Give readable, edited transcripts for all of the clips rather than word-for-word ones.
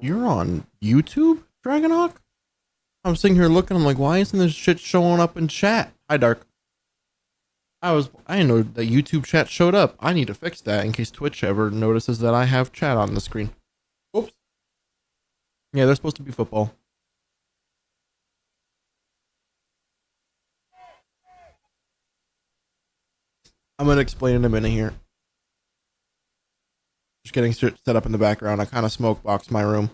You're on YouTube, Dragonhawk? I'm sitting here looking, I'm like, why isn't this shit showing up in chat? Hi, Dark. I didn't know that YouTube chat showed up. I need to fix that in case Twitch ever notices that I have chat on the screen. Oops. Yeah, they're supposed to be football. I'm gonna explain in a minute here. Just getting shit set up in the background. I kind of smoke boxed my room.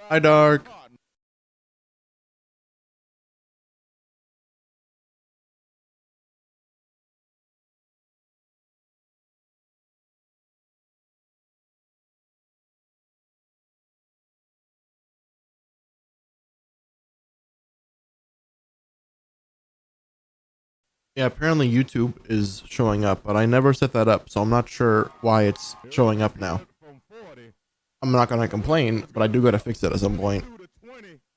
Hi, Dark. Yeah, apparently YouTube is showing up, but I never set that up, so I'm not sure why it's showing up now. I'm not gonna complain, but I do gotta fix it at some point.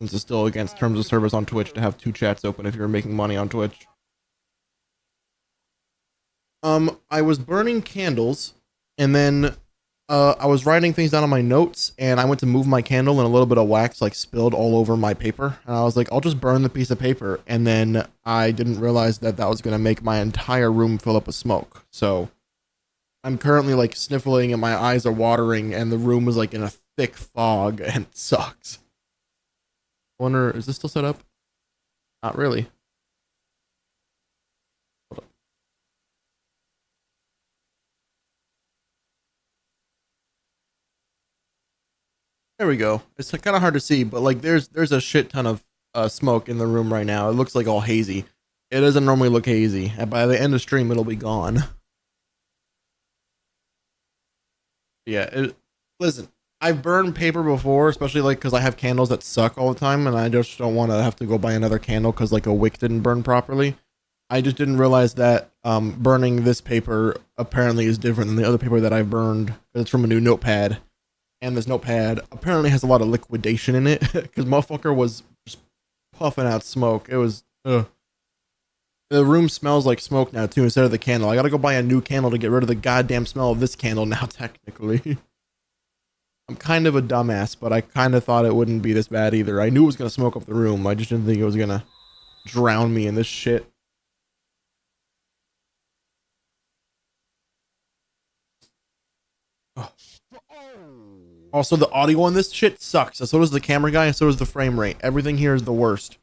Since it's still against terms of service on Twitch to have two chats open if you're making money on Twitch. I was burning candles, and then I was writing things down on my notes, and I went to move my candle, and a little bit of wax like spilled all over my paper, and I was like, I'll just burn the piece of paper, and then I didn't realize that that was gonna make my entire room fill up with smoke. So I'm currently like sniffling, and my eyes are watering, and the room was like in a thick fog, and it sucks. I wonder, is this still set up? Not really. There we go. It's kind of hard to see, but like there's a shit ton of smoke in the room right now. It looks like all hazy. It doesn't normally look hazy, and by the end of stream, it'll be gone. Yeah. Listen, I've burned paper before, especially like because I have candles that suck all the time, and I just don't want to have to go buy another candle because like a wick didn't burn properly. I just didn't realize that burning this paper apparently is different than the other paper that I've burned. It's from a new notepad. And this notepad apparently has a lot of liquidation in it because motherfucker was just puffing out smoke. It was the room smells like smoke now too instead of the candle. I gotta go buy a new candle to get rid of the goddamn smell of this candle now. Technically, I'm kind of a dumbass, but I kind of thought it wouldn't be this bad either. I knew it was gonna smoke up the room. I just didn't think it was gonna drown me in this shit. Oh. Also, the audio on this shit sucks. So does the camera guy, and so does the frame rate. Everything here is the worst.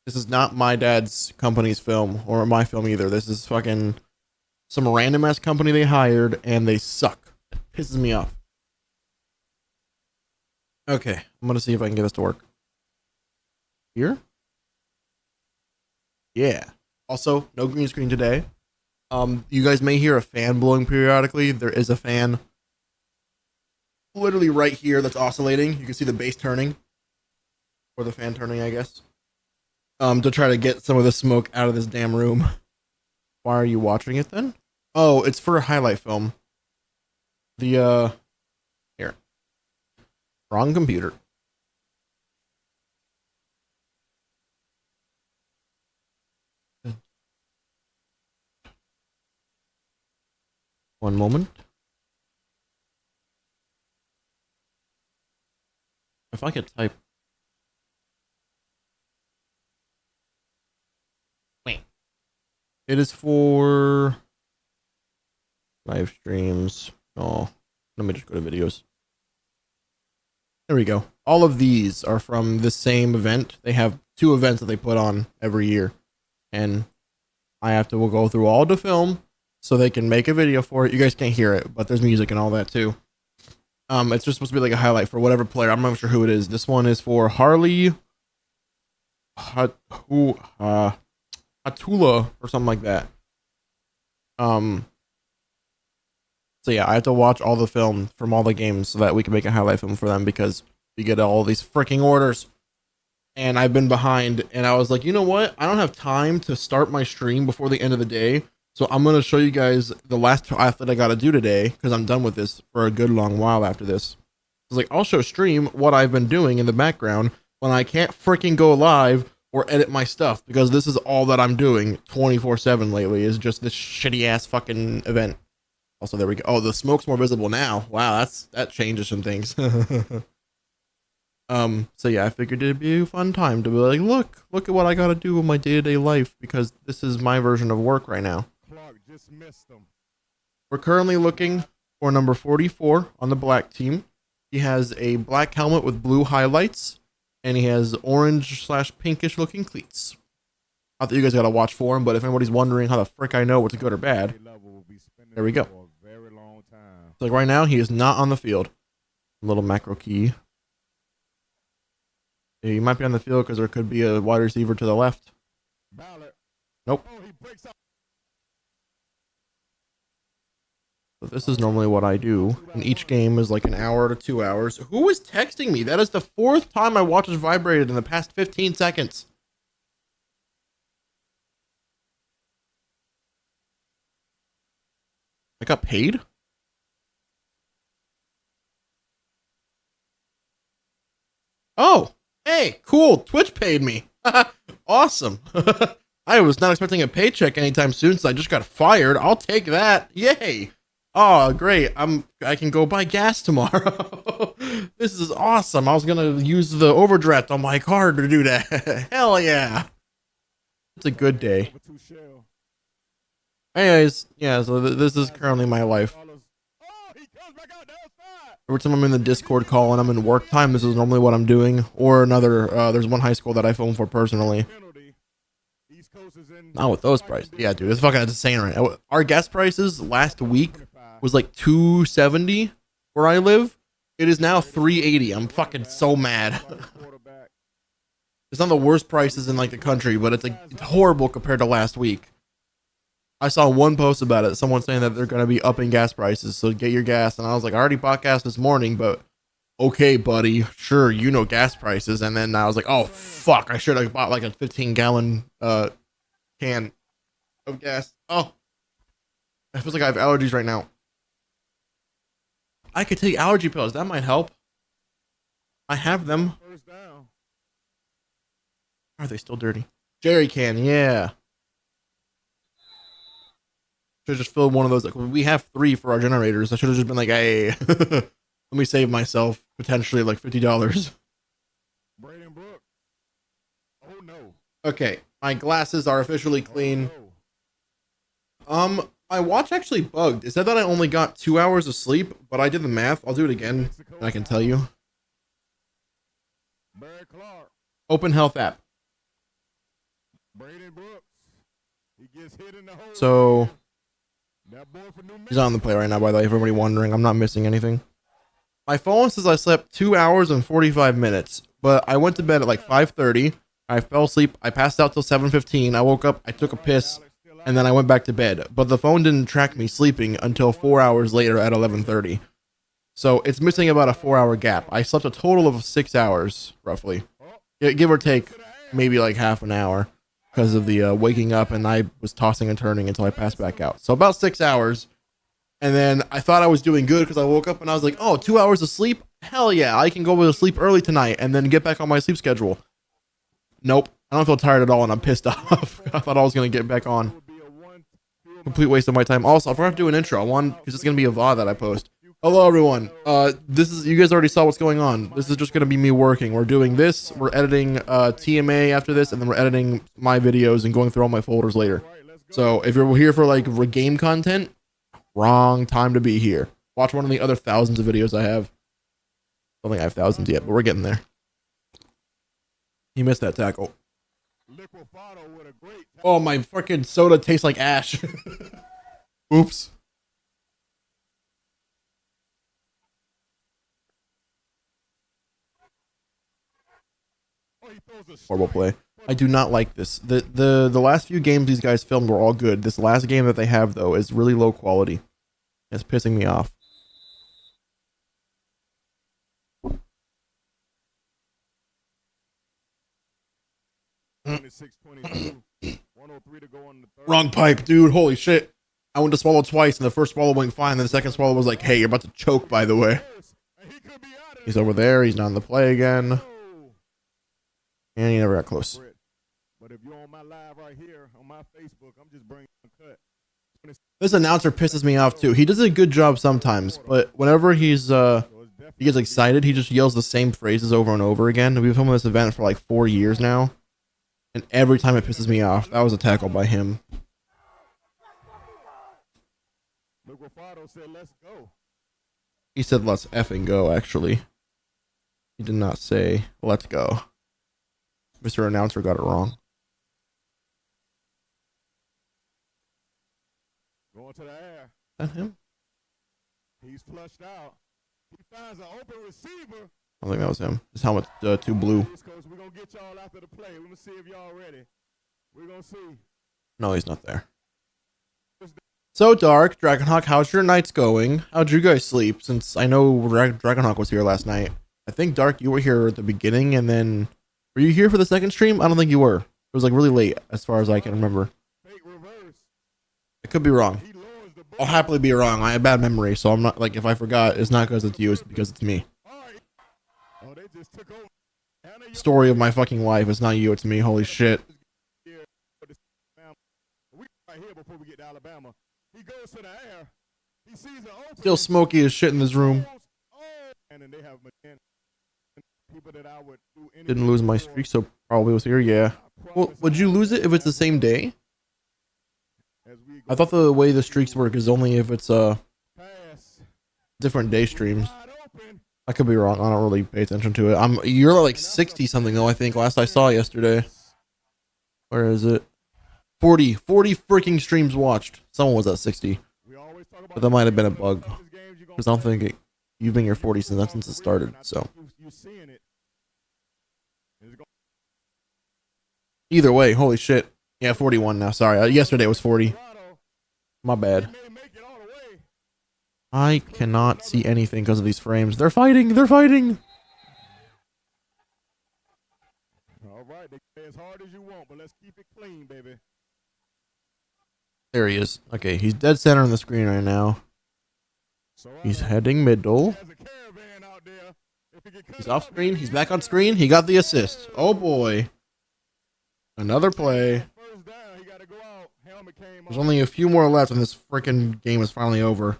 This is not my dad's company's film, or my film either. This is fucking some random ass company they hired, and they suck. It pisses me off. Okay, I'm gonna see if I can get this to work. Here? Yeah. Also, no green screen today. You guys may hear a fan blowing periodically. There is a fan literally right here that's oscillating. You can see the base turning, or the fan turning, I guess, to try to get some of the smoke out of this damn room. Why are you watching it then? Oh, it's for a highlight film. The here, wrong computer. One moment. If I could type. Wait. It is for live streams. Oh, let me just go to videos. There we go. All of these are from the same event. They have two events that they put on every year. And I have to go through all the film so they can make a video for it. You guys can't hear it, but there's music and all that too. It's just supposed to be like a highlight for whatever player. I'm not sure who it is. This one is for Harley Hatula or something like that. So yeah, I have to watch all the film from all the games so that we can make a highlight film for them because we get all these freaking orders. And I've been behind, and I was like, you know what? I don't have time to start my stream before the end of the day. So I'm going to show you guys the last task that I got to do today because I'm done with this for a good long while after this. It's like, I'll show stream what I've been doing in the background when I can't freaking go live or edit my stuff, because this is all that I'm doing 24/7 lately, is just this shitty ass fucking event. Also, there we go. Oh, the smoke's more visible now. Wow, that changes some things. So yeah, I figured it'd be a fun time to be like, look at what I gotta do in my day-to-day life, because this is my version of work right now. Clark just missed him. We're currently looking for number 44 on the black team. He has a black helmet with blue highlights, and he has orange/pinkish looking cleats. Not that you guys gotta watch for him, but if anybody's wondering how the frick I know what's good or bad, there we go. Like right now, he is not on the field. Little macro key. Yeah, he might be on the field because there could be a wide receiver to the left. Nope. So this is normally what I do. And each game is like an hour to 2 hours. Who is texting me? That is the 4th time my watch has vibrated in the past 15 seconds. I got paid? Oh, hey, cool. Twitch paid me. Awesome. I was not expecting a paycheck anytime soon, since I just got fired. I'll take that. Yay. Oh, great. I can go buy gas tomorrow. This is awesome. I was going to use the overdraft on my card to do that. Hell yeah. It's a good day. Anyways, yeah, so this is currently my life. Every time I'm in the Discord call and I'm in work time, this is normally what I'm doing. Or another, there's one high school that I phone for personally. Not with those prices. Yeah, dude, it's fucking insane right now. Our gas prices last week was like $2.70 where I live. It is now $3.80. I'm fucking so mad. It's not the worst prices in like the country, but it's like it's horrible compared to last week. I saw one post about it. Someone saying that they're going to be upping gas prices, so get your gas. And I was like, I already bought gas this morning, but okay, buddy. Sure, you know gas prices. And then I was like, oh, fuck. I should have bought like a 15-gallon can of gas. Oh, it feels like I have allergies right now. I could take allergy pills. That might help. I have them. Are they still dirty? Jerry can, yeah. Should have just filled one of those. Like, we have 3 for our generators. I should have just been like, hey, let me save myself potentially like $50. Oh no. Okay, my glasses are officially clean. My watch actually bugged. It said that I only got 2 hours of sleep, but I did the math. I'll do it again, and I can tell you. Open Health app. So he's on the play right now, by the way, if everybody wondering. I'm not missing anything. My phone says I slept 2 hours and 45 minutes, but I went to bed at like 5:30. I fell asleep. I passed out till 7:15. I woke up, I took a piss, and then I went back to bed. But the phone didn't track me sleeping until 4 hours later at 11:30. So it's missing about a 4-hour gap. I slept a total of 6 hours, roughly. Give or take maybe like half an hour because of the waking up, and I was tossing and turning until I passed back out. So about 6 hours. And then I thought I was doing good because I woke up and I was like, oh, 2 hours of sleep? Hell yeah, I can go to sleep early tonight and then get back on my sleep schedule. Nope. I don't feel tired at all, and I'm pissed off. I thought I was going to get back on. Complete waste of my time. Also, I forgot to do an intro. Because it's going to be a VOD that I post. Hello, everyone. You guys already saw what's going on. This is just going to be me working. We're doing this. We're editing TMA after this, and then we're editing my videos and going through all my folders later. So if you're here for like game content, wrong time to be here. Watch one of the other thousands of videos I have. I don't think I have thousands yet, but we're getting there. He missed that tackle. Oh, my freaking soda tastes like ash. Oops. Horrible play. I do not like this. The last few games these guys filmed were all good. This last game that they have, though, is really low quality. It's pissing me off. Wrong pipe, dude. Holy shit. I went to swallow twice, and the first swallow went fine, and the second swallow was like, hey, you're about to choke, by the way. He's over there. He's not in the play again. And he never got close. But if you're on my live right here on my Facebook, I'm just bringing a cut. This announcer pisses me off too. He does a good job sometimes, but whenever he gets excited, he just yells the same phrases over and over again. We've been filming this event for like 4 years now, and every time it pisses me off. That was a tackle by him. Said, let's go. He said, let's effing go, actually. He did not say, let's go. Mr. Announcer got it wrong. Going to the air. Is that him? He's flushed out. He finds an open receiver. I don't think that was him. His helmet's too blue. We're going to get y'all after the play. We're going to see if y'all ready. We're going to see. No, he's not there. So, Dark, Dragonhawk, how's your nights going? How'd you guys sleep? Since I know Dragonhawk was here last night. I think, Dark, you were here at the beginning, and then... Were you here for the second stream? I don't think you were. It was, like, really late, as far as I can remember. I could be wrong. I'll happily be wrong. I have bad memory, so I'm not... Like, if I forgot, it's not because it's you, it's because it's me. Story of my fucking life. It's not you, it's me. Holy shit. He goes to the air. He sees an open. Still smoky as shit in this room. And then they have people that I would do Didn't lose my streak, so probably was here. Yeah. Well, would you lose it if it's the same day? I thought the way the streaks work is only if it's different day streams. I could be wrong. I don't really pay attention to it. You're like 60 something though. I think last I saw yesterday. Where is it? 40 freaking streams watched. Someone was at 60, but that might have been a bug because I don't think you've been here 40 since it started. So either way, holy shit. Yeah, 41 now. Sorry, yesterday was 40. My bad. I cannot see anything because of these frames. They're fighting. They're fighting. All right, they play as hard as you want, but let's keep it clean, baby. There he is. Okay, he's dead center on the screen right now. He's heading middle. He's off screen. He's back on screen. He got the assist. Oh boy. Another play. There's only a few more left and this freaking game is finally over.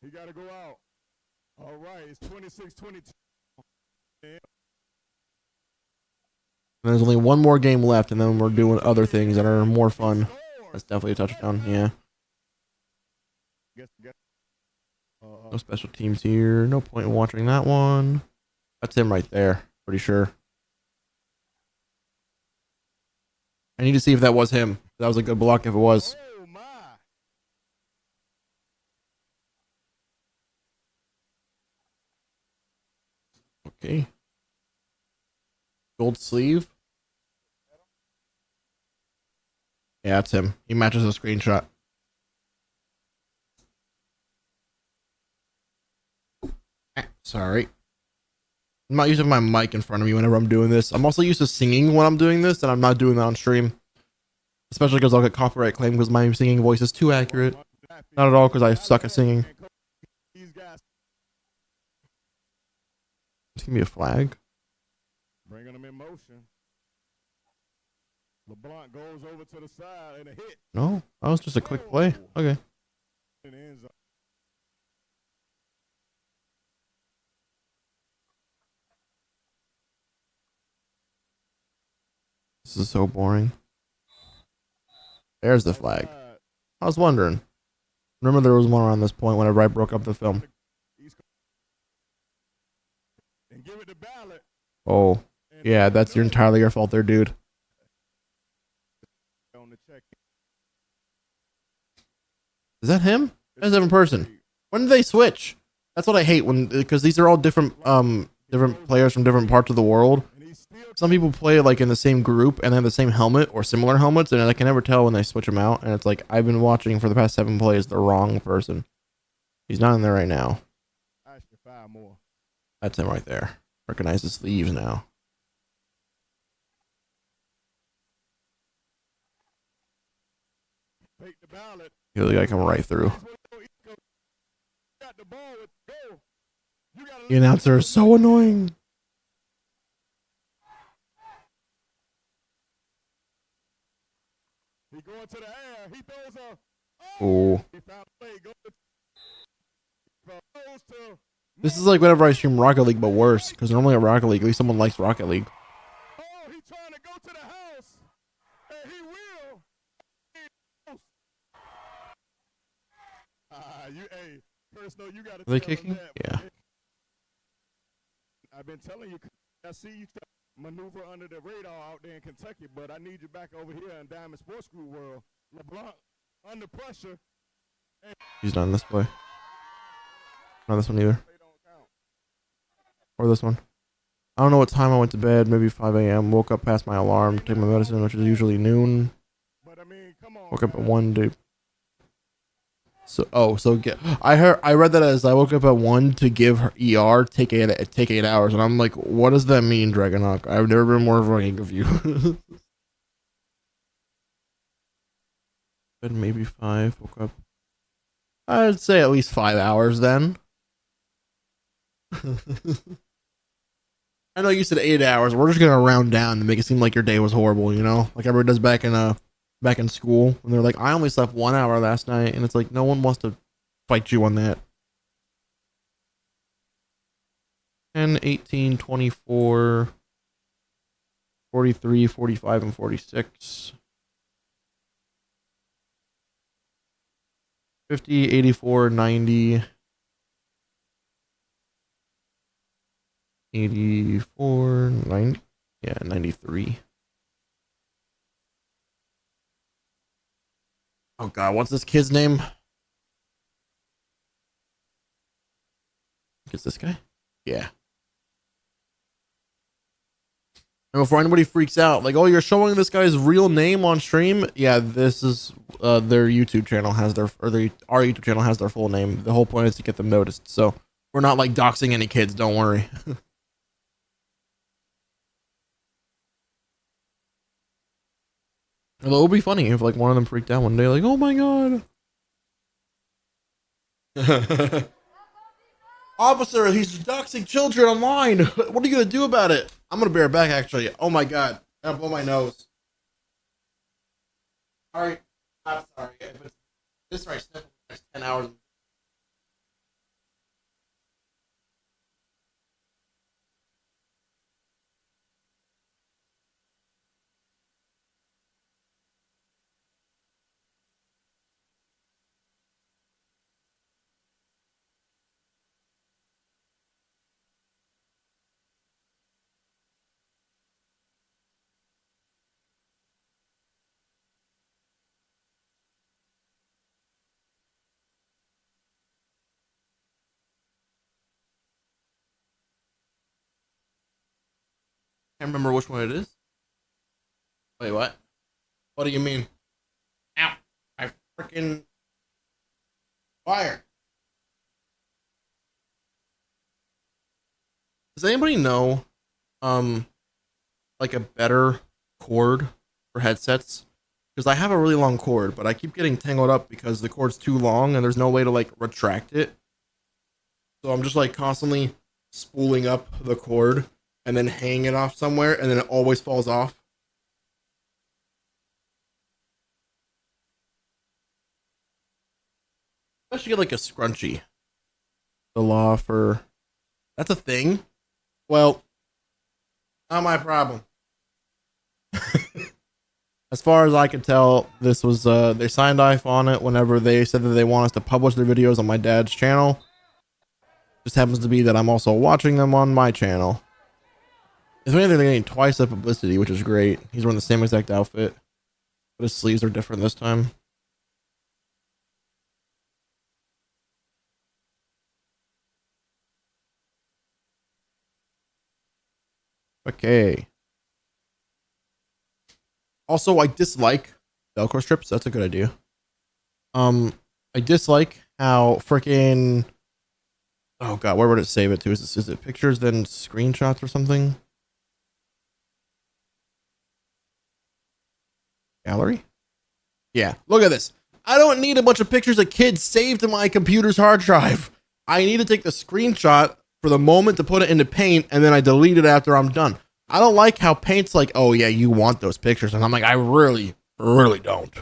He got to go out. All right, it's 26-22. There's only one more game left and then we're doing other things that are more fun. That's definitely a touchdown, yeah. No special teams here. No point in watching that one. That's him right there. Pretty sure. I need to see if that was him. That was a good block if it was. Okay. Gold sleeve. Yeah, that's him. He matches the screenshot. Sorry. I'm not using my mic in front of me whenever I'm doing this. I'm also used to singing when I'm doing this, and I'm not doing that on stream. Especially because I'll get copyright claim because my singing voice is too accurate. Not at all because I suck at singing. Just give me a flag. Bringing them in motion. LeBlanc goes over to the side and a hit. No, that was just a quick play. Okay. This is so boring. There's the flag. I was wondering. Remember there was one around this point whenever I broke up the film. Oh, yeah, that's entirely your fault there, dude. Is that him? That's a different person. When did they switch? That's what I hate because these are all different different players from different parts of the world. Some people play like in the same group and they have the same helmet or similar helmets, and I can never tell when they switch them out. And it's like I've been watching for the past 7 plays the wrong person. He's not in there right now. That's him right there. Recognize the sleeves now. The other guy coming right through. You gotta The announcer is so annoying. He going to the air. He throws a. Oh. He found a play. Goes to. This is like whenever I stream Rocket League, but worse. Because normally at Rocket League, at least someone likes Rocket League. Oh, he's trying to go to the house. And he will. Hey, personal, you gotta Are they tell him kicking? that. Yeah. I've been telling you, I see you maneuver under the radar out there in Kentucky, but I need you back over here in Diamond Sports Group world. LeBlanc, under pressure. He's not in this play. Not this one either. Or this one. I don't know what time I went to bed. Maybe 5 a.m. Woke up past my alarm to take my medicine, which is usually noon. But I mean, come on. Woke up at 1 to. I read that as I woke up at 1 to give her ER take 8 hours, and I'm like, what does that mean, Dragonhawk? I've never been more fucking confused. But maybe 5. Woke up. I'd say at least 5 hours then. I know you said 8 hours. We're just gonna round down to make it seem like your day was horrible, you know, like everyone does back in school when they're like, I only slept 1 hour last night, and it's like no one wants to fight you on that. 10, 18, 24, 43, 45, and 46. 50, 84, 90. 84, 90. Yeah, 93. Oh god, what's this kid's name? Is this guy? Yeah. And before anybody freaks out, like, oh, you're showing this guy's real name on stream? Yeah, this is their YouTube channel has our YouTube channel has their full name. The whole point is to get them noticed. So we're not like doxing any kids, don't worry. Although it would be funny if like one of them freaked out one day, like, oh my god. Officer, he's doxing children online. What are you gonna do about it? I'm gonna be right back actually. Oh my god. I gotta blow my nose. Sorry. I'm sorry. This right sniffle for the next 10 hours. Can't remember which one it is. Wait, what? What do you mean? Ow. I freaking fire. Does anybody know like a better cord for headsets? Because I have a really long cord, but I keep getting tangled up because the cord's too long and there's no way to like retract it. So I'm just like constantly spooling up the cord and then hanging it off somewhere, and then it always falls off. I should get like a scrunchie. The law for that's a thing. Well, not my problem. As far as I can tell, this was they signed off on it whenever they said that they want us to publish their videos on my dad's channel. Just happens to be that I'm also watching them on my channel. If anything, they're getting twice the publicity, which is great. He's wearing the same exact outfit, but his sleeves are different this time. Okay. Also, I dislike Velcro strips. That's a good idea. I dislike how freaking. Oh god, where would it save it to? Is it pictures then screenshots or something? Gallery? Yeah, look at this. I don't need a bunch of pictures of kids saved to my computer's hard drive. I need to take the screenshot for the moment to put it into Paint, and then I delete it after I'm done. I don't like how Paint's like, oh yeah, you want those pictures, and I'm like, I really, really don't.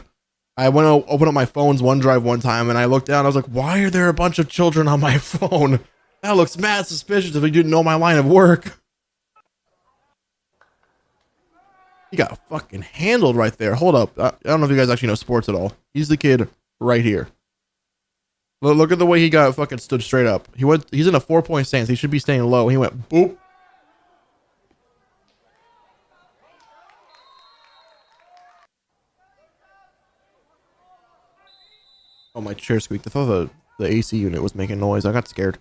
I went to open up my phone's OneDrive one time, and I looked down. I was like, why are there a bunch of children on my phone? That looks mad suspicious if you didn't know my line of work. He got fucking handled right there. Hold up. I don't know if you guys actually know sports at all. He's the kid right here. Look at the way he got fucking stood straight up. He's in a 4-point stance. He should be staying low. He went boop. Oh, my chair squeaked. I thought the AC unit was making noise. I got scared.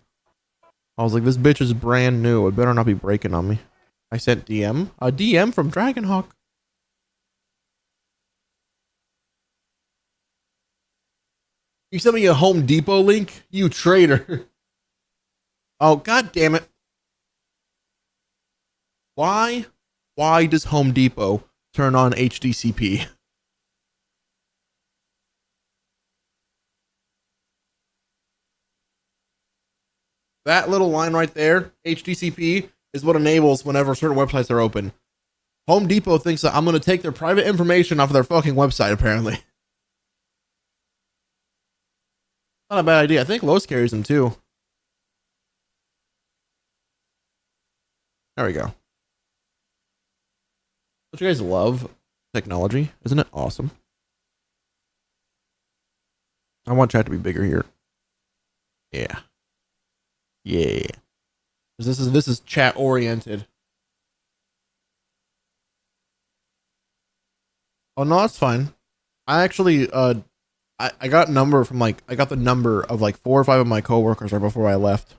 I was like, this bitch is brand new. It better not be breaking on me. I sent DM. A DM from Dragonhawk. You sent me a Home Depot link? You traitor. Oh, god damn it. Why does Home Depot turn on HDCP? That little line right there, HDCP, is what enables whenever certain websites are open. Home Depot thinks that I'm going to take their private information off of their fucking website, apparently. Not a bad idea. I think Lowe's carries them too. There we go. Don't you guys love technology? Isn't it awesome? I want chat to be bigger here. Yeah. Yeah. This is chat oriented. Oh no, that's fine. I actually I got the number of like 4 or 5 of my coworkers right before I left.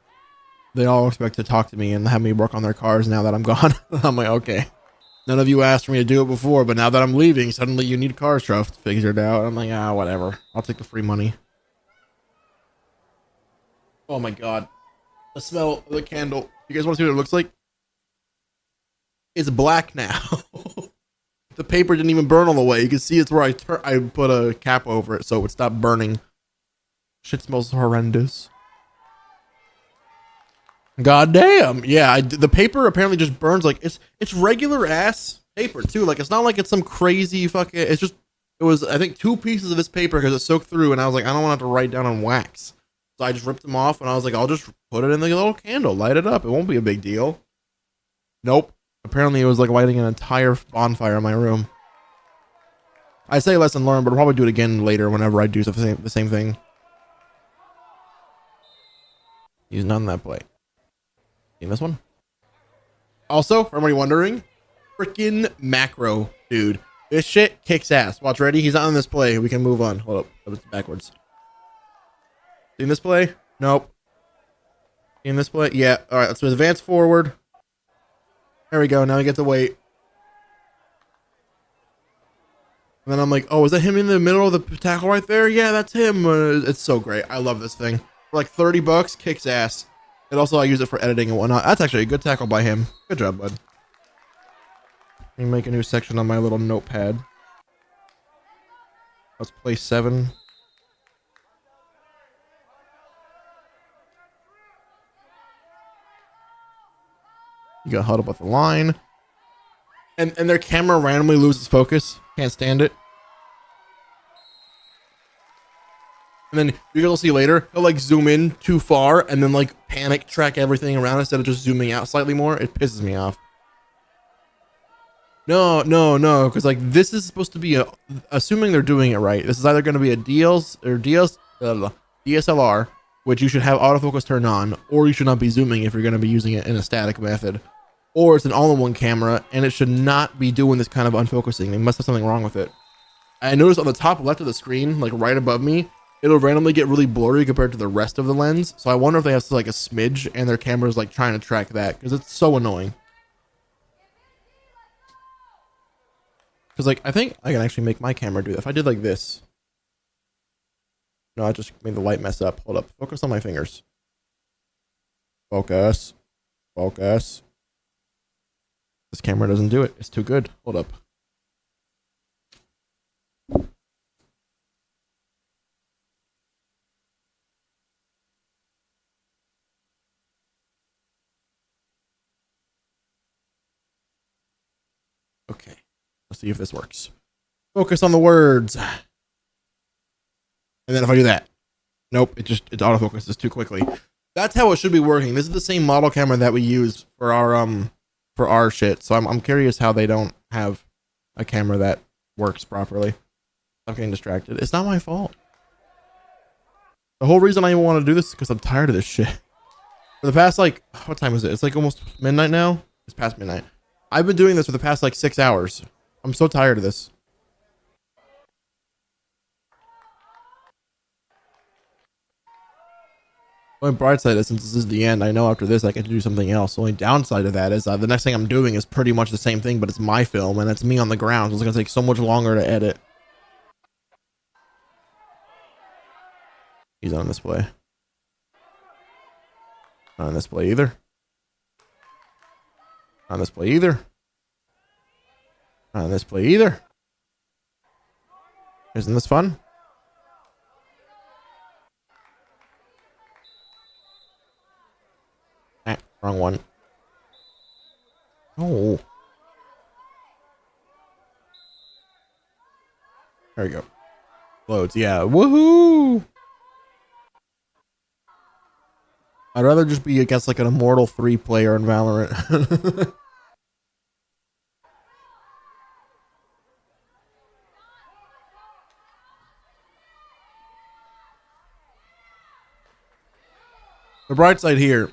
They all expect to talk to me and have me work on their cars now that I'm gone. I'm like, okay. None of you asked me to do it before, but now that I'm leaving, suddenly you need car stuff figured out. I'm like, whatever. I'll take the free money. Oh my god. The smell of the candle. You guys want to see what it looks like? It's black now. The paper didn't even burn all the way. You can see it's where I put a cap over it so it would stop burning. Shit smells horrendous. God damn. Yeah, the paper apparently just burns like it's regular ass paper too. Like it's not like it's some crazy fucking it was I think 2 pieces of this paper because it soaked through and I was like, I don't want to have to write down on wax. So I just ripped them off and I was like, I'll just put it in the little candle, light it up. It won't be a big deal. Nope. Apparently it was like lighting an entire bonfire in my room. I say lesson learned, but I'll probably do it again later whenever I do the same thing. Use none of that plate. Seen this one? Also, for everybody wondering, freaking macro, dude. This shit kicks ass. Watch, ready? He's not on this play. We can move on. Hold up. That was backwards. Seen this play? Nope. Seen this play? Yeah. All right, let's advance forward. There we go. Now we get to wait. And then I'm like, oh, is that him in the middle of the tackle right there? Yeah, that's him. It's so great. I love this thing. For like $30, kicks ass. And also I use it for editing and whatnot. That's actually a good tackle by him. Good job, bud. Let me make a new section on my little notepad. Let's play 7. You got huddled up the line. And their camera randomly loses focus. Can't stand it. And then you'll see later, he'll like zoom in too far and then like panic track everything around instead of just zooming out slightly more. It pisses me off. No, because like this is supposed to be assuming they're doing it right. This is either going to be a DSLR, which you should have autofocus turned on, or you should not be zooming if you're going to be using it in a static method. Or it's an all-in-one camera, and it should not be doing this kind of unfocusing. They must have something wrong with it. I noticed on the top left of the screen, like right above me, it'll randomly get really blurry compared to the rest of the lens. So I wonder if they have like a smidge, and their camera's like trying to track that, because it's so annoying. Because like, I think I can actually make my camera do that. If I did like this. No, I just made the light mess up. Hold up. Focus on my fingers. Focus. Focus. This camera doesn't do it. It's too good. Hold up. Okay. Let's see if this works. Focus on the words. And then if I do that, nope, it autofocuses too quickly. That's how it should be working. This is the same model camera that we use for our shit. So I'm curious how they don't have a camera that works properly. I'm getting distracted. It's not my fault. The whole reason I even want to do this is because I'm tired of this shit. For the past, like, what time is it? It's like almost midnight now. It's past midnight. I've been doing this for the past like 6 hours. I'm so tired of this. The only bright side is, since this is the end, I know after this I get to do something else. The only downside of that is the next thing I'm doing is pretty much the same thing, but it's my film and it's me on the ground. So it's gonna take so much longer to edit. He's on display. Not on display either. Not on display either. Not on display either. Isn't this fun? Wrong one. Oh. There we go. Loads. Yeah. Woohoo! I'd rather just be against like an Immortal 3 player in Valorant. The bright side here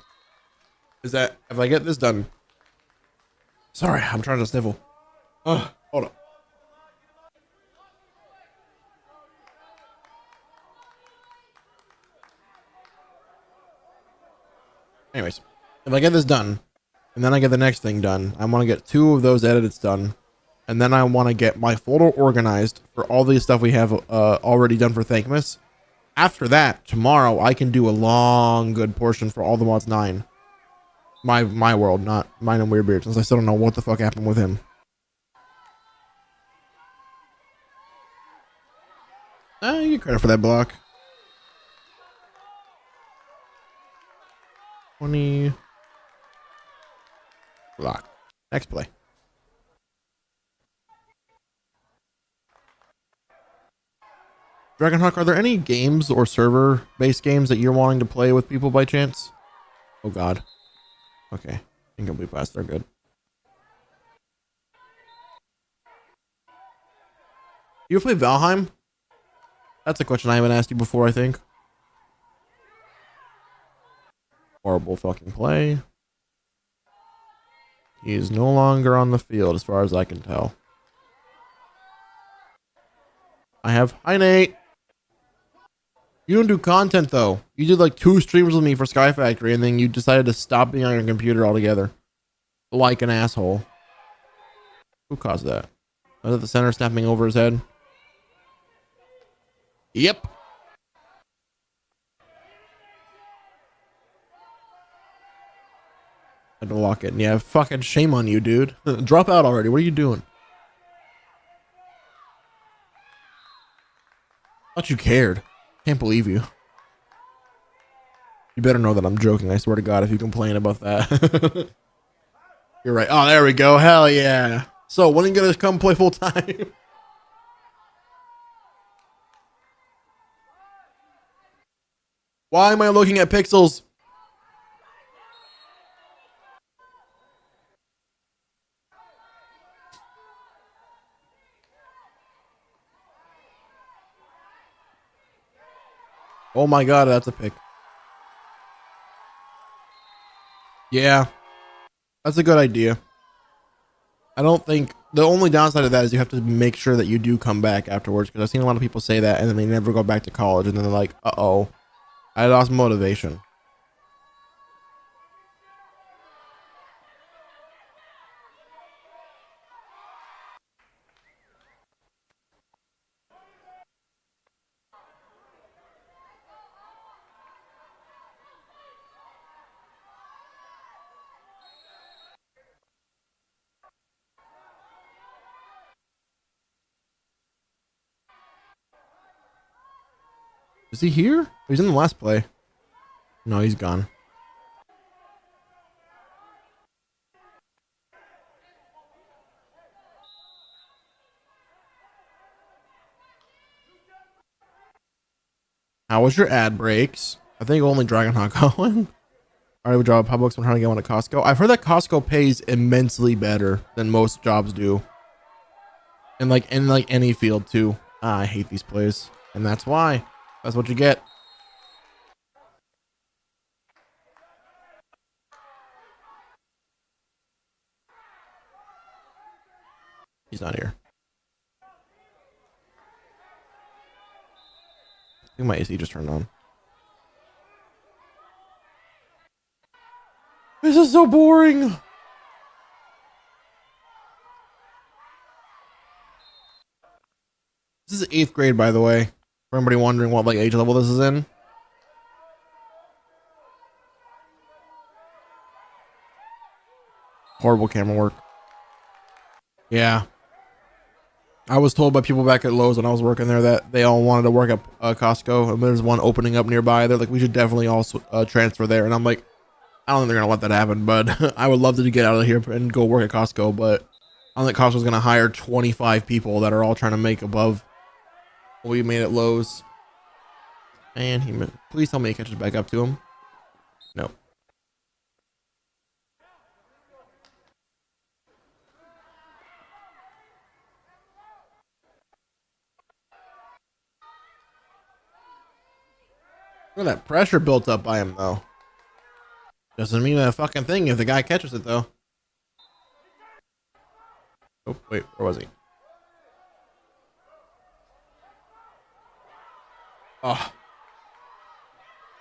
is that if I get this done. Sorry, I'm trying to sniffle. Hold on. Anyways, if I get this done, and then I get the next thing done, I want to get 2 of those edits done, and then I want to get my folder organized for all the stuff we have already done for Thankmas. After that, tomorrow I can do a long, good portion for all the mods 9. My world, not mine and Weirdbeard, since I still don't know what the fuck happened with him. You get credit for that block. 20 block. Next play. Dragonhawk, are there any games or server-based games that you're wanting to play with people by chance? Oh god. Okay. Incomplete pass, they're good. You ever play Valheim? That's a question I haven't asked you before, I think. Horrible fucking play. He is no longer on the field as far as I can tell. I have... Hi, Nate! You don't do content, though. You did like 2 streams with me for Sky Factory, and then you decided to stop being on your computer altogether. Like an asshole. Who caused that? Was it the center snapping over his head? Yep. I had to lock it. Yeah, fucking shame on you, dude. Drop out already. What are you doing? Thought you cared. Can't believe you. You better know that I'm joking. I swear to God, if you complain about that. You're right. Oh, there we go. Hell yeah. So, when are you gonna come play full time? Why am I looking at pixels? Oh my god, that's a pick. Yeah, that's a good idea. I don't think... The only downside of that is you have to make sure that you do come back afterwards, because I've seen a lot of people say that and then they never go back to college, and then they're like, uh-oh, I lost motivation. Is he here? He's in the last play. No, he's gone. How was your ad breaks? I think only Dragon Hawk going. I would draw Publix when trying to get one at Costco. I've heard that Costco pays immensely better than most jobs do. And like in like any field too. I hate these plays. And that's why. That's what you get. He's not here. I think my AC just turned on. This is so boring. This is 8th grade, by the way. For anybody wondering what like age level this is in. Horrible camera work. Yeah. I was told by people back at Lowe's when I was working there that they all wanted to work at Costco. And there's one opening up nearby. They're like, we should definitely also transfer there. And I'm like, I don't think they're going to let that happen. But I would love to get out of here and go work at Costco. But I don't think Costco's going to hire 25 people that are all trying to make above what we made at Lowe's. And please tell me he catches back up to him. No. Look at that pressure built up by him, though. Doesn't mean a fucking thing if the guy catches it, though. Oh, wait, where was he? Oh.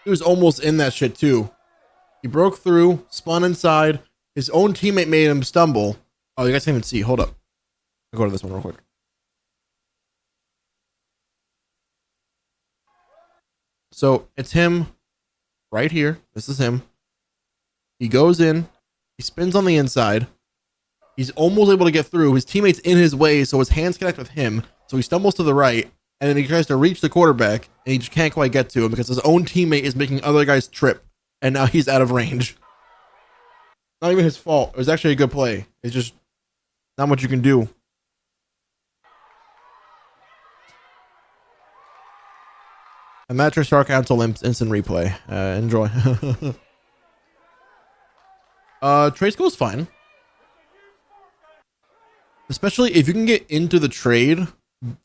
He was almost in that shit, too. He broke through, spun inside. His own teammate made him stumble. Oh, you guys can't even see. Hold up. I'll go to this one real quick. So it's him right here. This is him. He goes in. He spins on the inside. He's almost able to get through. His teammate's in his way, so his hands connect with him. So he stumbles to the right, and then he tries to reach the quarterback, and he just can't quite get to him because his own teammate is making other guys trip, and now he's out of range. Not even his fault. It was actually a good play. It's just not much you can do. And that's your Star Council instant replay. Enjoy. Trade school is fine. Especially if you can get into the trade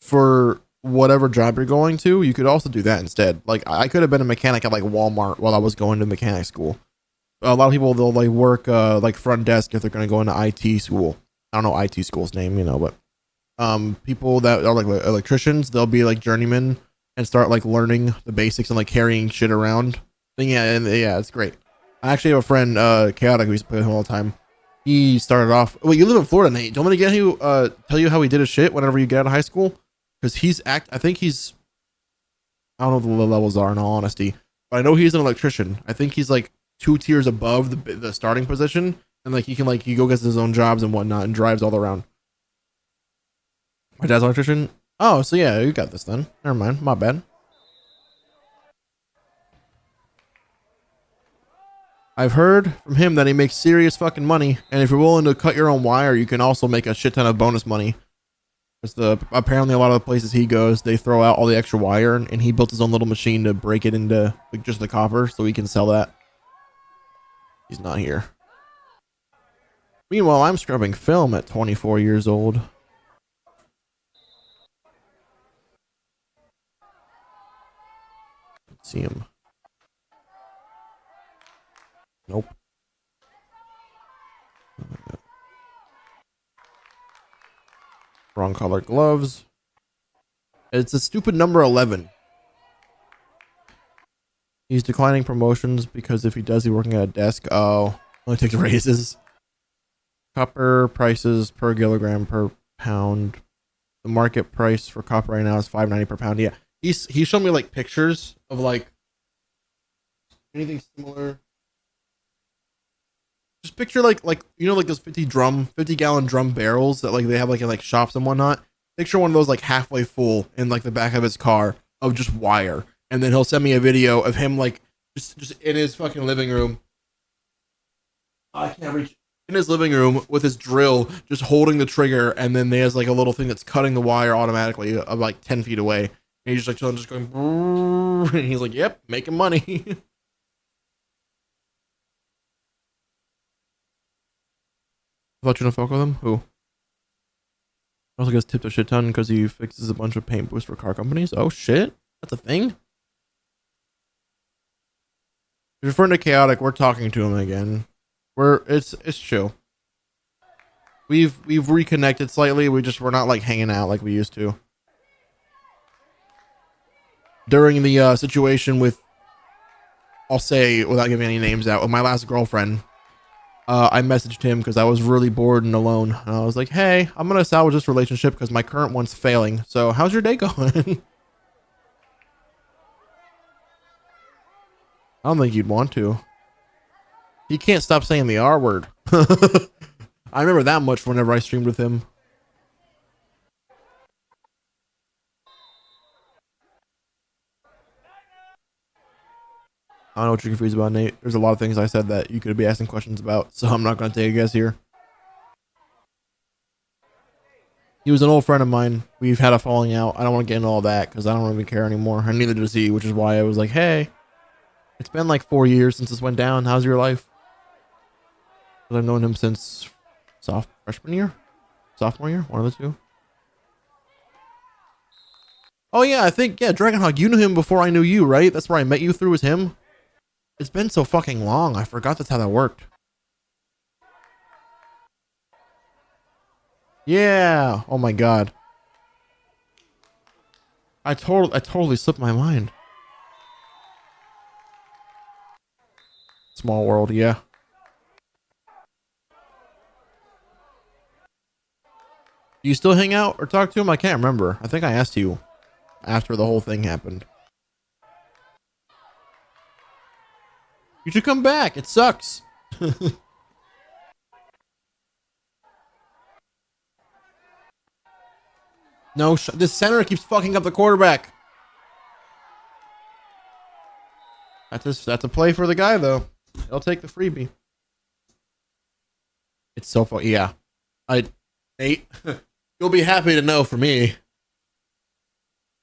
for whatever job you're going to, you could also do that instead. Like I could have been a mechanic at like Walmart while I was going to mechanic school. A lot of people, they'll like work like front desk if they're going to go into IT school. I don't know IT school's name, you know, but people that are like electricians, they'll be like journeymen and start like learning the basics and like carrying shit around. And yeah, it's great. I actually have a friend, Chaotic, who used to play with him all the time. He started off. Wait, you live in Florida, Nate? Do you want me to get you tell you how he did his shit whenever you get out of high school? Because I think he's. I don't know what the levels are in all honesty, but I know he's an electrician. I think he's like 2 tiers above the starting position, and like he go gets his own jobs and whatnot and drives all around. My dad's an electrician. Oh, so yeah, you got this then. Never mind, my bad. I've heard from him that he makes serious fucking money, and if you're willing to cut your own wire, you can also make a shit ton of bonus money. Because apparently a lot of the places he goes, they throw out all the extra wire, and he built his own little machine to break it into like just the copper, so he can sell that. He's not here. Meanwhile, I'm scrubbing film at 24 years old. Let's see him. Nope. Wrong color gloves. It's a stupid number 11. He's declining promotions because if he does, he's working at a desk. Oh, only takes raises. Copper prices per kilogram per pound. The market price for copper right now is $5.90 per pound. Yeah, he showed me like pictures of like anything similar. Just picture like you know like those 50-gallon drum barrels that like they have like in like shops and whatnot. Picture one of those like halfway full in like the back of his car of just wire, and then he'll send me a video of him like just in his fucking living room. I can't reach in his living room with his drill, just holding the trigger, and then there's like a little thing that's cutting the wire automatically of like 10 feet away. And he's just like chilling, just going, and he's like, "Yep, making money." I thought you don't fuck with him. Who? Also gets tipped a shit ton because he fixes a bunch of paint booths for car companies. Oh shit, that's a thing. If you're referring to chaotic, we're talking to him again. It's chill. We've reconnected slightly. We're not like hanging out like we used to. During the situation with, I'll say without giving any names out, with my last girlfriend, I messaged him because I was really bored and alone. And I was like, "Hey, I'm gonna salvage this relationship because my current one's failing. So how's your day going?" I don't think you'd want to. He can't stop saying the R word. I remember that much whenever I streamed with him. I don't know what you're confused about, Nate. There's a lot of things I said that you could be asking questions about, so I'm not going to take a guess here. He was an old friend of mine. We've had a falling out. I don't want to get into all that because I don't really care anymore, and neither does he, which is why I was like, "Hey, it's been like 4 years since this went down. How's your life?" Because I've known him since freshman year, sophomore year, one of the two. Oh yeah, I think Dragonhawk. You knew him before I knew you, right? That's where I met you through. Was him? It's been so fucking long. I forgot that's how that worked. Yeah. Oh my god. I totally slipped my mind. Small world. Yeah. Do you still hang out or talk to him? I can't remember. I think I asked you after the whole thing happened. You should come back. It sucks. No, this center keeps fucking up the quarterback. That's a play for the guy though. He'll take the freebie. It's so fun. Yeah, Nate, you'll be happy to know for me.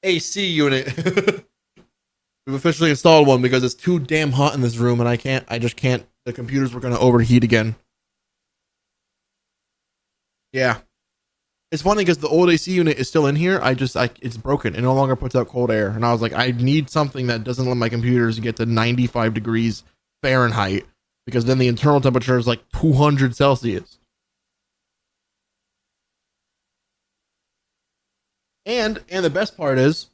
AC unit. We've officially installed one because it's too damn hot in this room, and I just can't. The computers were gonna overheat again. Yeah. It's funny because the old AC unit is still in here. It's broken. It no longer puts out cold air. And I was like, I need something that doesn't let my computers get to 95 degrees Fahrenheit because then the internal temperature is like 200 Celsius. And the best part is,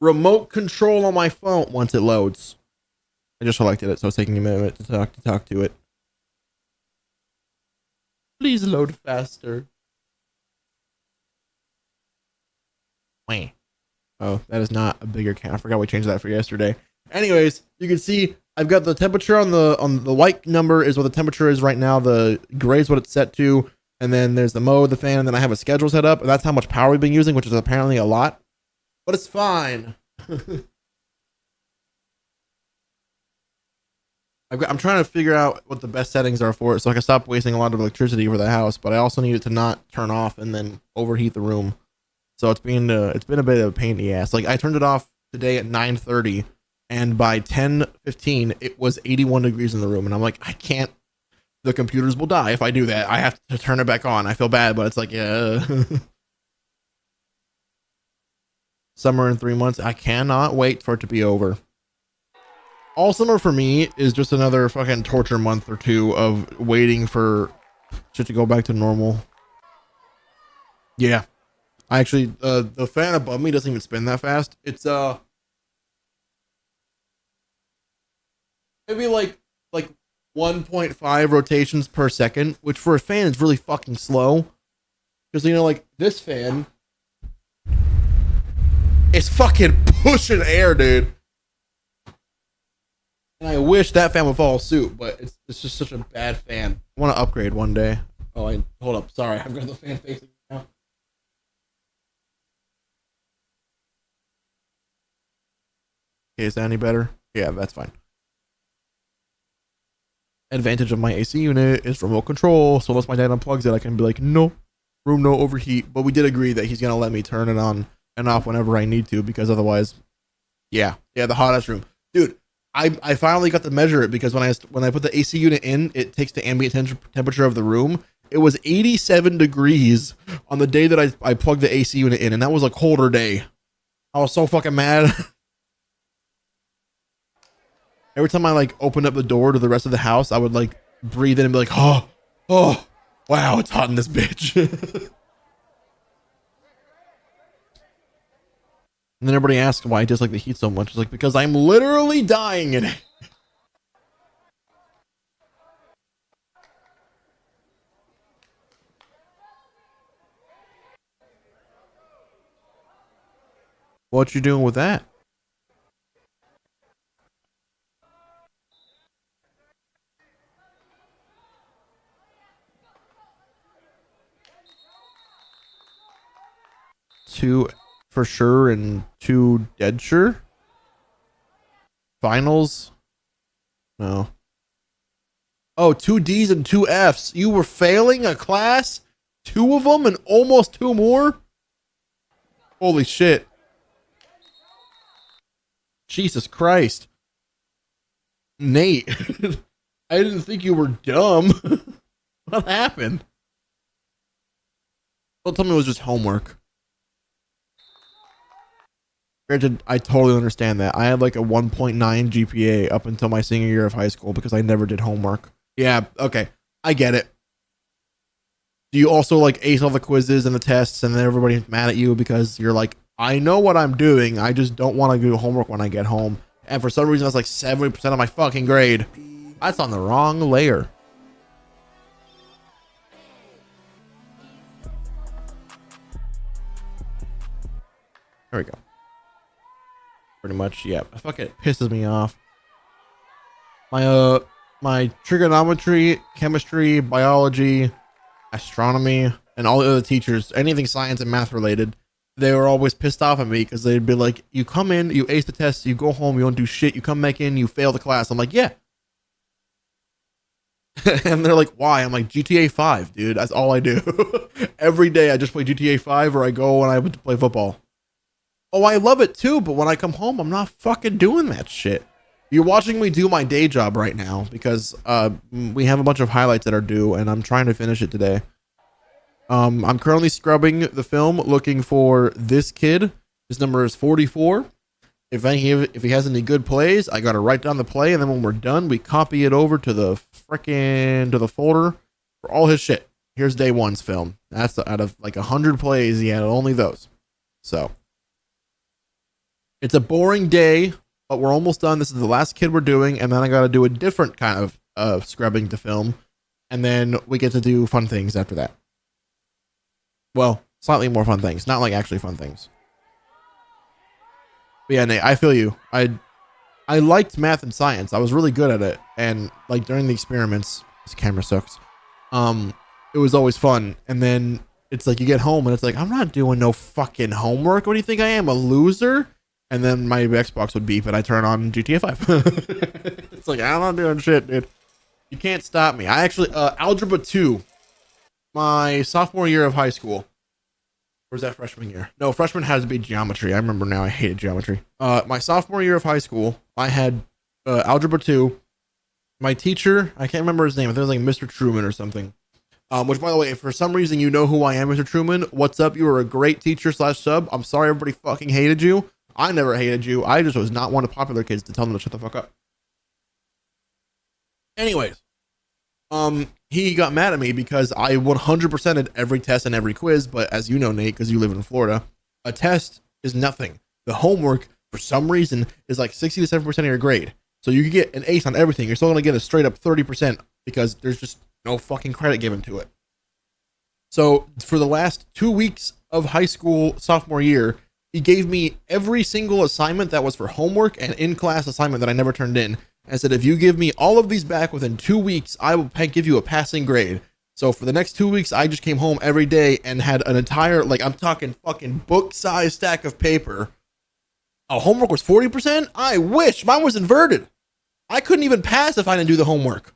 remote control on my phone once it loads. I just selected it, so it's taking a minute to talk to it. Please load faster. Wait. Oh, that is not a bigger can. I forgot we changed that for yesterday. Anyways, you can see I've got the temperature on the white number is what the temperature is right now. The gray is what it's set to, and then there's the mode, the fan, and then I have a schedule set up. And that's how much power we've been using, which is apparently a lot, but it's fine. I'm trying to figure out what the best settings are for it, so I can stop wasting a lot of electricity for the house. But I also need it to not turn off and then overheat the room. So it's been a bit of a pain in the ass. Like I turned it off today at 9:30, and by 10:15 it was 81 degrees in the room, and I'm like, I can't. The computers will die if I do that. I have to turn it back on. I feel bad, but it's like, yeah. Summer in 3 months. I cannot wait for it to be over. All summer for me is just another fucking torture month or two of waiting for shit to go back to normal. Yeah. I actually, the fan above me doesn't even spin that fast. It's, maybe like 1.5 rotations per second, which for a fan is really fucking slow. Because, like this fan is fucking pushing air, dude. And I wish that fan would follow suit, but it's just such a bad fan. I want to upgrade one day. Oh, hold up. Sorry, I've got the fan facing now. Okay, is that any better? Yeah, that's fine. Advantage of my AC unit is remote control, so unless my dad unplugs it, I can be like, no, room no overheat. But we did agree that he's gonna let me turn it on and off whenever I need to, because otherwise, yeah, the hottest room, dude. I finally got to measure it because when I put the AC unit in, it takes the ambient temperature of the room. It was 87 degrees on the day that I plugged the AC unit in, and that was a colder day. I was so fucking mad. Every time I like opened up the door to the rest of the house, I would like breathe in and be like, oh, wow, it's hot in this bitch. And then everybody asks why I dislike the heat so much. It's like, because I'm literally dying in it. What you doing with that? Two for sure and two dead sure. Finals? No. Oh, two D's and two F's. You were failing a class? Two of them and almost two more? Holy shit. Jesus Christ. Nate. I didn't think you were dumb. What happened? Don't tell me it was just homework. Granted, I totally understand that. I had like a 1.9 GPA up until my senior year of high school because I never did homework. Yeah, okay. I get it. Do you also like ace all the quizzes and the tests and then everybody's mad at you because you're like, I know what I'm doing. I just don't want to do homework when I get home. And for some reason, that's like 70% of my fucking grade. That's on the wrong layer. There we go. Pretty much, yeah. Fuck it, pisses me off. My trigonometry, chemistry, biology, astronomy, and all the other teachers, anything science and math related, they were always pissed off at me because they'd be like, you come in, you ace the test, you go home, you don't do shit, you come back in, you fail the class. I'm like, yeah. And they're like, why? I'm like, GTA 5, dude. That's all I do. Every day I just play GTA 5 or I go and I would play football. Oh, I love it too, but when I come home, I'm not fucking doing that shit. You're watching me do my day job right now because we have a bunch of highlights that are due and I'm trying to finish it today. I'm currently scrubbing the film looking for this kid. His number is 44. If he has any good plays, I gotta write down the play, and then when we're done, we copy it over to the folder for all his shit. Here's day one's film. That's out of like 100 plays, he had only those. So it's a boring day, but we're almost done. This is the last kid we're doing, and then I gotta do a different kind of scrubbing to film, and then we get to do fun things after that. Well, slightly more fun things, not like actually fun things. But yeah, Nate, I feel you. I liked math and science. I was really good at it, and like during the experiments, this camera sucks. It was always fun. And then it's like you get home and it's like, I'm not doing no fucking homework. What do you think I am, a loser? And then my Xbox would beep and I turn on GTA 5. It's like, I'm not doing shit, dude. You can't stop me. I actually algebra 2, my sophomore year of high school. Or was that freshman year? No, freshman has to be geometry. I remember now. I hated geometry. My sophomore year of high school, I had algebra 2. My teacher, I can't remember his name. I think it was like Mr. Truman or something. Which, by the way, if for some reason you know who I am, Mr. Truman, what's up? You were a great teacher / sub. I'm sorry everybody fucking hated you. I never hated you. I just was not one of the popular kids to tell them to shut the fuck up. Anyways, he got mad at me because I 100%ed every test and every quiz. But as you know, Nate, because you live in Florida, a test is nothing. The homework, for some reason, is like 60 to 7% of your grade. So you can get an ace on everything. You're still going to get a straight up 30% because there's just no fucking credit given to it. So for the last 2 weeks of high school sophomore year, he gave me every single assignment that was for homework and in-class assignment that I never turned in, and said, if you give me all of these back within 2 weeks, I will give you a passing grade. So for the next 2 weeks, I just came home every day and had an entire, like, I'm talking fucking book-sized stack of paper Oh, homework was 40%? I wish. Mine was inverted. I couldn't even pass if I didn't do the homework.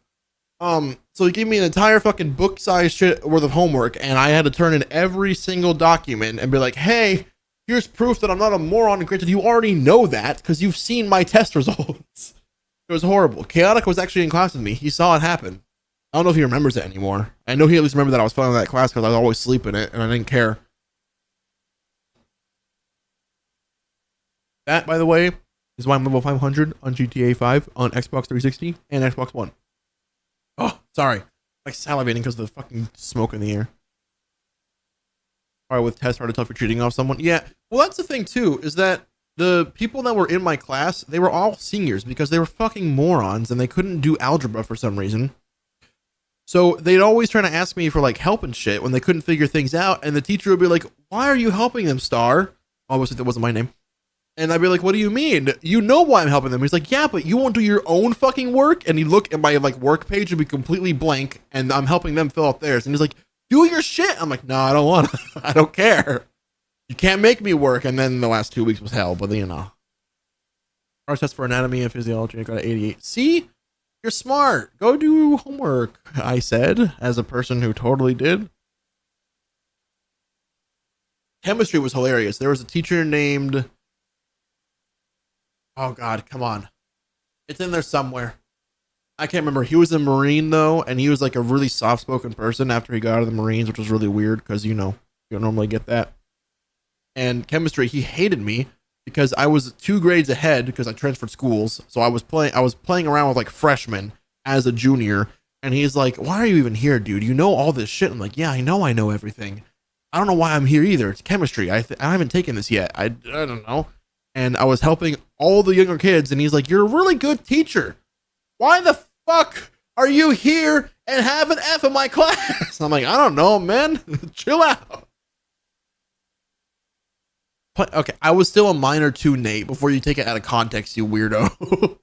So he gave me an entire fucking book size shit worth of homework, and I had to turn in every single document and be like, hey, here's proof that I'm not a moron. And granted, you already know that because you've seen my test results. It was horrible. Chaotic was actually in class with me. He saw it happen. I don't know if he remembers it anymore. I know he at least remembered that I was failing that class because I was always sleeping in it and I didn't care. That, by the way, is why I'm level 500 on GTA 5 on Xbox 360 and Xbox One. Oh, sorry. Like salivating because of the fucking smoke in the air. Probably with tests hard to tell if you're cheating off someone. Yeah, well, that's the thing too, is that the people that were in my class, they were all seniors because they were fucking morons and they couldn't do algebra for some reason. So they'd always try to ask me for like help and shit when they couldn't figure things out. And the teacher would be like, why are you helping them, Star? Obviously, that wasn't my name. And I'd be like, what do you mean? You know why I'm helping them. He's like, yeah, but you won't do your own fucking work. And he'd look at my like work page and be completely blank. And I'm helping them fill out theirs. And he's like, do your shit. I'm like, no, I don't want to. I don't care. You can't make me work. And then the last 2 weeks was hell. But you know. Our test for anatomy and physiology, I got an 88. See? You're smart. Go do homework, I said, as a person who totally did. Chemistry was hilarious. There was a teacher named... Oh, God, come on. It's in there somewhere. I can't remember. He was a Marine, though, and he was like a really soft-spoken person after he got out of the Marines, which was really weird because, you know, you don't normally get that. And chemistry, he hated me because I was 2 grades ahead because I transferred schools. So I was playing around with like freshmen as a junior. And he's like, why are you even here, dude? You know all this shit. I'm like, yeah, I know everything. I don't know why I'm here either. It's chemistry. I haven't taken this yet. I don't know. And I was helping all the younger kids. And he's like, you're a really good teacher. Why the fuck are you here and have an F in my class? I'm like, I don't know, man. Chill out. Okay, I was still a minor 2, Nate, before you take it out of context, you weirdo.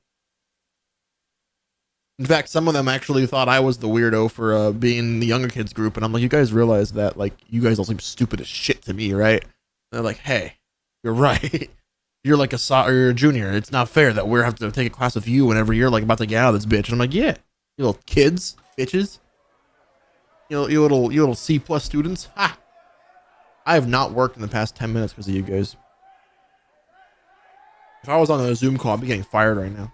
In fact, some of them actually thought I was the weirdo for being in the younger kids group, and I'm like, you guys realize that, like, you guys all seem stupid as shit to me, right? And they're like, hey, you're right. You're like you're a junior. It's not fair that we have to take a class with you whenever you're like about to get out of this bitch. And I'm like, yeah, you little kids, bitches. You little C+ students. Ha! I have not worked in the past 10 minutes because of you guys. If I was on a Zoom call, I'd be getting fired right now.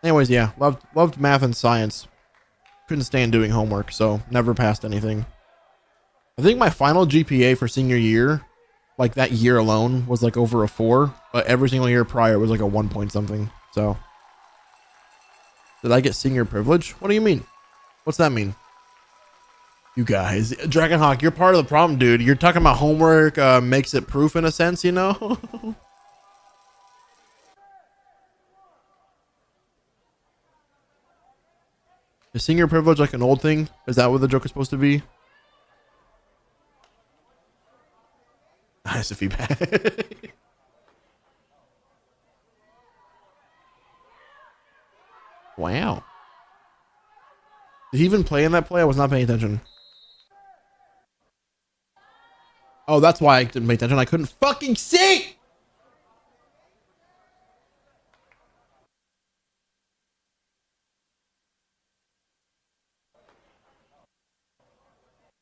Anyways, yeah, loved math and science. Couldn't stand doing homework, so never passed anything. I think my final GPA for senior year, like that year alone, was like over a 4, but every single year prior was like a 1 point something. So, did I get senior privilege? What do you mean? What's that mean? You guys, Dragonhawk, you're part of the problem, dude. You're talking about homework makes it proof in a sense, you know? Is senior privilege like an old thing? Is that what the joke is supposed to be? Nice feedback. Wow. Did he even play in that play? I was not paying attention. Oh, that's why I didn't pay attention. I couldn't fucking see!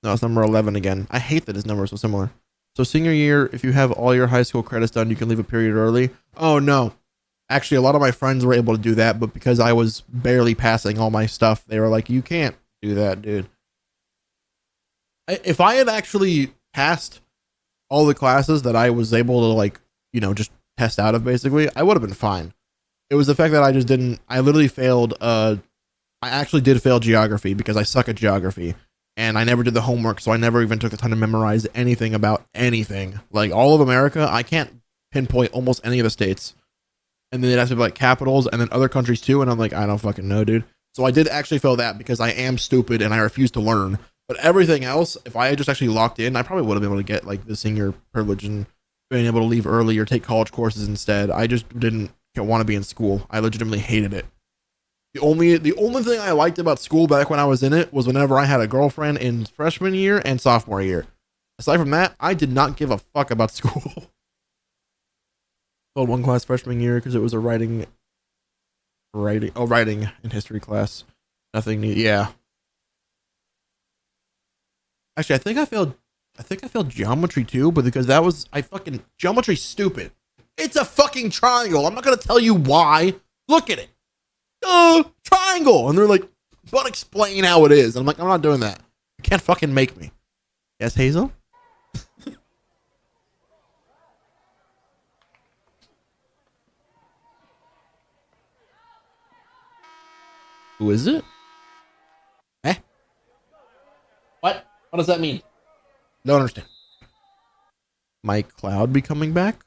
No, it's number 11 again. I hate that his number is so similar. So senior year, if you have all your high school credits done, you can leave a period early. Oh, no. Actually, a lot of my friends were able to do that, but because I was barely passing all my stuff, they were like, you can't do that, dude. If I had actually passed all the classes that I was able to, like, you know, just test out of, basically, I would have been fine. It was the fact that I just didn't, I literally failed, I actually did fail geography because I suck at geography. And I never did the homework, so I never even took the time to memorize anything about anything. Like, all of America, I can't pinpoint almost any of the states. And then it has to be like capitals and then other countries too. And I'm like, I don't fucking know, dude. So I did actually fail that because I am stupid and I refuse to learn. But everything else, if I had just actually locked in, I probably would have been able to get like the senior privilege and being able to leave early or take college courses instead. I just didn't want to be in school. I legitimately hated it. The only thing I liked about school back when I was in it was whenever I had a girlfriend in freshman year and sophomore year. Aside from that, I did not give a fuck about school. Failed one class freshman year because it was a writing in history class. Nothing new. Yeah. Actually, I think I failed geometry too, but because I fucking geometry's stupid. It's a fucking triangle. I'm not gonna tell you why. Look at it. Triangle. And they're like, but explain how it is. And I'm like, I'm not doing that. You can't fucking make me. Yes, Hazel? Who is it? Eh? What? What does that mean? Don't understand. My cloud be coming back?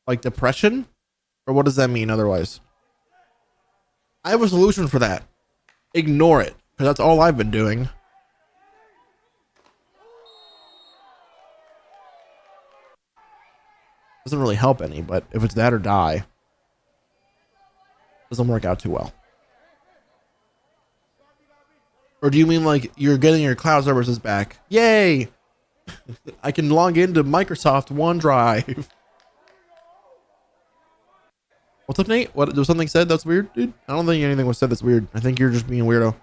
Like depression? Or what does that mean otherwise? I have a solution for that. Ignore it. Because that's all I've been doing. Doesn't really help any, but if it's that or die, doesn't work out too well. Or do you mean like you're getting your cloud services back? Yay! I can log into Microsoft OneDrive. What's up, Nate? What was something said that's weird, dude? I don't think anything was said that's weird. I think you're just being a weirdo.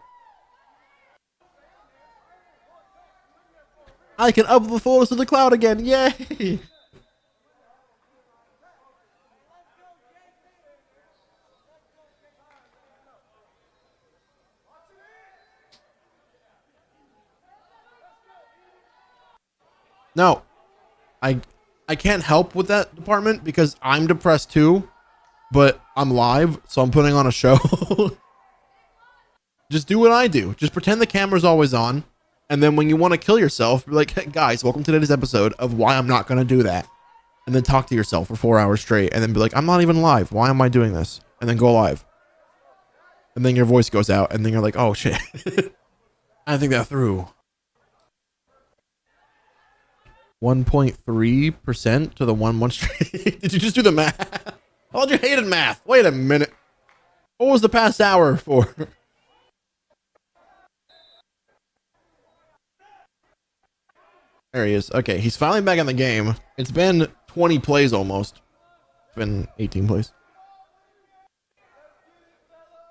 I can upload the photos to the cloud again. Yay! No, I can't help with that department because I'm depressed too, but I'm live, so I'm putting on a show. Just do what I do. Just pretend the camera's always on, and then when you want to kill yourself, be like, hey, guys, welcome to today's episode of why I'm not going to do that. And then talk to yourself for 4 hours straight, and then be like, I'm not even live. Why am I doing this? And then go live. And then your voice goes out, and then you're like, oh shit. I think that through. 1.3% to the 1 straight. Did you just do the math? I thought you hated math. Wait a minute. What was the past hour for? There he is. Okay, he's finally back in the game. It's been 20 plays almost. It's been 18 plays.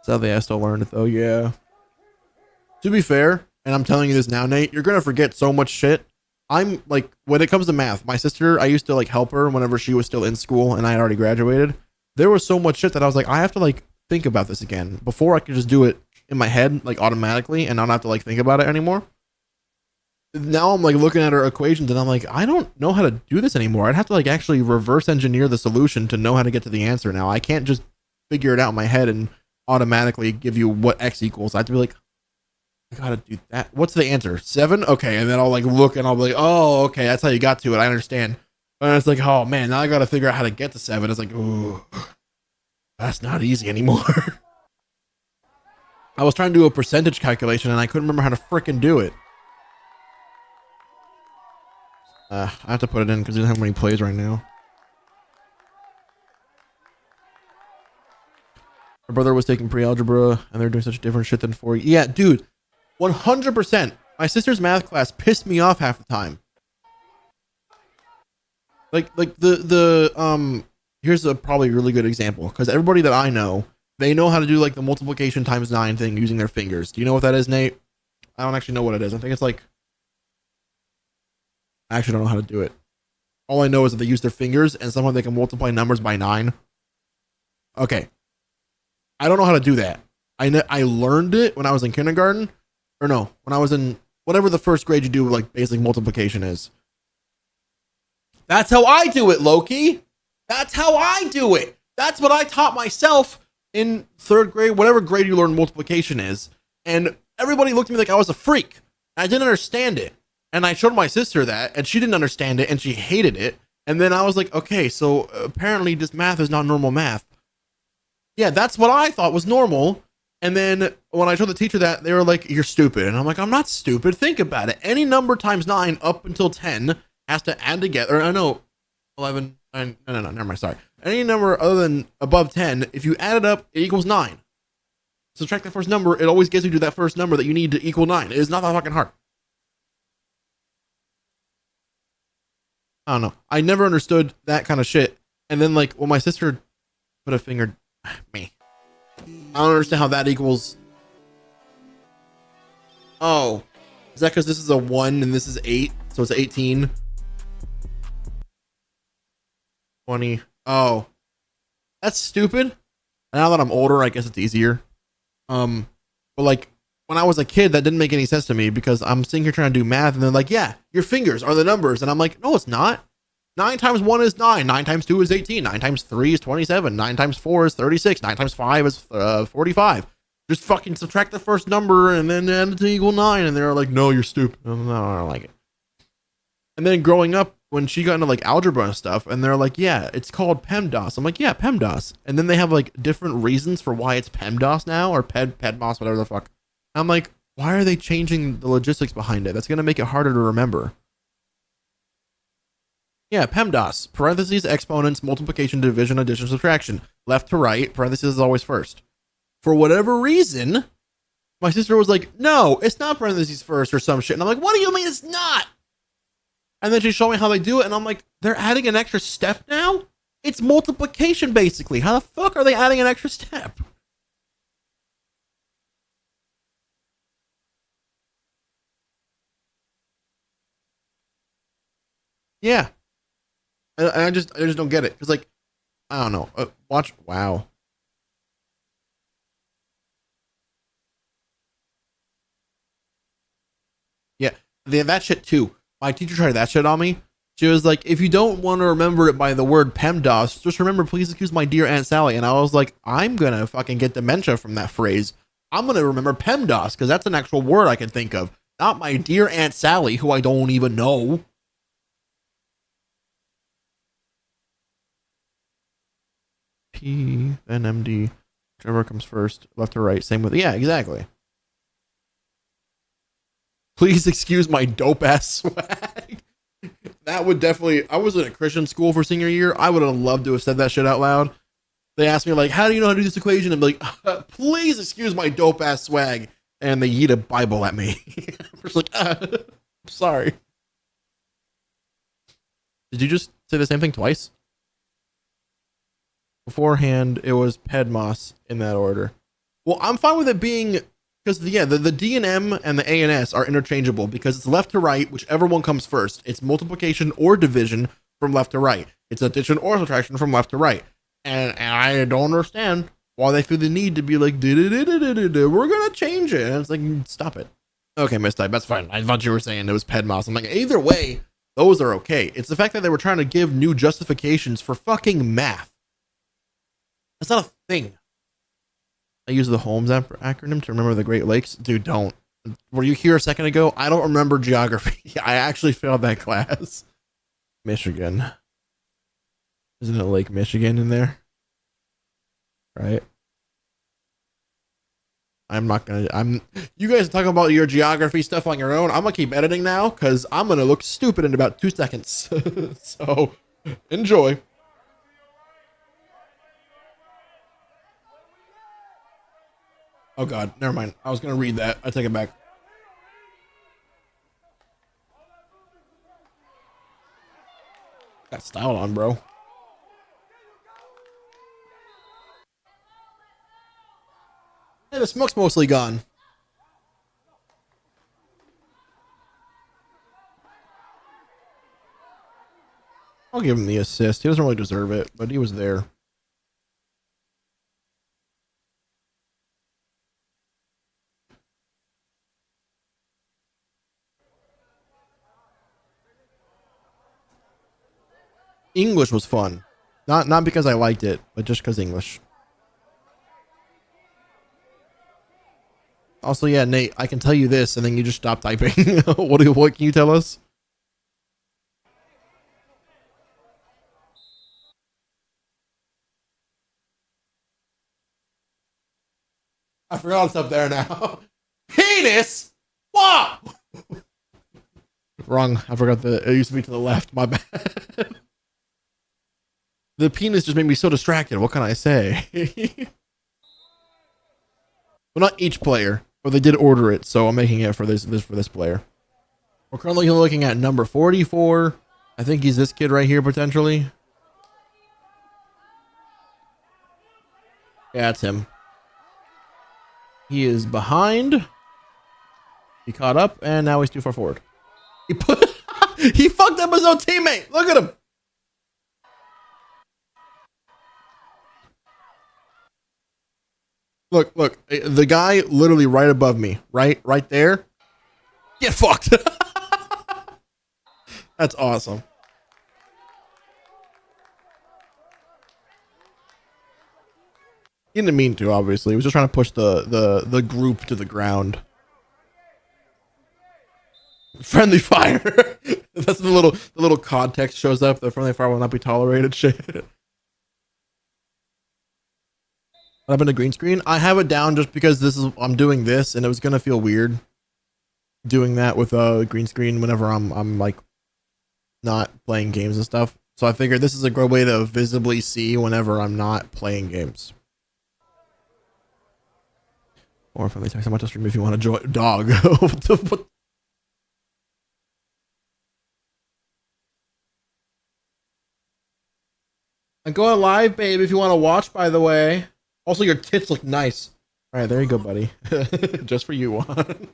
Sadly, I still learned it though. Yeah. To be fair, and I'm telling you this now, Nate, you're gonna forget so much shit. I'm like, when it comes to math, my sister, I used to like help her whenever she was still in school and I had already graduated. There was so much shit that I was like, I have to like think about this again before I could just do it in my head, like automatically, and not have to like think about it anymore. Now I'm like looking at her equations and I'm like, I don't know how to do this anymore. I'd have to like actually reverse engineer the solution to know how to get to the answer now. I can't just figure it out in my head and automatically give you what x equals. I have to be like, I gotta do that. What's the answer? 7? Okay, and then I'll like look and I'll be like, oh, okay, that's how you got to it. I understand. And it's like, oh man, now I gotta figure out how to get to 7. It's like, ooh, that's not easy anymore. I was trying to do a percentage calculation and I couldn't remember how to frickin' do it. I have to put it in because we don't have many plays right now. My brother was taking pre-algebra and they're doing such different shit than 4. Yeah, dude. 100%. My sister's math class pissed me off half the time. Like here's a probably really good example because everybody that I know, they know how to do like the multiplication times 9 thing using their fingers. Do you know what that is, Nate? I don't actually know what it is. I think it's like, I actually don't know how to do it. All I know is that they use their fingers and somehow they can multiply numbers by 9. Okay. I don't know how to do that. I learned it when I was in kindergarten. Or no, when I was in whatever the first grade you do like basic multiplication is. That's how I do it, Loki. That's how I do it. That's what I taught myself in 3rd grade, whatever grade you learn multiplication is. And everybody looked at me like I was a freak. I didn't understand it. And I showed my sister that, and she didn't understand it, and she hated it. And then I was like, okay, so apparently this math is not normal math. Yeah, that's what I thought was normal. And then when I showed the teacher that, they were like, you're stupid. And I'm like, I'm not stupid. Think about it. Any number times 9 up until 10 has to add together. I know 11, 9, no, never mind. Sorry. Any number other than above 10, if you add it up, it equals 9. Subtract the first number. It always gets you to that first number that you need to equal 9. It is not that fucking hard. I don't know. I never understood that kind of shit And then like when my sister put a finger, me, I don't understand how that equals. Oh, is that because this is a 1 and this is 8, so it's 18? 20. Oh, that's stupid. Now that I'm older, I guess it's easier. But like when I was a kid, that didn't make any sense to me because I'm sitting here trying to do math, and they're like, "Yeah, your fingers are the numbers," and I'm like, "No, it's not. 9 times 1 is 9. 9 times 2 is 18. 9 times 3 is 27. 9 times 4 is 36. 9 times 5 is 45. Just fucking subtract the first number and then add it to equal 9." And they're like, "No, you're stupid." No, I don't like it. And then growing up, when she got into like algebra and stuff, and they're like, "Yeah, it's called PEMDAS." I'm like, "Yeah, PEMDAS." And then they have like different reasons for why it's PEMDAS now, or PEDMOS, whatever the fuck. I'm like, why are they changing the logistics behind it? That's gonna make it harder to remember. Yeah, PEMDAS, parentheses, exponents, multiplication, division, addition, subtraction. Left to right, parentheses is always first. For whatever reason, my sister was like, "No, it's not parentheses first," or some shit. And I'm like, "What do you mean it's not?" And then she showed me how they do it, and I'm like, they're adding an extra step now? It's multiplication, basically. How the fuck are they adding an extra step? Yeah. I just don't get it. Because, like, I don't know. Watch. Wow. Yeah. That shit, too. My teacher tried that shit on me. She was like, "If you don't want to remember it by the word PEMDAS, just remember, please excuse my dear Aunt Sally." And I was like, I'm going to fucking get dementia from that phrase. I'm going to remember PEMDAS because that's an actual word I can think of. Not my dear Aunt Sally, who I don't even know. P, then MD. Whichever comes first, left or right. Same with, yeah, exactly. Please excuse my dope ass swag. That would definitely. I was in a Christian school for senior year. I would have loved to have said that shit out loud. They asked me like, "How do you know how to do this equation?" I'm like, "Please excuse my dope ass swag." And they yeet a Bible at me. I'm just like, I'm sorry. Did you just say the same thing twice? Beforehand, it was PEDMOS in that order. Well, I'm fine with it being, because yeah, the D and M and the A and S are interchangeable because it's left to right, whichever one comes first. It's multiplication or division from left to right. It's addition or subtraction from left to right. And I don't understand why they feel the need to be like, we're gonna change it. And it's like, stop it. Okay, Mistype, that's fine. I thought you were saying it was PEDMOS. I'm like, either way, those are okay. It's the fact that they were trying to give new justifications for fucking math. That's not a thing. I use the Holmes acronym to remember the Great Lakes. Dude, don't. Were you here a second ago? I don't remember geography. I actually failed that class. Michigan. Isn't it Lake Michigan in there? Right? I'm not gonna. You guys are talking about your geography stuff on your own. I'm gonna keep editing now because I'm gonna look stupid in about 2 seconds. So, enjoy. Oh god, never mind. I was gonna read that. I take it back. Got style on, bro. Hey, the smoke's mostly gone. I'll give him the assist. He doesn't really deserve it, but he was there. English was fun. Not because I liked it, but just because English. Also, yeah, Nate, I can tell you this, and then you just stop typing. What can you tell us? I forgot it's up there now. Penis? What? Wrong. I forgot it used to be to the left. My bad. The penis just made me so distracted. What can I say? Well, not each player, but they did order it, so I'm making it for this player. We're currently looking at number 44. I think he's this kid right here potentially. Yeah, it's him. He is behind. He caught up, and now he's too far forward. He put he fucked up his own teammate. Look at him. Look, look. The guy literally right above me. Right there. Get fucked. That's awesome. He didn't mean to, obviously. He was just trying to push the group to the ground. Friendly fire. That's the little context shows up. The friendly fire will not be tolerated. Shit. What happened to green screen? I have it down just because I'm doing this, and it was gonna feel weird doing that with a green screen whenever I'm like not playing games and stuff. So I figured this is a good way to visibly see whenever I'm not playing games. Or if they text someone to stream if you want to join. Dog. What? I'm going live, babe, if you want to watch, by the way. Also, your tits look nice. All right, there you go, buddy. Just for you, Juan.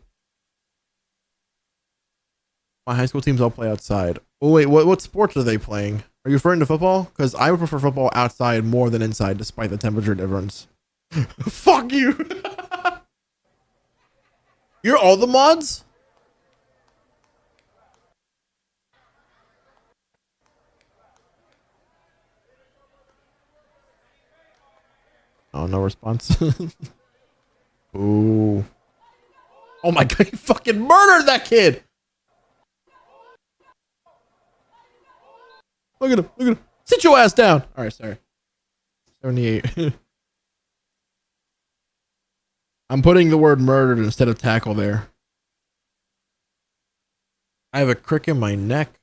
My high school teams all play outside. Oh, wait, what sports are they playing? Are you referring to football? Because I would prefer football outside more than inside, despite the temperature difference. Fuck you. You're all the mods? Oh, no response. Ooh. Oh my god, you fucking murdered that kid! Look at him, look at him. Sit your ass down! Alright, sorry. 78. I'm putting the word murdered instead of tackle there. I have a crick in my neck.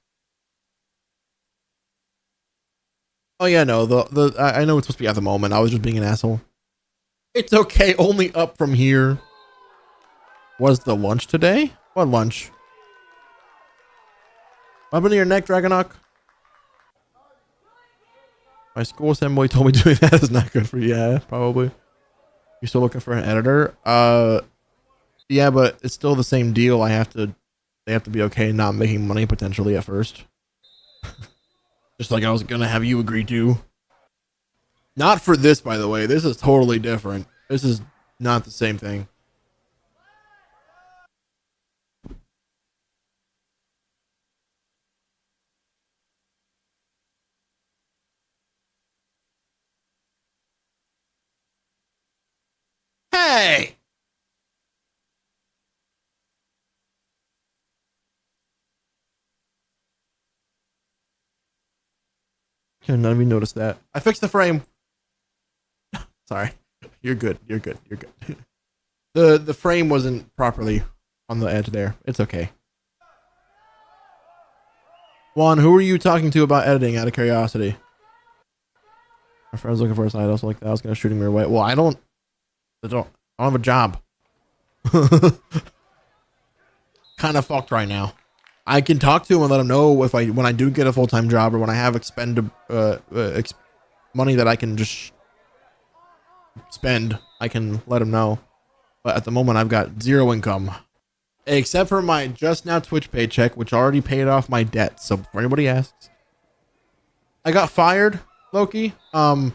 Oh yeah, no, I know it's supposed to be at the moment. I was just being an asshole. It's okay, only up from here. Was the lunch today? What lunch? What happened to your neck, Dragonok? My school assembly told me doing that is not good for you. Yeah, probably. You're still looking for an editor? Yeah, but it's still the same deal. They have to be okay not making money potentially at first. Just like I was gonna have you agree to. Not for this, by the way. This is totally different. This is not the same thing. Hey! None of you noticed that. I fixed the frame. Sorry. You're good. You're good. You're good. The frame wasn't properly on the edge there. It's okay. Juan, who are you talking to about editing out of curiosity? My friend's looking for a side hustle like that. I was gonna shoot him your way. Well, I don't have a job. Kind of fucked right now. I can talk to him and let him know when I do get a full-time job or when I have money that I can just spend. I can let him know. But at the moment, I've got zero income, except for my just now Twitch paycheck, which already paid off my debt. So before anybody asks, I got fired, Loki. On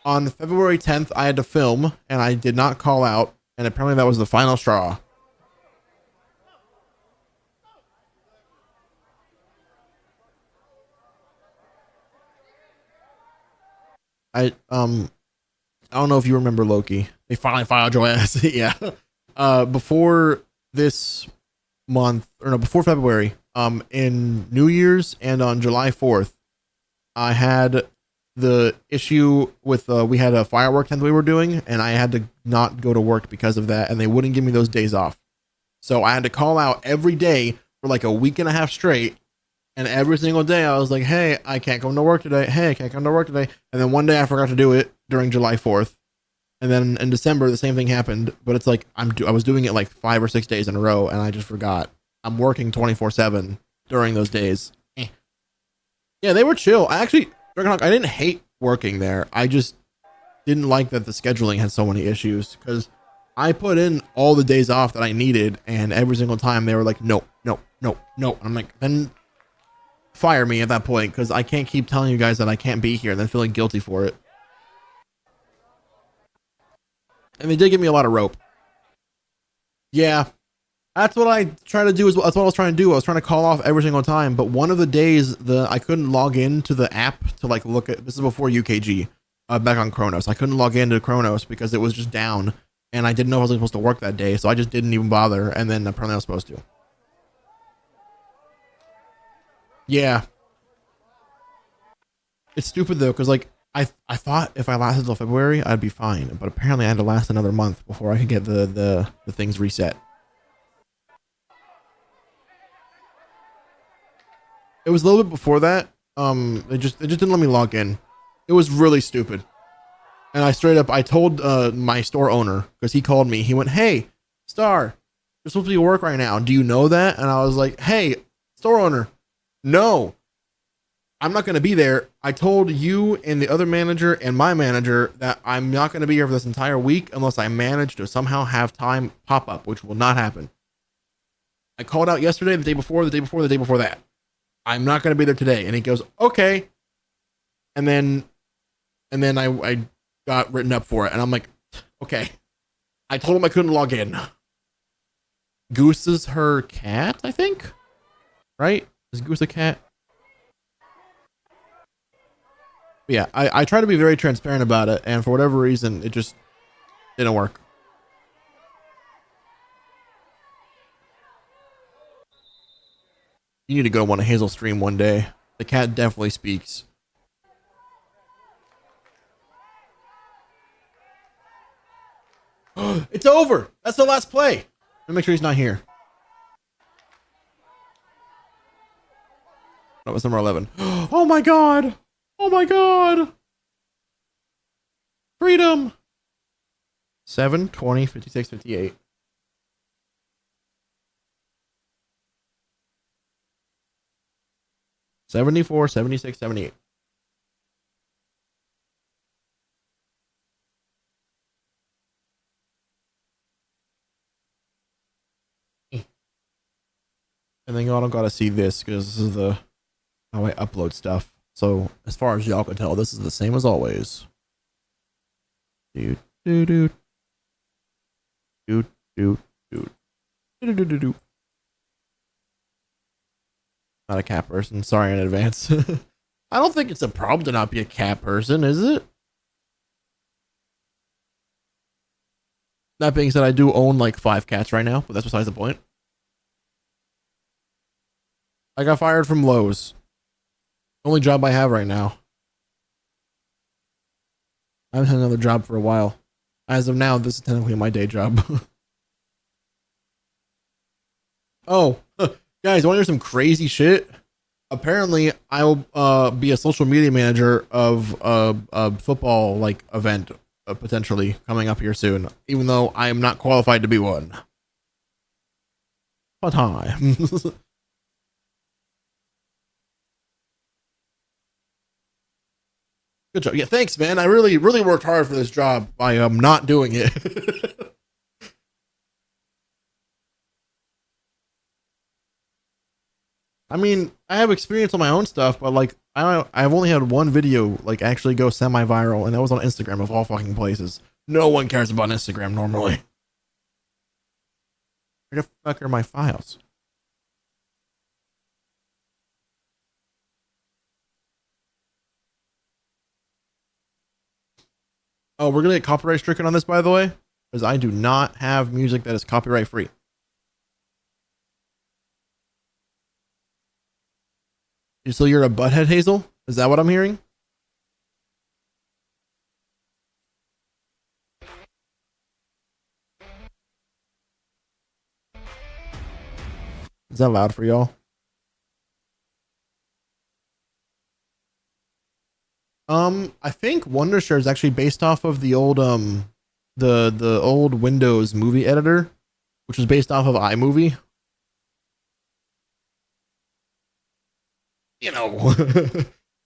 February 10th, I had to film and I did not call out, and apparently that was the final straw. I don't know if you remember Loki. They finally filed your ass. Yeah. Before this month, or no, before February, in New Year's and on July 4th, I had the issue with we had a firework tent we were doing, and I had to not go to work because of that, and they wouldn't give me those days off. So I had to call out every day for like a week and a half straight. And every single day I was like, hey, I can't come to work today. Hey, I can't come to work today. And then one day I forgot to do it during July 4th. And then in December, the same thing happened. But it's like I was doing it like 5 or 6 days in a row, and I just forgot. I'm working 24/7 during those days. Yeah, they were chill. I didn't hate working there. I just didn't like that the scheduling had so many issues because I put in all the days off that I needed, and every single time they were like, no, no, no, no. And I'm like, then fire me at that point because I can't keep telling you guys that I can't be here and then feeling guilty for it. And they did give me a lot of rope. Yeah, that's what I try to do. That's what I was trying to do. I was trying to call off every single time, but one of the days I couldn't log into the app to like look at. This is before UKG, back on Kronos. I couldn't log into Kronos because it was just down, and I didn't know if I was supposed to work that day, so I just didn't even bother. And then apparently I was supposed to. Yeah, it's stupid though, because like I thought if I lasted until February, I'd be fine, but apparently I had to last another month before I could get the things reset. It was a little bit before that. They just didn't let me log in. It was really stupid. And I told my store owner because he called me. He went, "Hey, Star, you're supposed to be at work right now. Do you know that?" And I was like, "Hey, store owner, no, I'm not going to be there. I told you and the other manager and my manager that I'm not going to be here for this entire week unless I manage to somehow have time pop up, which will not happen. I called out yesterday, the day before, the day before, the day before that. I'm not going to be there today." And he goes, "Okay." And then I got written up for it. And I'm like, okay. I told him I couldn't log in. Goose is her cat, I think. Right? Is Goose a cat? But yeah, I try to be very transparent about it. And for whatever reason, it just didn't work. You need to go on a Hazel stream one day. The cat definitely speaks. It's over. That's the last play. Let me make sure he's not here. That was number 11. Oh my god. Oh my god. Freedom. 7, 20, 56, 58. $74, 76, 78. And then y'all don't gotta see this because this is the how I upload stuff. So as far as y'all can tell, this is the same as always. Dude, dude, dude, dude, dude, dude, dude, dude, dude. Not a cat person. Sorry in advance. I don't think it's a problem to not be a cat person, is it? That being said, I do own like 5 cats right now, but that's besides the point. I got fired from Lowe's. Only job I have right now. I haven't had another job for a while. As of now, this is technically my day job. Oh, guys, want to hear some crazy shit? Apparently, I'll be a social media manager of a football like event potentially coming up here soon, even though I am not qualified to be one. But hi. Good job. Yeah, thanks, man. I really worked hard for this job by not doing it. I mean, I have experience on my own stuff, but like I've only had one video like actually go semi-viral, and that was on Instagram of all fucking places. No one cares about Instagram normally. Where the fuck are my files? Oh, we're gonna get copyright stricken on this, by the way, because I do not have music that is copyright free. So you're a butthead, Hazel? Is that what I'm hearing? Is that loud for y'all? I think Wondershare is actually based off of the old the old Windows movie editor, which was based off of iMovie. You know,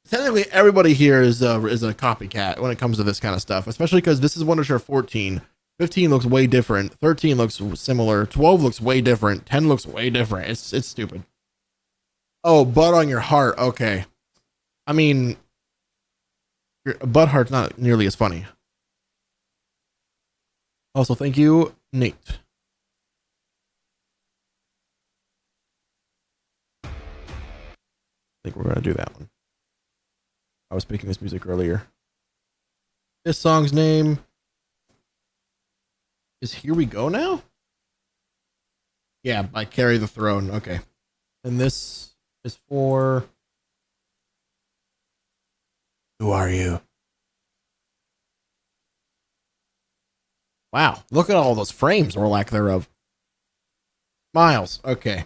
technically everybody here is a copycat when it comes to this kind of stuff, especially because this is Wondershare 14. 15 looks way different. 13 looks similar. 12 looks way different. 10 looks way different. It's stupid. Oh, butt on your heart. Okay. I mean, your butt heart's not nearly as funny. Also, thank you, Nate. I think we're gonna do that one. I was picking this music earlier. This song's name is Here We Go Now? Yeah, by Carry the Throne. Okay. And this is for Who Are You? Wow, look at all those frames or lack thereof. Miles, okay.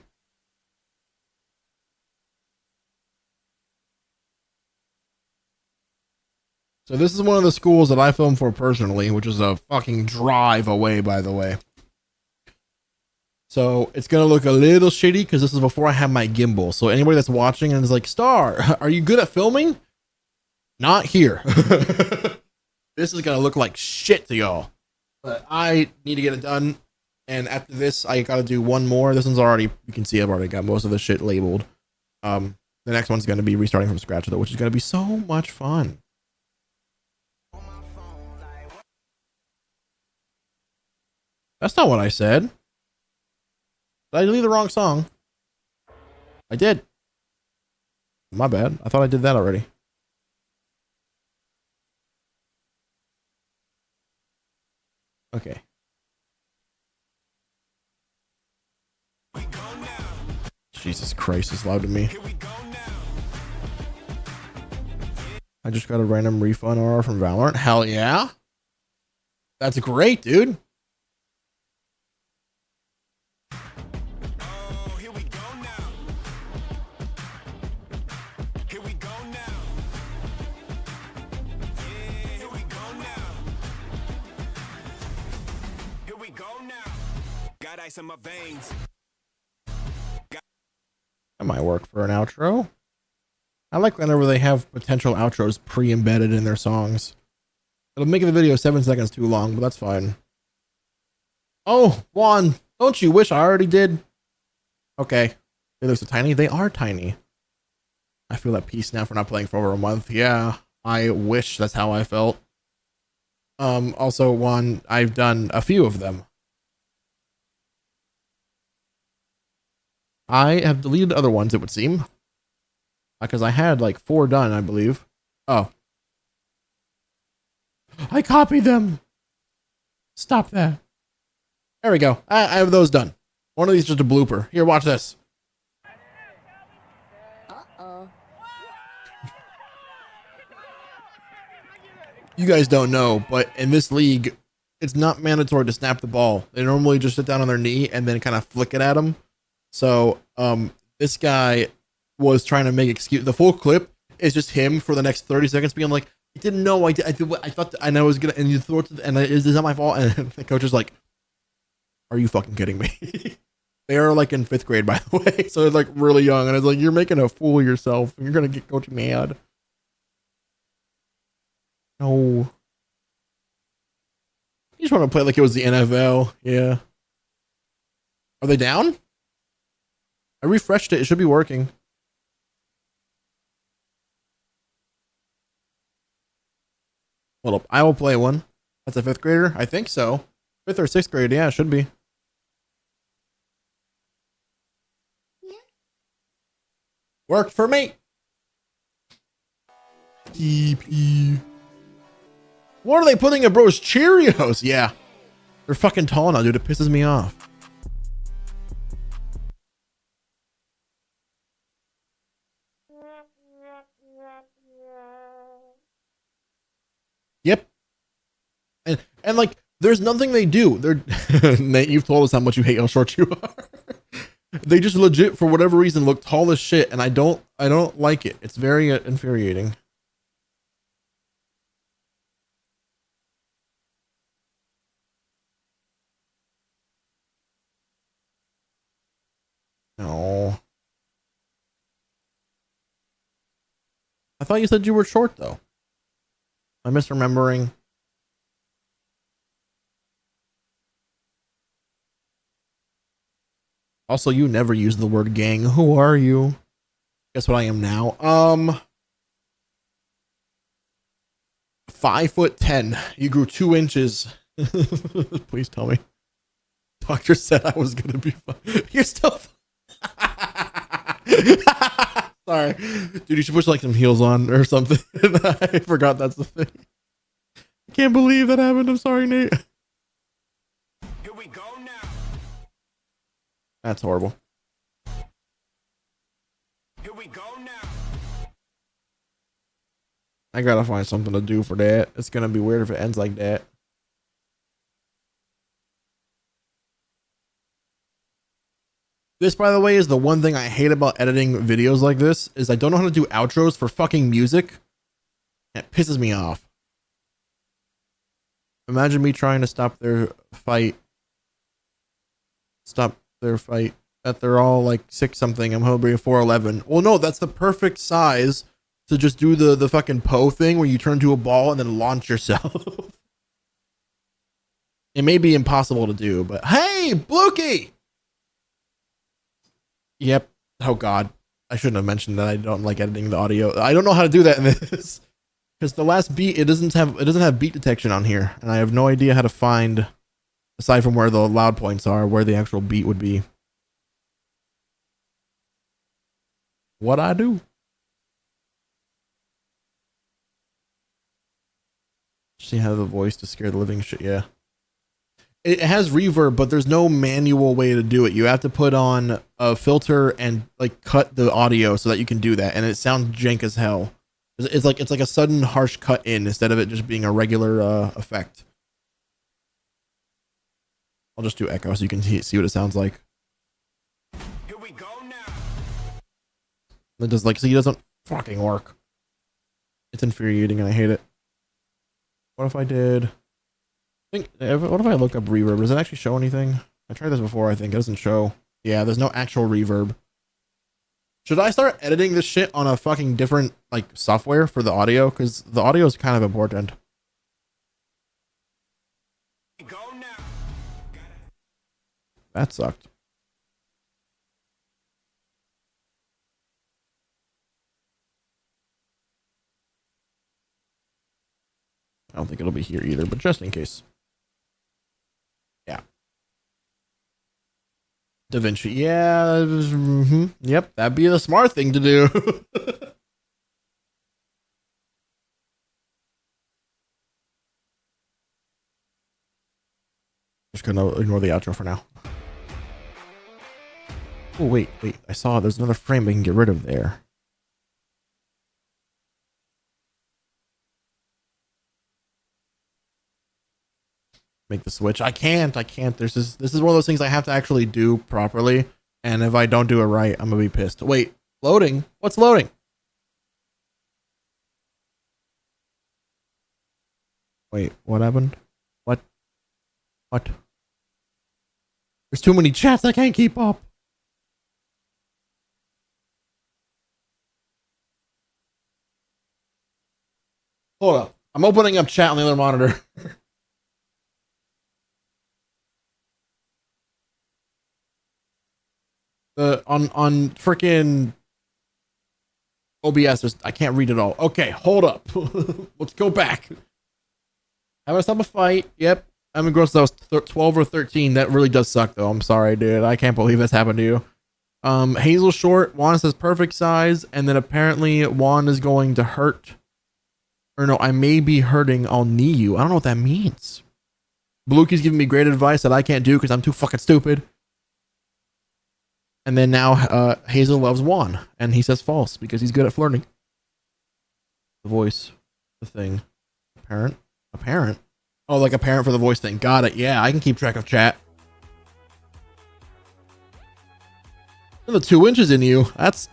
So this is one of the schools that I film for personally, which is a fucking drive away, by the way. So it's gonna look a little shitty because this is before I have my gimbal. So anybody that's watching and is like, Star, are you good at filming? Not here. This is gonna look like shit to y'all. But I need to get it done. And after this, I gotta do one more. This one's already, you can see I've already got most of the shit labeled. The next one's gonna be restarting from scratch though, which is gonna be so much fun. That's not what I said. Did I delete the wrong song? I did. My bad. I thought I did that already. Okay. Jesus Christ, it's loud to me. I just got a random refund order from Valorant. Hell yeah. That's great, dude. Ice in my veins. That might work for an outro. I like whenever they have potential outros pre-embedded in their songs. It'll make the video 7 seconds too long, but that's fine. Oh, Juan, don't you wish I already did? Okay. They look so tiny. They are tiny. I feel at peace now for not playing for over a month. Yeah, I wish that's how I felt. Also, Juan, I've done a few of them. I have deleted other ones, it would seem. Because I had like 4 done, I believe. Oh. I copied them. Stop that. There we go. I have those done. One of these is just a blooper. Here, watch this. Uh-oh. You guys don't know, but in this league, it's not mandatory to snap the ball. They normally just sit down on their knee and then kind of flick it at them. So, this guy was trying to make excuse. The full clip is just him for the next 30 seconds being like, I didn't know. I thought, and I was gonna, and you throw it to, and is this not my fault? And the coach is like, are you fucking kidding me? They are like in 5th grade, by the way. So it's like really young. And it's like, you're making a fool of yourself. You're going to get coach mad. No. You just want to play like it was the NFL. Yeah. Are they down? I refreshed it. It should be working. Hold up. I will play one. That's a 5th grader? I think so. 5th or 6th grade. Yeah, it should be. Yeah. Worked for me. TP. What are they putting in bro's Cheerios? Yeah. They're fucking tall now, dude. It pisses me off. Yep. And like, there's nothing they do. They're Nate, you've told us how much you hate how short you are. They just legit, for whatever reason, look tall as shit, and I don't like it. It's very infuriating. No. I thought you said you were short though. I'm misremembering. Also, you never use the word gang. Who are you? Guess what I am now? 5'10". You grew 2 inches. Please tell me. Doctor said I was gonna be fine. You're still. Sorry, dude. You should put like some heels on or something. I forgot that's the thing. I can't believe that happened. I'm sorry, Nate. Here we go now. That's horrible. Here we go now. I gotta find something to do for that. It's gonna be weird if it ends like that. This, by the way, is the one thing I hate about editing videos like this, is I don't know how to do outros for fucking music. It pisses me off. Imagine me trying to stop their fight. Stop their fight. That they're all like 6 something. I'm hoping 4'11". Well, no, that's the perfect size to just do the fucking Poe thing where you turn into a ball and then launch yourself. It may be impossible to do, but hey, Blukey! Yep. Oh god. I shouldn't have mentioned that I don't like editing the audio. I don't know how to do that in this. Because the last beat, it doesn't have beat detection on here. And I have no idea how to find, aside from where the loud points are, where the actual beat would be. What I do? See how the voice to scare the living shit. Yeah. It has reverb, but there's no manual way to do it. You have to put on a filter and like cut the audio so that you can do that, and it sounds jank as hell. It's like a sudden harsh cut in instead of it just being a regular effect. I'll just do echo so you can see what it sounds like. Here we go now. It does like, so he doesn't fucking work. It's infuriating and I hate it. What if I did? What if I look up reverb? Does it actually show anything? I tried this before. I think it doesn't show. Yeah, there's no actual reverb. Should I start editing this shit on a fucking different like software for the audio? Because the audio is kind of important. Here we go now. That sucked. I don't think it'll be here either, but just in case. Yeah. DaVinci. Yeah. Yep. That'd be the smart thing to do. Just gonna ignore the outro for now. Oh, wait. I saw there's another frame we can get rid of there. Make the switch. I can't. This is one of those things I have to actually do properly, and if I don't do it right, I'm gonna be pissed. Wait, loading? What's loading? Wait, what happened? What? There's too many chats, I can't keep up. Hold up. I'm opening up chat on the other monitor. On freaking OBS, I can't read it all. Okay, hold up. Let's go back. I'm gonna stop a fight. Yep. I'm in gross. That was 12 or 13. That really does suck, though. I'm sorry, dude. I can't believe this happened to you. Hazel short. Juan says perfect size, and then apparently Juan is going to hurt. Or no, I may be hurting. I'll knee you. I don't know what that means. Blukey's giving me great advice that I can't do because I'm too fucking stupid. And then now Hazel loves Juan, and he says false because he's good at flirting. The voice, the thing, apparent. Oh, like a parent for the voice thing. Got it. Yeah, I can keep track of chat. The 2 inches in you. That's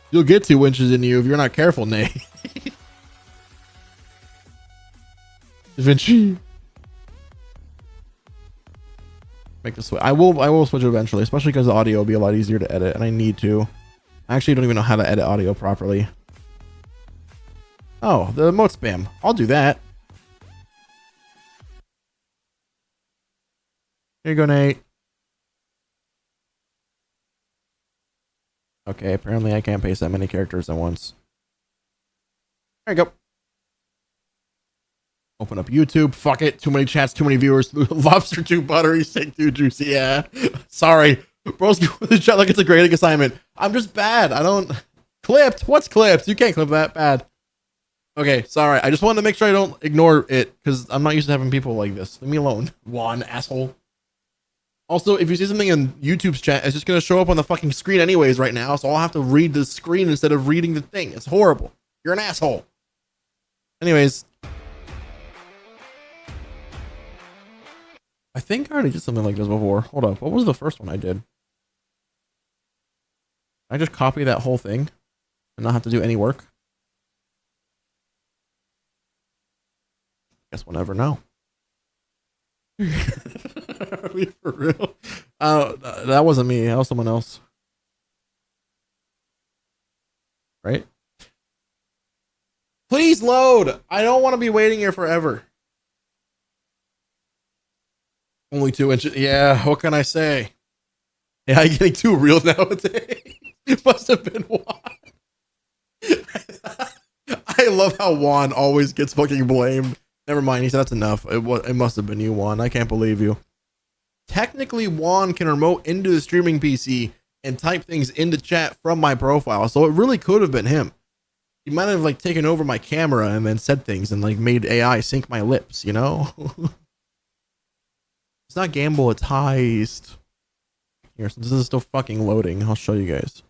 you'll get 2 inches in you if you're not careful, Nay. DaVinci. Make the switch. I will switch eventually, especially because the audio will be a lot easier to edit, and I need to. I actually don't even know how to edit audio properly. Oh, the emote spam. I'll do that. Here you go, Nate. Okay, apparently I can't paste that many characters at once. There you go. Open up YouTube. Fuck it. Too many chats, too many viewers. Lobster too buttery, steak too juicy. Yeah. Sorry. Bro's with the chat like it's a grading assignment. I'm just bad. I don't... Clipped? What's clipped? You can't clip that. Bad. Okay, sorry. I just wanted to make sure I don't ignore it, because I'm not used to having people like this. Leave me alone. Juan, asshole. Also, if you see something in YouTube's chat, it's just going to show up on the fucking screen anyways right now, so I'll have to read the screen instead of reading the thing. It's horrible. You're an asshole. Anyways. I think I already did something like this before. Hold up. What was the first one I did? I just copy that whole thing and not have to do any work? Guess we'll never know. Are we for real? That wasn't me. That was someone else. Right? Please load. I don't want to be waiting here forever. Only 2 inches. Yeah, what can I say? Yeah, I'm getting too real nowadays. It must have been Juan. I love how Juan always gets fucking blamed. Never mind, he said that's enough. It must have been you, Juan. I can't believe you. Technically, Juan can remote into the streaming PC and type things into chat from my profile, so it really could have been him. He might have like taken over my camera and then said things and like made AI sync my lips, you know? It's not gamble, it's heist. Here, since this is still fucking loading, I'll show you guys.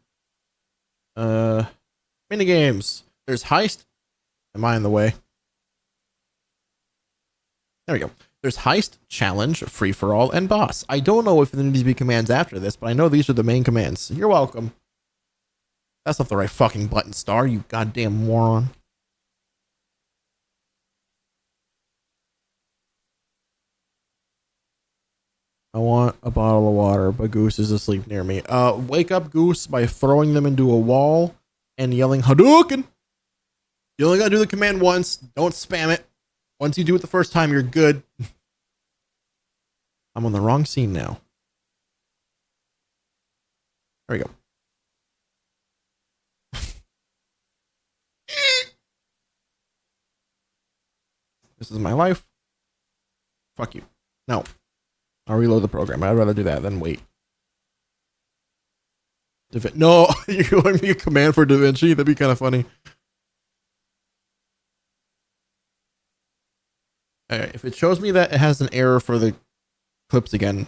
Mini games. There's heist. Am I in the way? There we go. There's heist, challenge, free for all, and boss. I don't know if there needs to be commands after this, but I know these are the main commands. You're welcome. That's not the right fucking button, Star, you goddamn moron. I want a bottle of water, but Goose is asleep near me. Wake up Goose by throwing them into a wall and yelling Hadouken. You only gotta do the command once. Don't spam it. Once you do it the first time, you're good. I'm on the wrong scene now. There we go. This is my life. Fuck you. No. I'll reload the program. I'd rather do that than wait. No, you're going to be a command for DaVinci? That'd be kind of funny. Okay, if it shows me that it has an error for the clips again,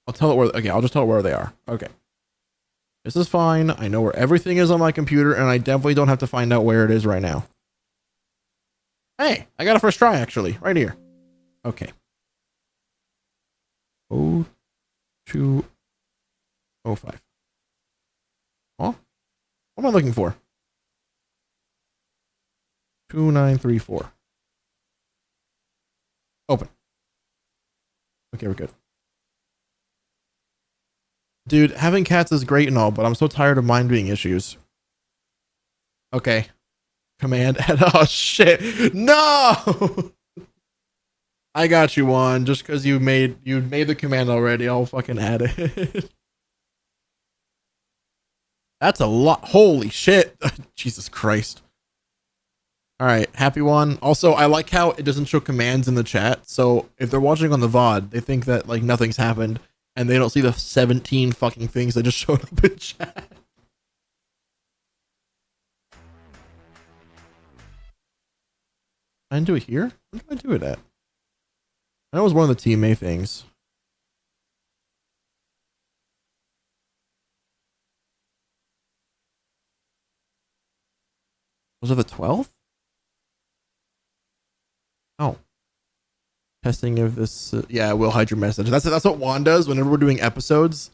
I'll tell it where. Okay, I'll just tell it where they are. Okay. This is fine. I know where everything is on my computer, and I definitely don't have to find out where it is right now. Hey, I got a first try, actually. Right here. Okay. 0205. Oh, what am I looking for? 2934. Open. Okay, we're good. Dude, having cats is great and all, but I'm so tired of mind being issues. Okay. Command. Oh shit. No. I got you, Juan. Just because you made the command already, I'll fucking add it. That's a lot. Holy shit. Jesus Christ. All right, happy one. Also, I like how it doesn't show commands in the chat. So if they're watching on the VOD, they think that like nothing's happened and they don't see the 17 fucking things that just showed up in chat. I didn't do it here? Where did I do it at? That was one of the TMA things. Was it the 12th? Oh. Testing if this... yeah, we'll hide your message. That's what Juan does whenever we're doing episodes.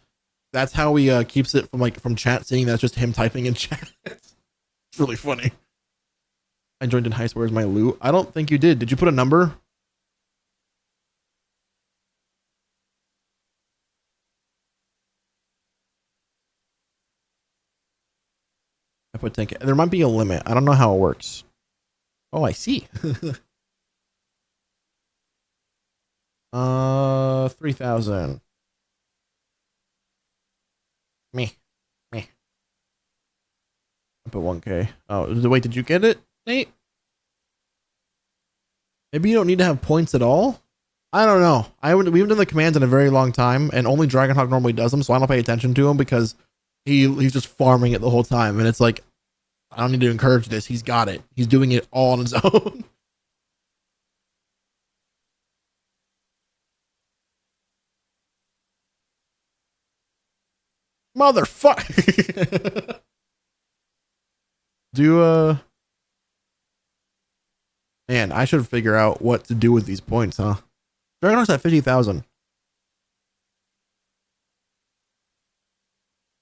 That's how he keeps it from chat, seeing that's just him typing in chat. It's really funny. I joined in heist. Where's my loot? I don't think you did. Did you put a number? I put 10K. There might be a limit. I don't know how it works. Oh, I see. 3,000. Me. I put 1K. Oh, wait, did you get it, Nate? Maybe you don't need to have points at all? I don't know. We haven't done the commands in a very long time, and only Dragonhawk normally does them, so I don't pay attention to him because he's just farming it the whole time, and it's like, I don't need to encourage this. He's got it. He's doing it all on his own. Motherfucker. Man, I should figure out what to do with these points, huh? Dragonhawk's at 50,000.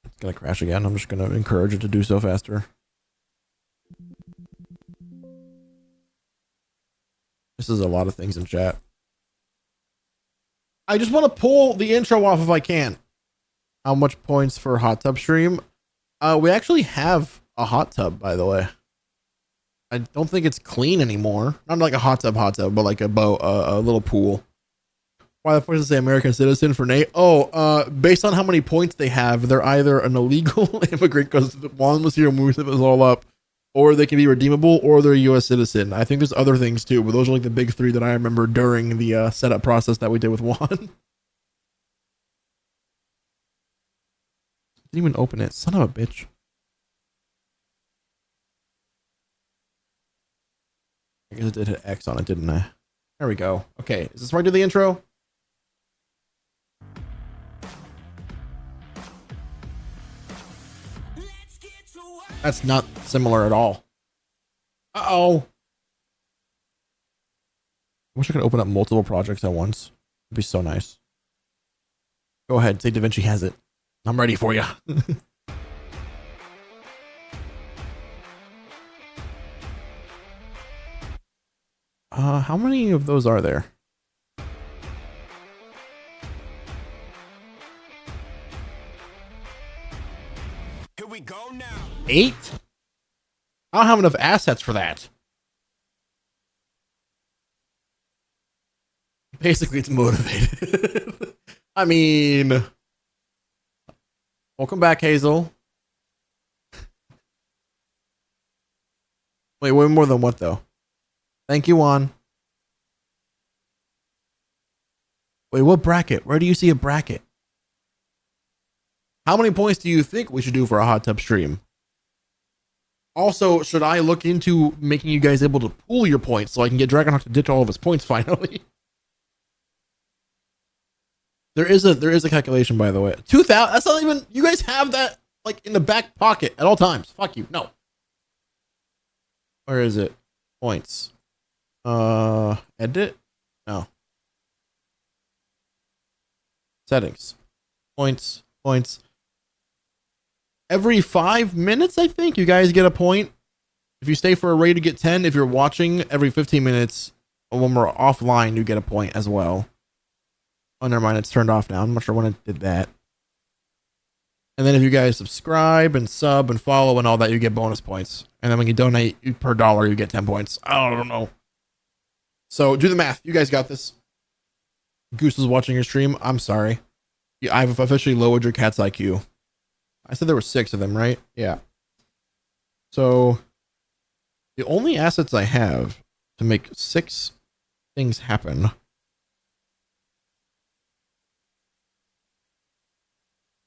It's gonna crash again. I'm just gonna encourage it to do so faster. This is a lot of things in chat. I just want to pull the intro off if I can. How much points for hot tub stream? We actually have a hot tub, by the way. I don't think it's clean anymore. Not like a hot tub, but like a little pool. Why the fuck does it say American citizen for Nate? Oh, based on how many points they have, they're either an illegal immigrant because Juan was here and moved it all up, or they can be redeemable, or they're a U.S. citizen. I think there's other things too, but those are like the big three that I remember during the setup process that we did with Juan. Didn't even open it. Son of a bitch. I guess it did hit X on it, didn't I? There we go. Okay, is this where I do the intro? That's not similar at all. Uh-oh. I wish I could open up multiple projects at once. It'd be so nice. Go ahead, say DaVinci has it. I'm ready for you. How many of those are there? Here we go now. 8? I don't have enough assets for that. Basically, it's motivated. I mean, welcome back, Hazel. Wait, way more than what, though? Thank you, Juan. Wait, what bracket? Where do you see a bracket? How many points do you think we should do for a hot tub stream? Also, should I look into making you guys able to pool your points so I can get Dragonhawk to ditch all of his points finally? There is a calculation, by the way. 2,000. That's not even. You guys have that like in the back pocket at all times. Fuck you. No. Where is it? Points. Edit? No. Settings. Points. Every 5 minutes, I think, you guys get a point. If you stay for a raid, you get 10. If you're watching, every 15 minutes, when we're offline, you get a point as well. Oh, never mind. It's turned off now. I'm not sure when it did that. And then if you guys subscribe and sub and follow and all that, you get bonus points. And then when you donate per dollar, you get 10 points. I don't know. So do the math. You guys got this. Goose is watching your stream. I'm sorry. I've officially lowered your cat's IQ. I said there were 6 of them, right? Yeah. So the only assets I have to make 6 things happen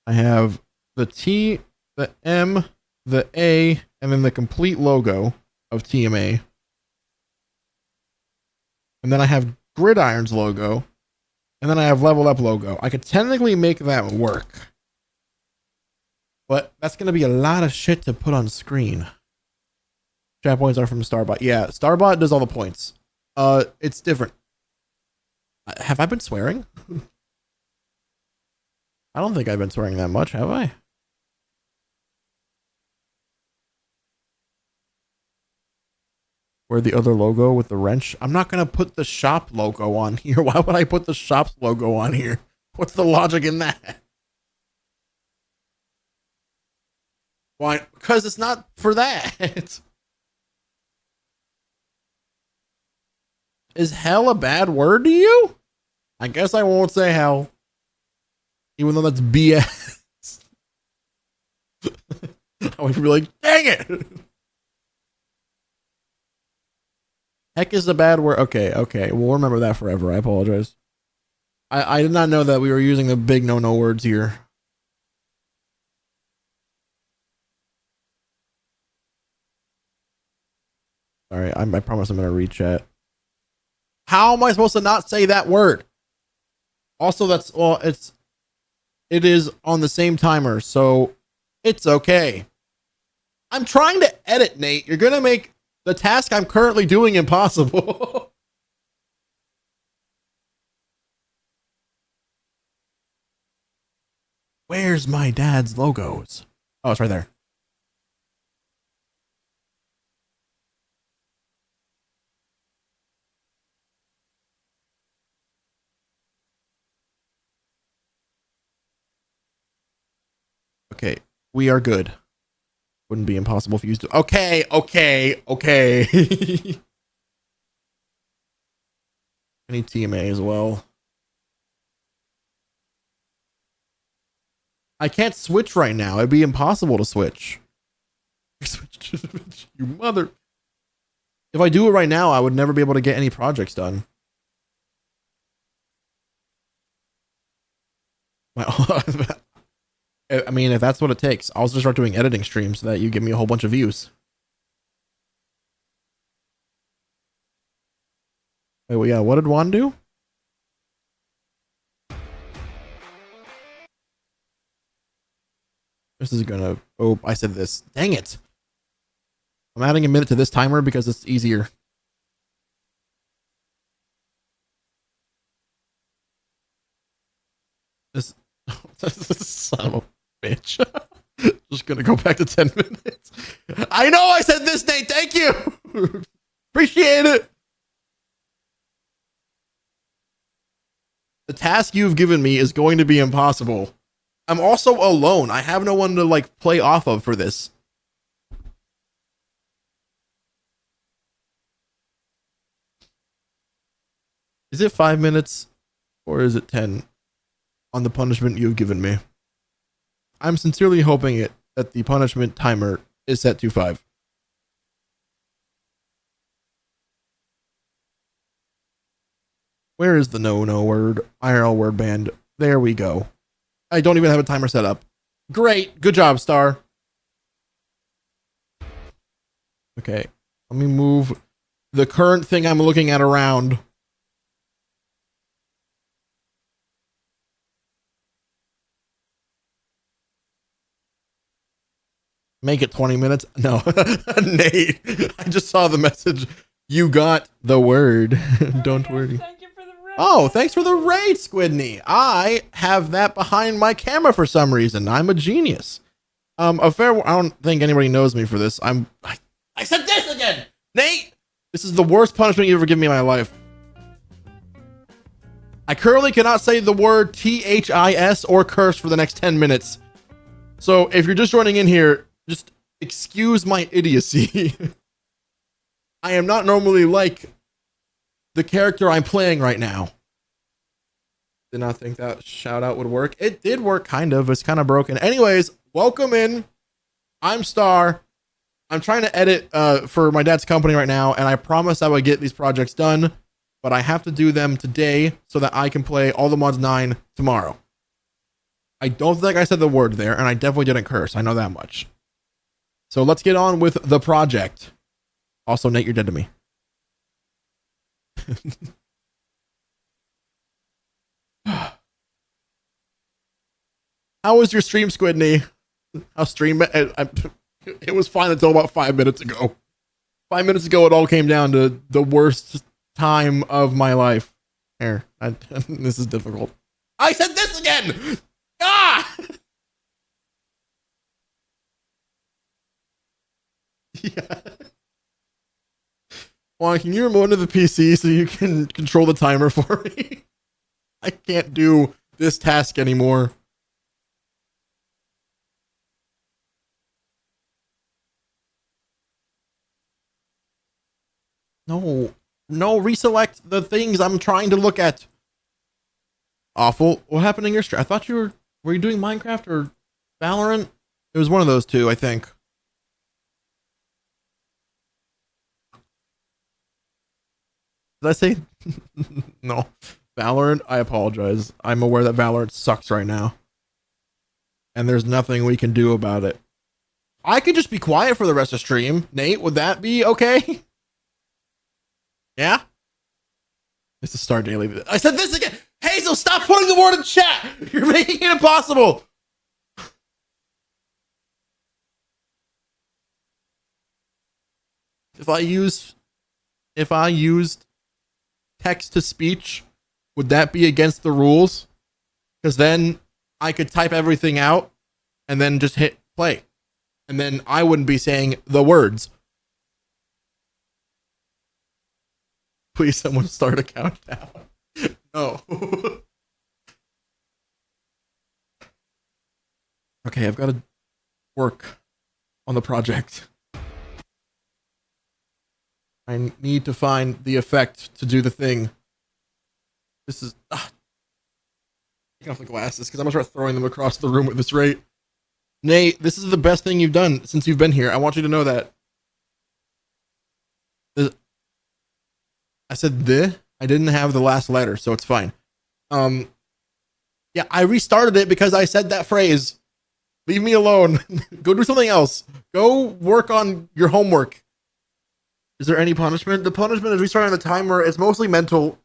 I have the T, the M, the A, and then the complete logo of TMA. And then I have Gridiron's logo. And then I have Level Up logo. I could technically make that work. But that's going to be a lot of shit to put on screen. Chat points are from Starbot. Yeah, Starbot does all the points. It's different. Have I been swearing? I don't think I've been swearing that much, have I? Where the other logo with the wrench? I'm not going to put the shop logo on here. Why would I put the shop's logo on here? What's the logic in that? Why? Because it's not for that. Is hell a bad word to you? I guess I won't say hell. Even though that's BS. I would be like, dang it. Heck is a bad word. Okay. We'll remember that forever. I apologize. I did not know that we were using the big no words here. Sorry, I promise I'm going to read chat. How am I supposed to not say that word? Also, it is on the same timer, so it's okay. I'm trying to edit, Nate. You're going to make the task I'm currently doing impossible. Where's my dad's logos? Oh, it's right there. Okay, we are good. Wouldn't be impossible if you used to. Okay. I need TMA as well. I can't switch right now. It'd be impossible to switch. You mother. If I do it right now, I would never be able to get any projects done. I mean, if that's what it takes, I'll just start doing editing streams so that you give me a whole bunch of views. Wait, well, yeah, what did Juan do? This is gonna... Oh, I said this. Dang it. I'm adding a minute to this timer because it's easier. This son of a bitch. Just gonna go back to 10 minutes. I know I said this, Nate. Thank you. Appreciate it. The task you've given me is going to be impossible. I'm also alone. I have no one to like play off of for this. Is it 5 minutes or is it 10 on the punishment you've given me? I'm sincerely hoping that the punishment timer is set to 5. Where is the no word? IRL word band. There we go. I don't even have a timer set up. Great. Good job, Star. Okay. Let me move the current thing I'm looking at around. Make it 20 minutes. No. Nate, I just saw the message. You got the word. Don't worry. Thank you for the raid. Oh, thanks for the raid, Squidney. I have that behind my camera for some reason. I'm a genius. I don't think anybody knows me for this. I said this again. Nate, this is the worst punishment you've ever given me in my life. I currently cannot say the word THIS or curse for the next 10 minutes. So if you're just joining in here, just excuse my idiocy. I am not normally like the character I'm playing right now. Did not think that shout out would work. It did work, kind of. It's kind of broken. Anyways, welcome in. I'm Star. I'm trying to edit for my dad's company right now, and I promised I would get these projects done, but I have to do them today so that I can play All the Mods 9 tomorrow. I don't think I said the word there, and I definitely didn't curse. I know that much. So let's get on with the project. Also, Nate, you're dead to me. How was your stream, Squidney? How stream it was fine until about 5 minutes ago. 5 minutes ago, it all came down to the worst time of my life. Here, this is difficult. I said this again. Ah! Yeah. Juan, can you remote to the PC so you can control the timer for me? I can't do this task anymore. No, No, reselect the things I'm trying to look at. Awful. What happened in your stream? I thought were you doing Minecraft or Valorant? It was one of those two, I think. Did I say no? Valorant, I apologize. I'm aware that Valorant sucks right now. And there's nothing we can do about it. I could just be quiet for the rest of stream. Nate, would that be okay? Yeah? It's a Star Daily. I said this again. Hazel, stop putting the word in chat. You're making it impossible. If I used text to speech, would that be against the rules? Because then I could type everything out and then just hit play. And then I wouldn't be saying the words. Please, someone start a countdown. No. Okay, I've got to work on the project. I need to find the effect to do the thing. This is... Take off the glasses, because I'm going to start throwing them across the room at this rate. Nate, this is the best thing you've done since you've been here. I want you to know that. I said the. I didn't have the last letter, so it's fine. Yeah, I restarted it because I said that phrase. Leave me alone. Go do something else. Go work on your homework. Is there any punishment? The punishment is restarting the timer. It's mostly mental.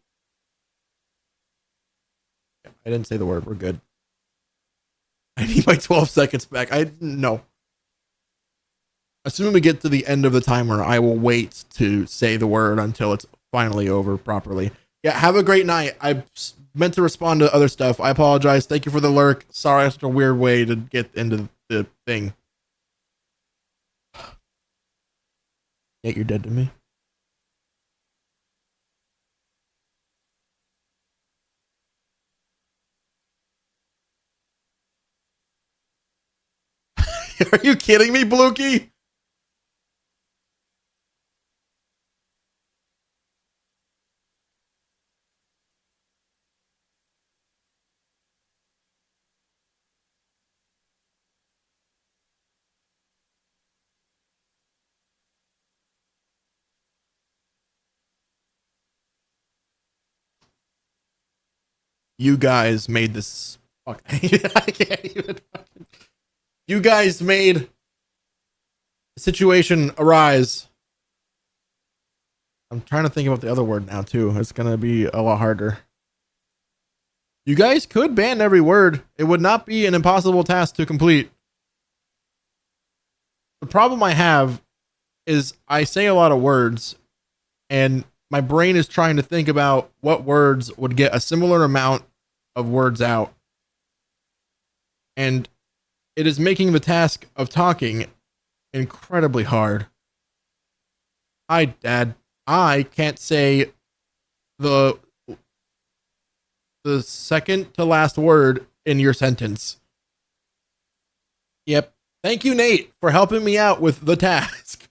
I didn't say the word. We're good. I need my 12 seconds back. No. Assuming we get to the end of the timer, I will wait to say the word until it's finally over properly. Yeah, have a great night. I meant to respond to other stuff. I apologize. Thank you for the lurk. Sorry, that's such a weird way to get into the thing. Yet you're dead to me. Are you kidding me, Blukey? You guys made this. Fuck. I can't even. You guys made the situation arise. I'm trying to think about the other word now, too. It's going to be a lot harder. You guys could ban every word. It would not be an impossible task to complete. The problem I have is I say a lot of words, and my brain is trying to think about what words would get a similar amount of words out. And it is making the task of talking incredibly hard. Hi, Dad. I can't say the second to last word in your sentence. Yep. Thank you, Nate, for helping me out with the task,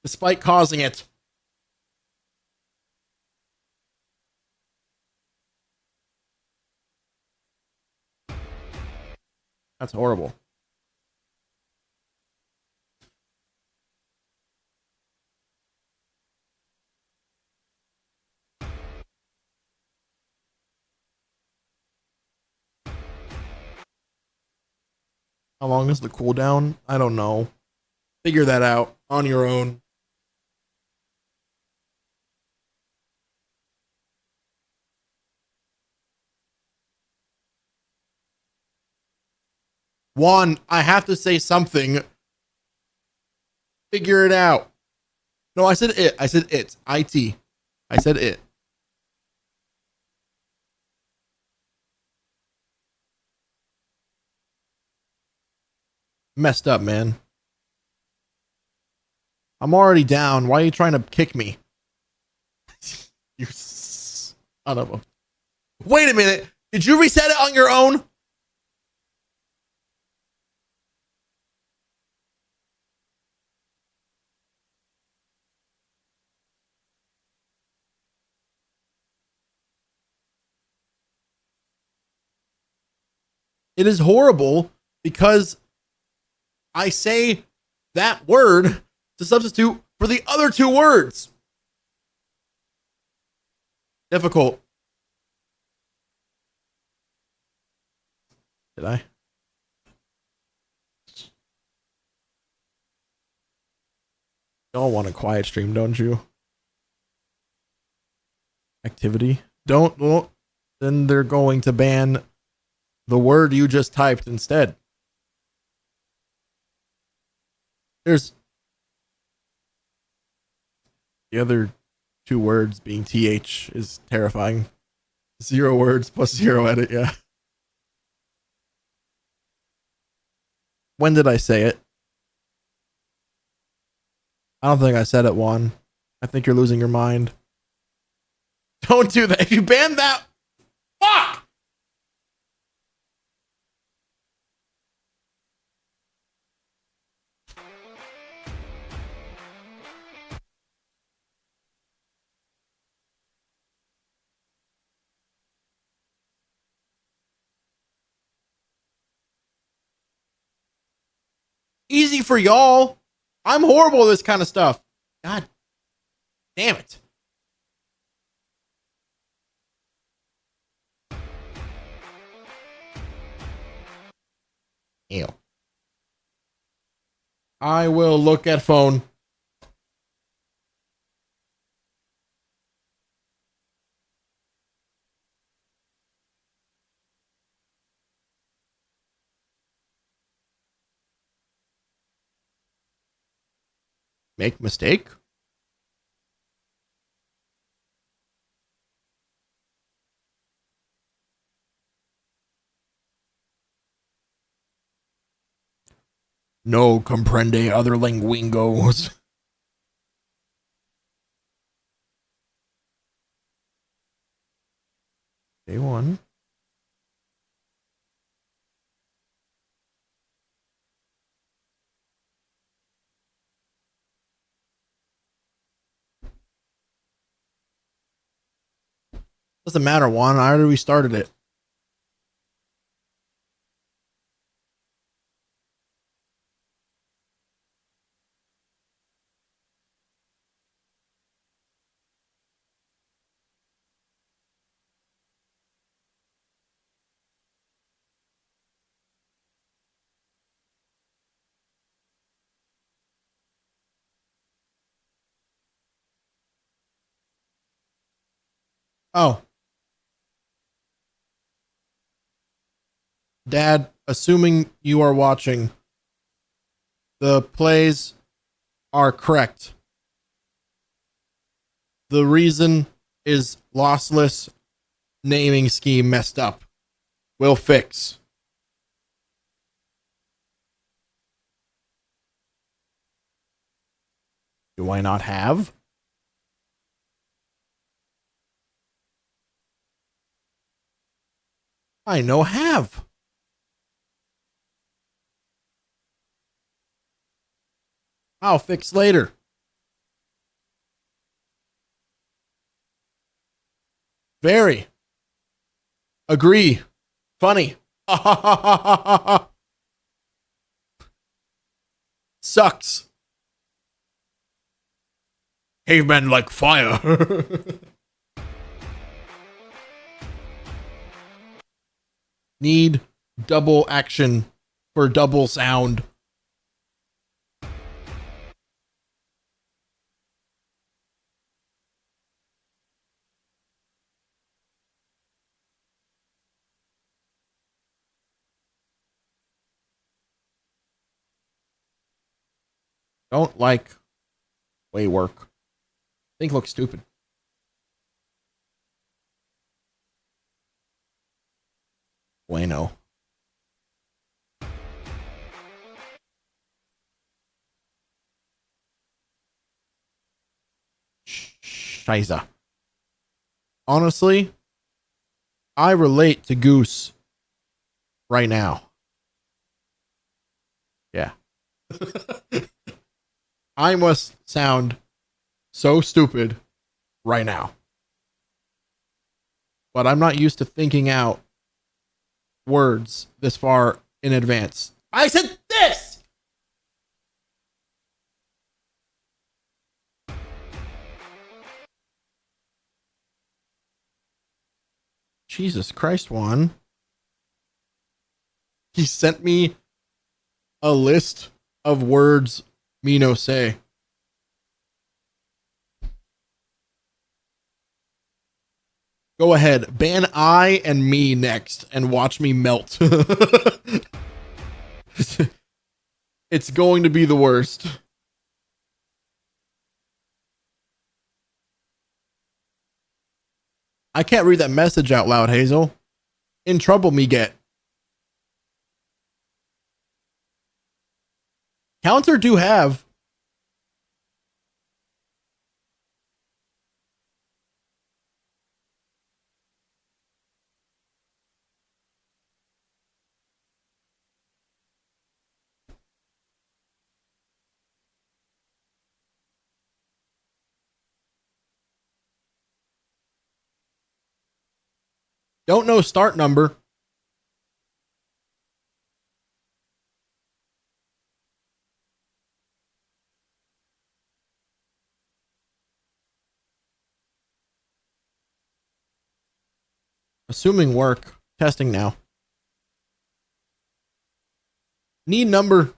despite causing it. That's horrible. How long is the cooldown? I don't know. Figure that out on your own. Juan, I have to say something. Figure it out. No, I said it. I said it. IT. I said it. Messed up, man. I'm already down. Why are you trying to kick me? You son of a... Wait a minute. Did you reset it on your own? It is horrible because I say that word to substitute for the other two words. Difficult. Did I? Y'all want a quiet stream, don't you? Activity. Don't. Well, then they're going to ban the word you just typed instead. There's the other two words being TH is terrifying. 0 words plus 0 edit, yeah. When did I say it? I don't think I said it, Juan. I think you're losing your mind. Don't do that. If you ban that, fuck! Easy for y'all. I'm horrible at this kind of stuff. God damn it. Ew. I will look at phone. Make mistake? No comprende other linguingos. Day one. Doesn't matter, Juan. I already restarted it. Oh. Dad, assuming you are watching, the plays are correct. The reason is lossless naming scheme messed up. We'll fix. Do I not have? I no have. I'll fix later. Very. Agree. Funny. Sucks. Cavemen like fire. Need double action for double sound. Don't like way work. Think looks stupid. Bueno. Scheiße. Honestly, I relate to Goose right now. Yeah. I must sound so stupid right now. But I'm not used to thinking out words this far in advance. I said this! Jesus Christ, Juan. He sent me a list of words me no say. Go ahead, ban I and me next and watch me melt. It's going to be the worst. I can't read that message out loud, Hazel. In trouble me get. Counter do have. Don't know start number. Assuming work. Testing now. Need number.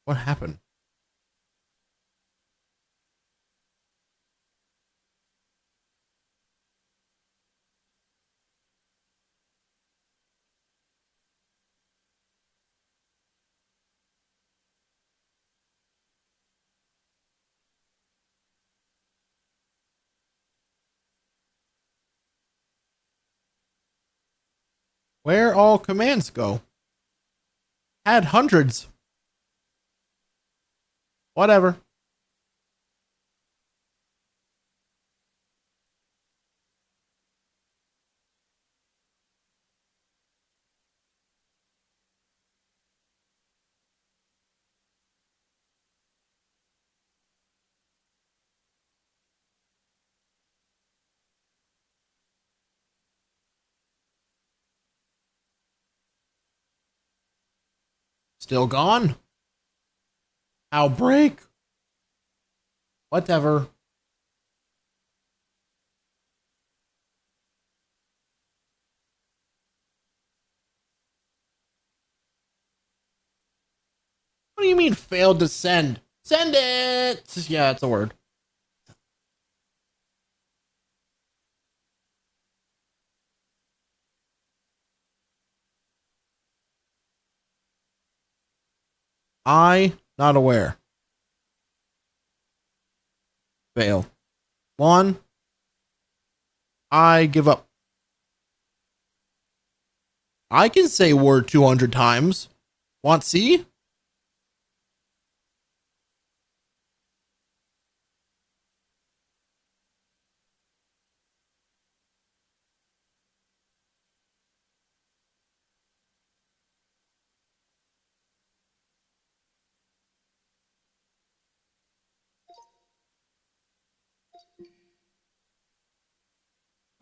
What happened? Where all commands go? Had hundreds. Whatever. Still gone? Outbreak? Whatever. What do you mean failed to send? Send it! Yeah, it's a word. I not aware. Fail. One. I give up. I can say word 200 times. Want see?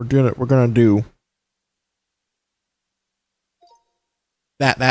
We're gonna do that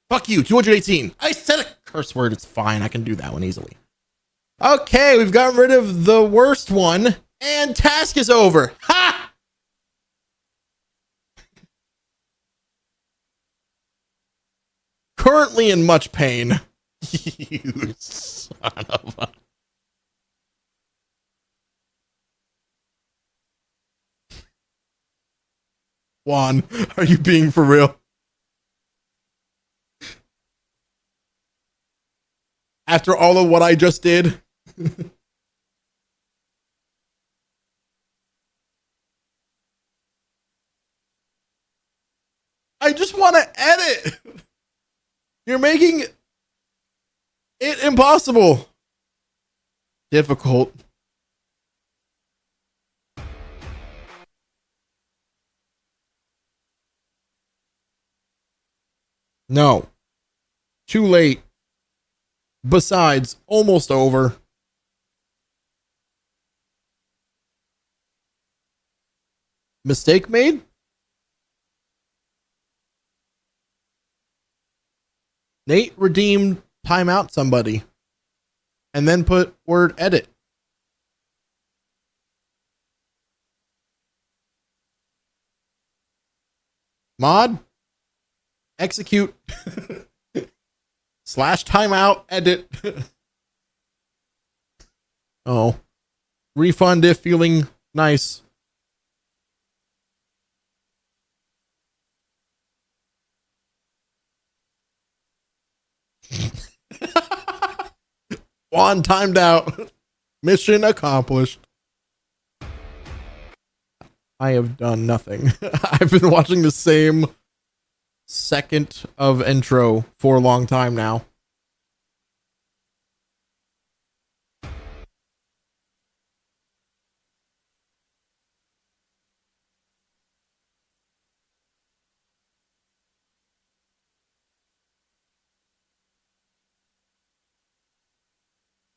Fuck you, 218. I said a curse word. It's fine. I can do that one easily. Okay, we've gotten rid of the worst one, and task is over. Ha! Currently in much pain. You son of a... Juan, are you being for real? After all of what I just did? I just want to edit. You're making it impossible. Difficult. No. Too late. Besides, almost over. Mistake made? Nate redeemed timeout somebody. And then put word edit. Mod? Execute. Slash timeout edit. Oh. Refund if feeling nice. Juan timed out. Mission accomplished. I have done nothing. I've been watching the same second of intro for a long time now.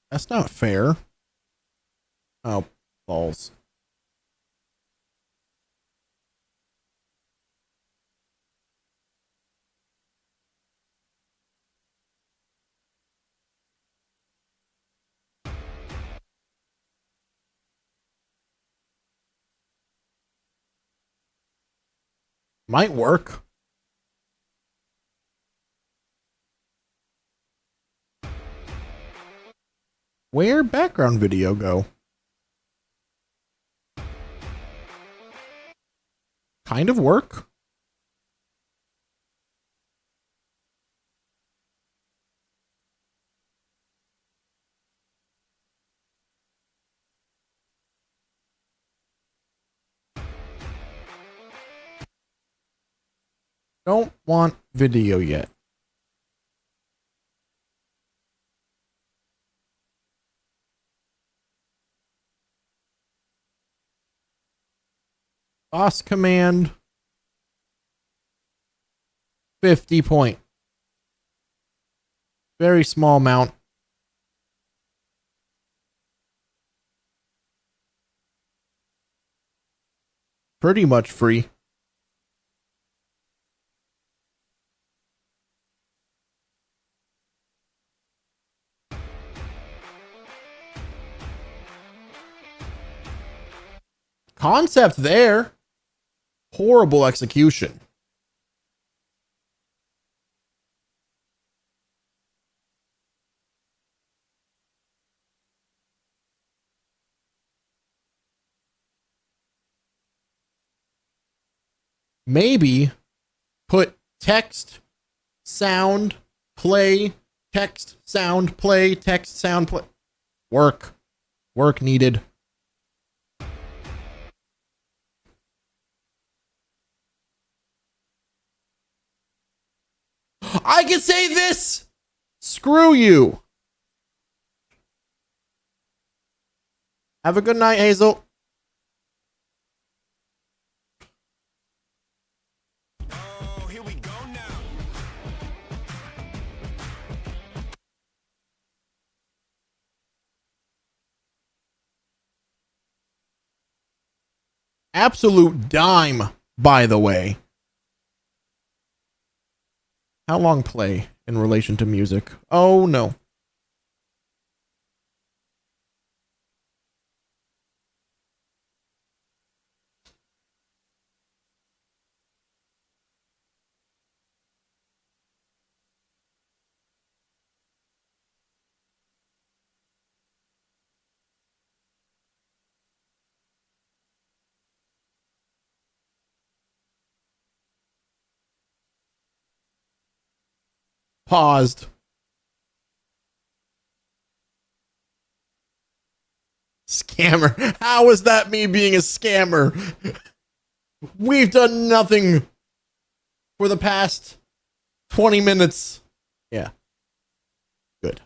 That's not fair. Oh, balls. Might work. Where background video go? Kind of work. Don't want video yet. Boss command. 50 point. Very small amount. Pretty much free. Concept there. Horrible execution. Maybe put text, sound, play, text, sound, play, text, sound, play. Work. Work needed. I can say this. Screw you. Have a good night, Hazel. Oh, here we go now. Absolute dime, by the way. How long play in relation to music? Oh, no. Paused. Scammer. How is that me being a scammer? We've done nothing for the past 20 minutes. Yeah. Good.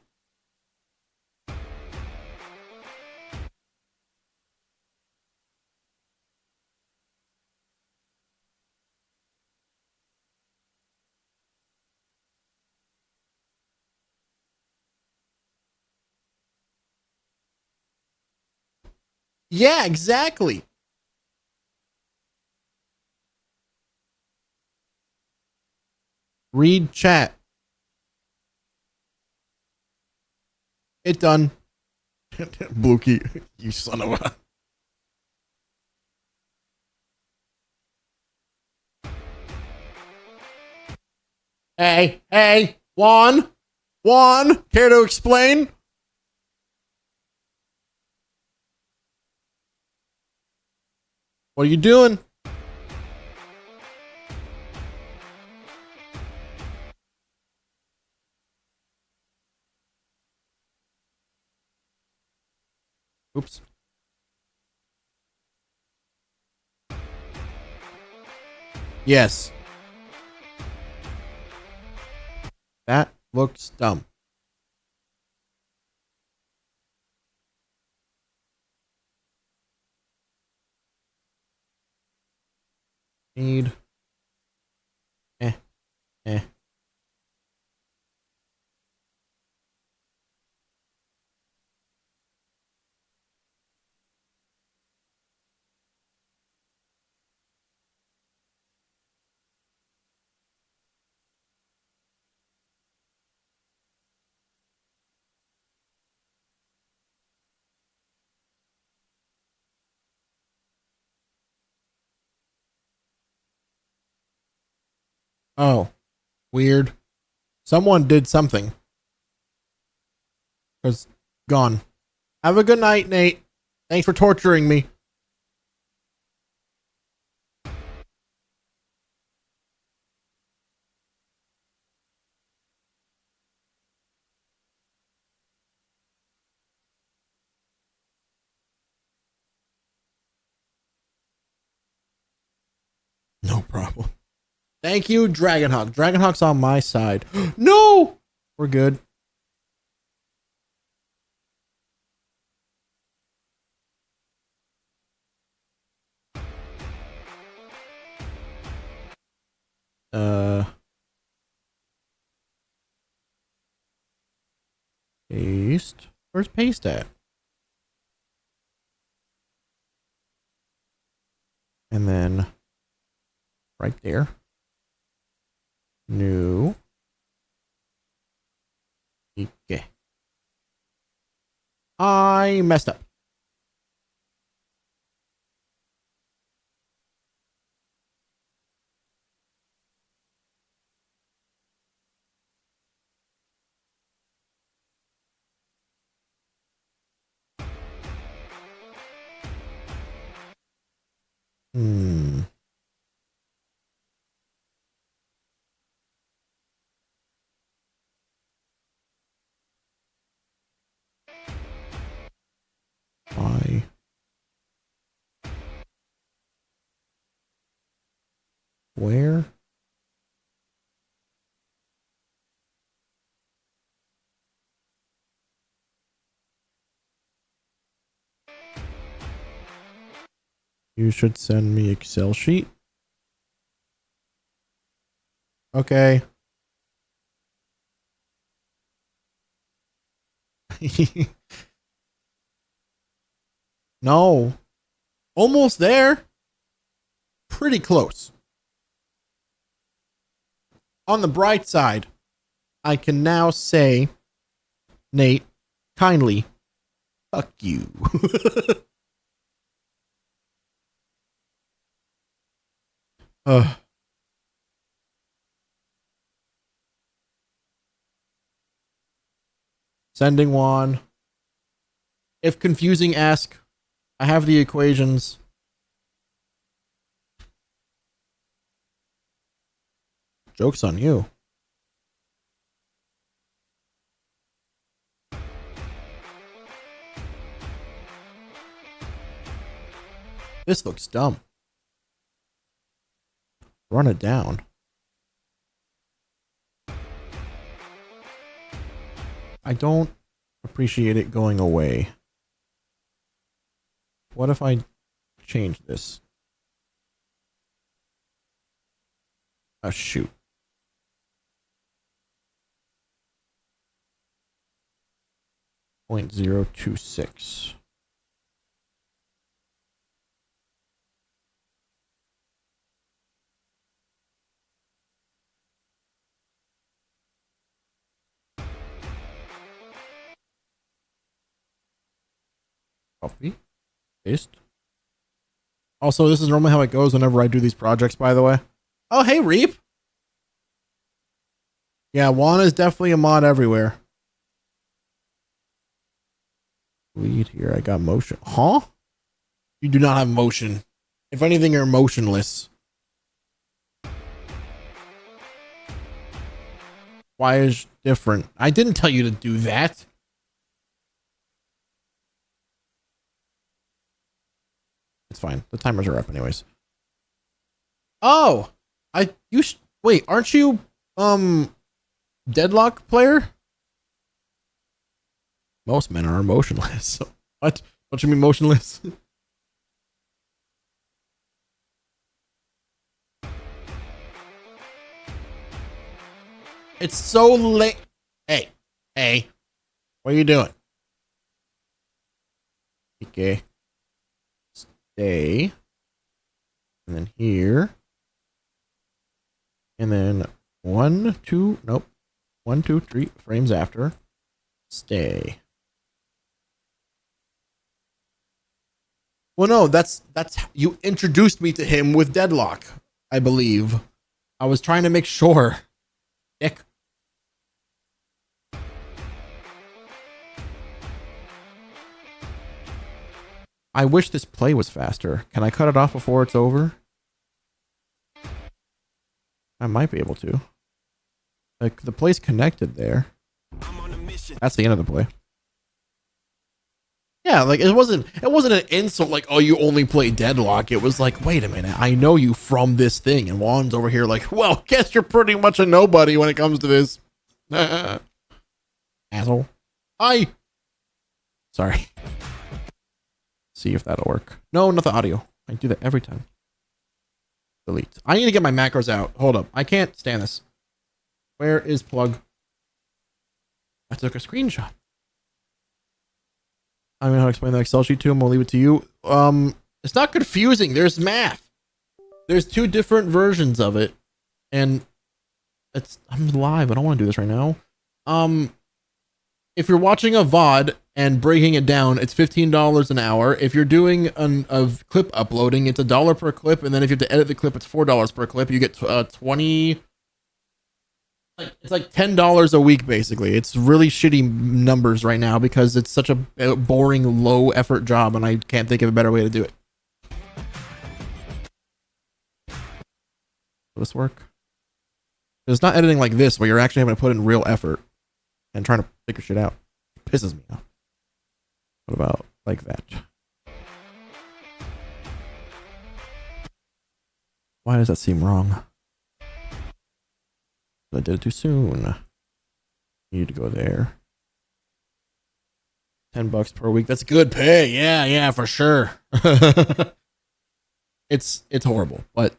Yeah, exactly. Read chat. It done. Blukey, you son of a. Hey, Juan, care to explain? What are you doing? Oops. Yes. That looks dumb. Need. Eh, eh. Oh, weird. Someone did something. Cause gone. Have a good night, Nate. Thanks for torturing me. No problem. Thank you, Dragonhawk. Dragonhawk's on my side. No! We're good. Paste. Where's paste at? And then right there. New. Okay. I messed up. Hmm. Why? Where? You should send me Excel sheet. Okay. No. Almost there. Pretty close. On the bright side, I can now say, Nate, kindly, fuck you. uh, Sending one. If confusing, ask. I have the equations. Joke's on you. This looks dumb. Run it down. I don't appreciate it going away. What if I change this? Oh, shoot. .026. Copy. Paste. Also, this is normally how it goes whenever I do these projects, by the way. Oh, hey, Reap. Yeah, Juan is definitely a mod everywhere. Lead here. I got motion. Huh? You do not have motion. If anything, you're motionless. Why is different? I didn't tell you to do that. It's fine. The timers are up anyways. Oh, wait, aren't you deadlock player? Most men are emotionless. What? What you mean motionless? It's so late. Hey, what are you doing? Okay. Stay. And then here. And then 1, 2, nope. 1, 2, 3 frames after. Stay. Well, no, that's you introduced me to him with deadlock, I believe. I was trying to make sure. Dick. I wish this play was faster. Can I cut it off before it's over? I might be able to. Like, the play's connected there. That's the end of the play. Yeah, like it wasn't an insult like, oh, you only play deadlock. It was like, wait a minute, I know you from this thing. And Juan's over here like, well, guess you're pretty much a nobody when it comes to this. Asshole. Sorry. See if that'll work. No, not the audio. I do that every time. Delete. I need to get my macros out. Hold up. I can't stand this. Where is plug? I took a screenshot. I don't know how to explain the Excel sheet to him. I'll leave it to you. It's not confusing. There's math. There's 2 different versions of it. And I'm live. I don't want to do this right now. If you're watching a VOD and breaking it down, it's $15 an hour. If you're doing a clip uploading, it's $1 per clip. And then if you have to edit the clip, it's $4 per clip. You get 20. It's like $10 a week, basically. It's really shitty numbers right now because it's such a boring, low effort job, and I can't think of a better way to do it. Will this work? It's not editing like this where you're actually having to put in real effort and trying to figure shit out. It pisses me off. What about like that? Why does that seem wrong? I did it too soon. Need to go there. $10 per week. That's good pay. Yeah, for sure. It's horrible, but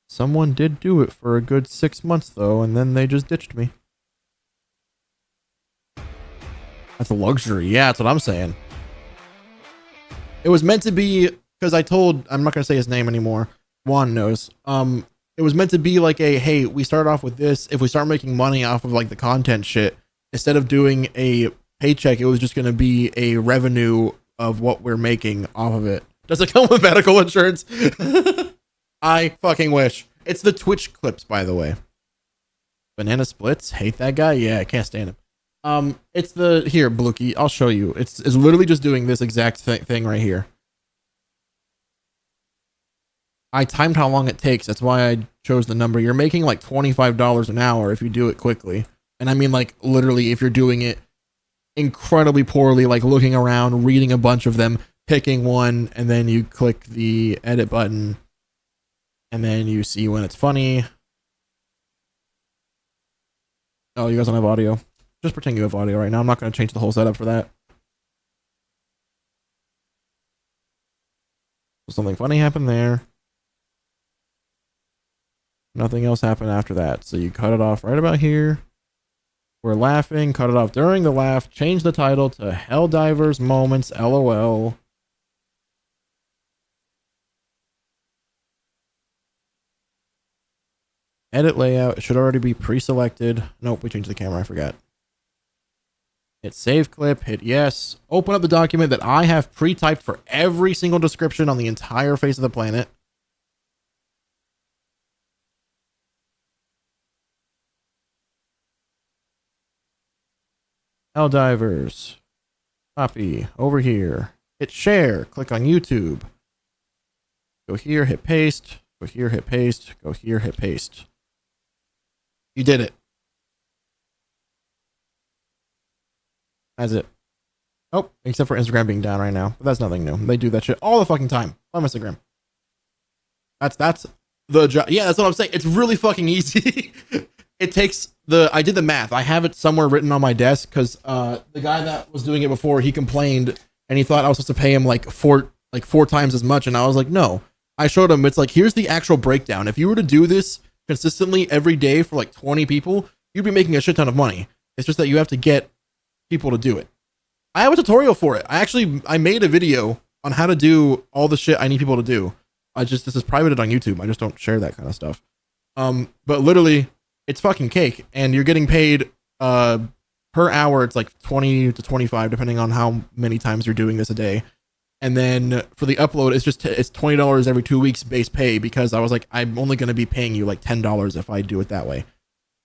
someone did do it for a good 6 months though, and then they just ditched me. That's a luxury. Yeah, that's what I'm saying. It was meant to be, because I'm not gonna say his name anymore. Juan knows. It was meant to be like a, hey, we start off with this. If we start making money off of like the content shit, instead of doing a paycheck, it was just gonna be a revenue of what we're making off of it. Does it come with medical insurance? I fucking wish. It's the Twitch clips, by the way. Banana Splits, hate that guy. Yeah, I can't stand him. It's the here, Blookie. I'll show you. It's literally just doing this exact thing right here. I timed how long it takes. That's why I chose the number. You're making like $25 an hour if you do it quickly. And I mean, like, literally, if you're doing it incredibly poorly, like looking around, reading a bunch of them, picking one, and then you click the edit button, and then you see when it's funny. Oh, you guys don't have audio. Just pretend you have audio right now. I'm not going to change the whole setup for that. Something funny happened there. Nothing else happened after that. So you cut it off right about here. We're laughing. Cut it off during the laugh. Change the title to Helldivers Moments LOL. Edit layout. It should already be pre-selected. Nope, we changed the camera. I forgot. Hit save clip. Hit yes. Open up the document that I have pre-typed for every single description on the entire face of the planet. Helldivers. Copy. Over here. Hit share. Click on YouTube. Go here, hit paste. Go here, hit paste. Go here, hit paste. You did it. That's it. Oh, except for Instagram being down right now. But that's nothing new. They do that shit all the fucking time on Instagram. That's the job. Yeah, that's what I'm saying. It's really fucking easy. It takes I did the math. I have it somewhere written on my desk because the guy that was doing it before, he complained and he thought I was supposed to pay him like four times as much. And I was like, no. I showed him, it's like, here's the actual breakdown. If you were to do this consistently every day for like 20 people, you'd be making a shit ton of money. It's just that you have to get people to do it. I have a tutorial for it. I made a video on how to do all the shit I need people to do. This is privated on YouTube. I just don't share that kind of stuff. But literally, it's fucking cake, and you're getting paid per hour. It's like 20 to 25 depending on how many times you're doing this a day. And then for the upload, it's $20 every 2 weeks base pay, because I was like, I'm only going to be paying you like $10 if I do it that way.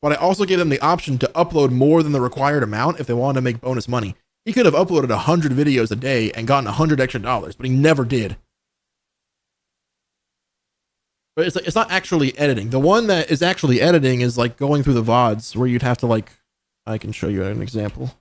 But I also gave them the option to upload more than the required amount if they wanted to make bonus money. He could have uploaded 100 videos a day and gotten $100 extra, but he never did. But it's not actually editing. The one that is actually editing is like going through the VODs where you'd have to like, I can show you an example.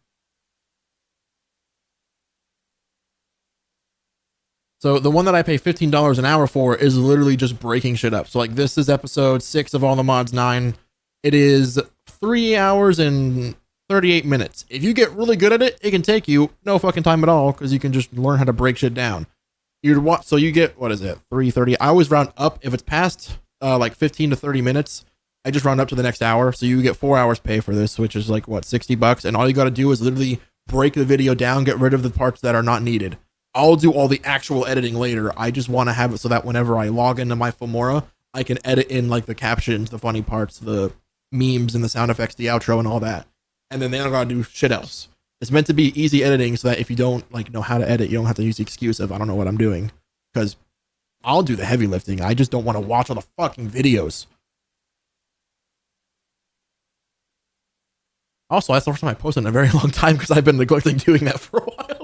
So the one that I pay $15 an hour for is literally just breaking shit up. So like this is episode 6 of All the Mods 9. It is 3 hours and 38 minutes. If you get really good at it, it can take you no fucking time at all, because you can just learn how to break shit down. So you get, what is it, 3:30? I always round up. If it's past like 15 to 30 minutes, I just round up to the next hour. So you get 4 hours pay for this, which is like, what, $60? And all you got to do is literally break the video down, get rid of the parts that are not needed. I'll do all the actual editing later. I just want to have it so that whenever I log into my Filmora, I can edit in like the captions, the funny parts, the memes and the sound effects, the outro and all that. And then they don't gotta do shit else. It's meant to be easy editing so that if you don't like know how to edit, you don't have to use the excuse of I don't know what I'm doing. Because I'll do the heavy lifting. I just don't want to watch all the fucking videos. Also, that's the first time I posted in a very long time because I've been neglecting doing that for a while.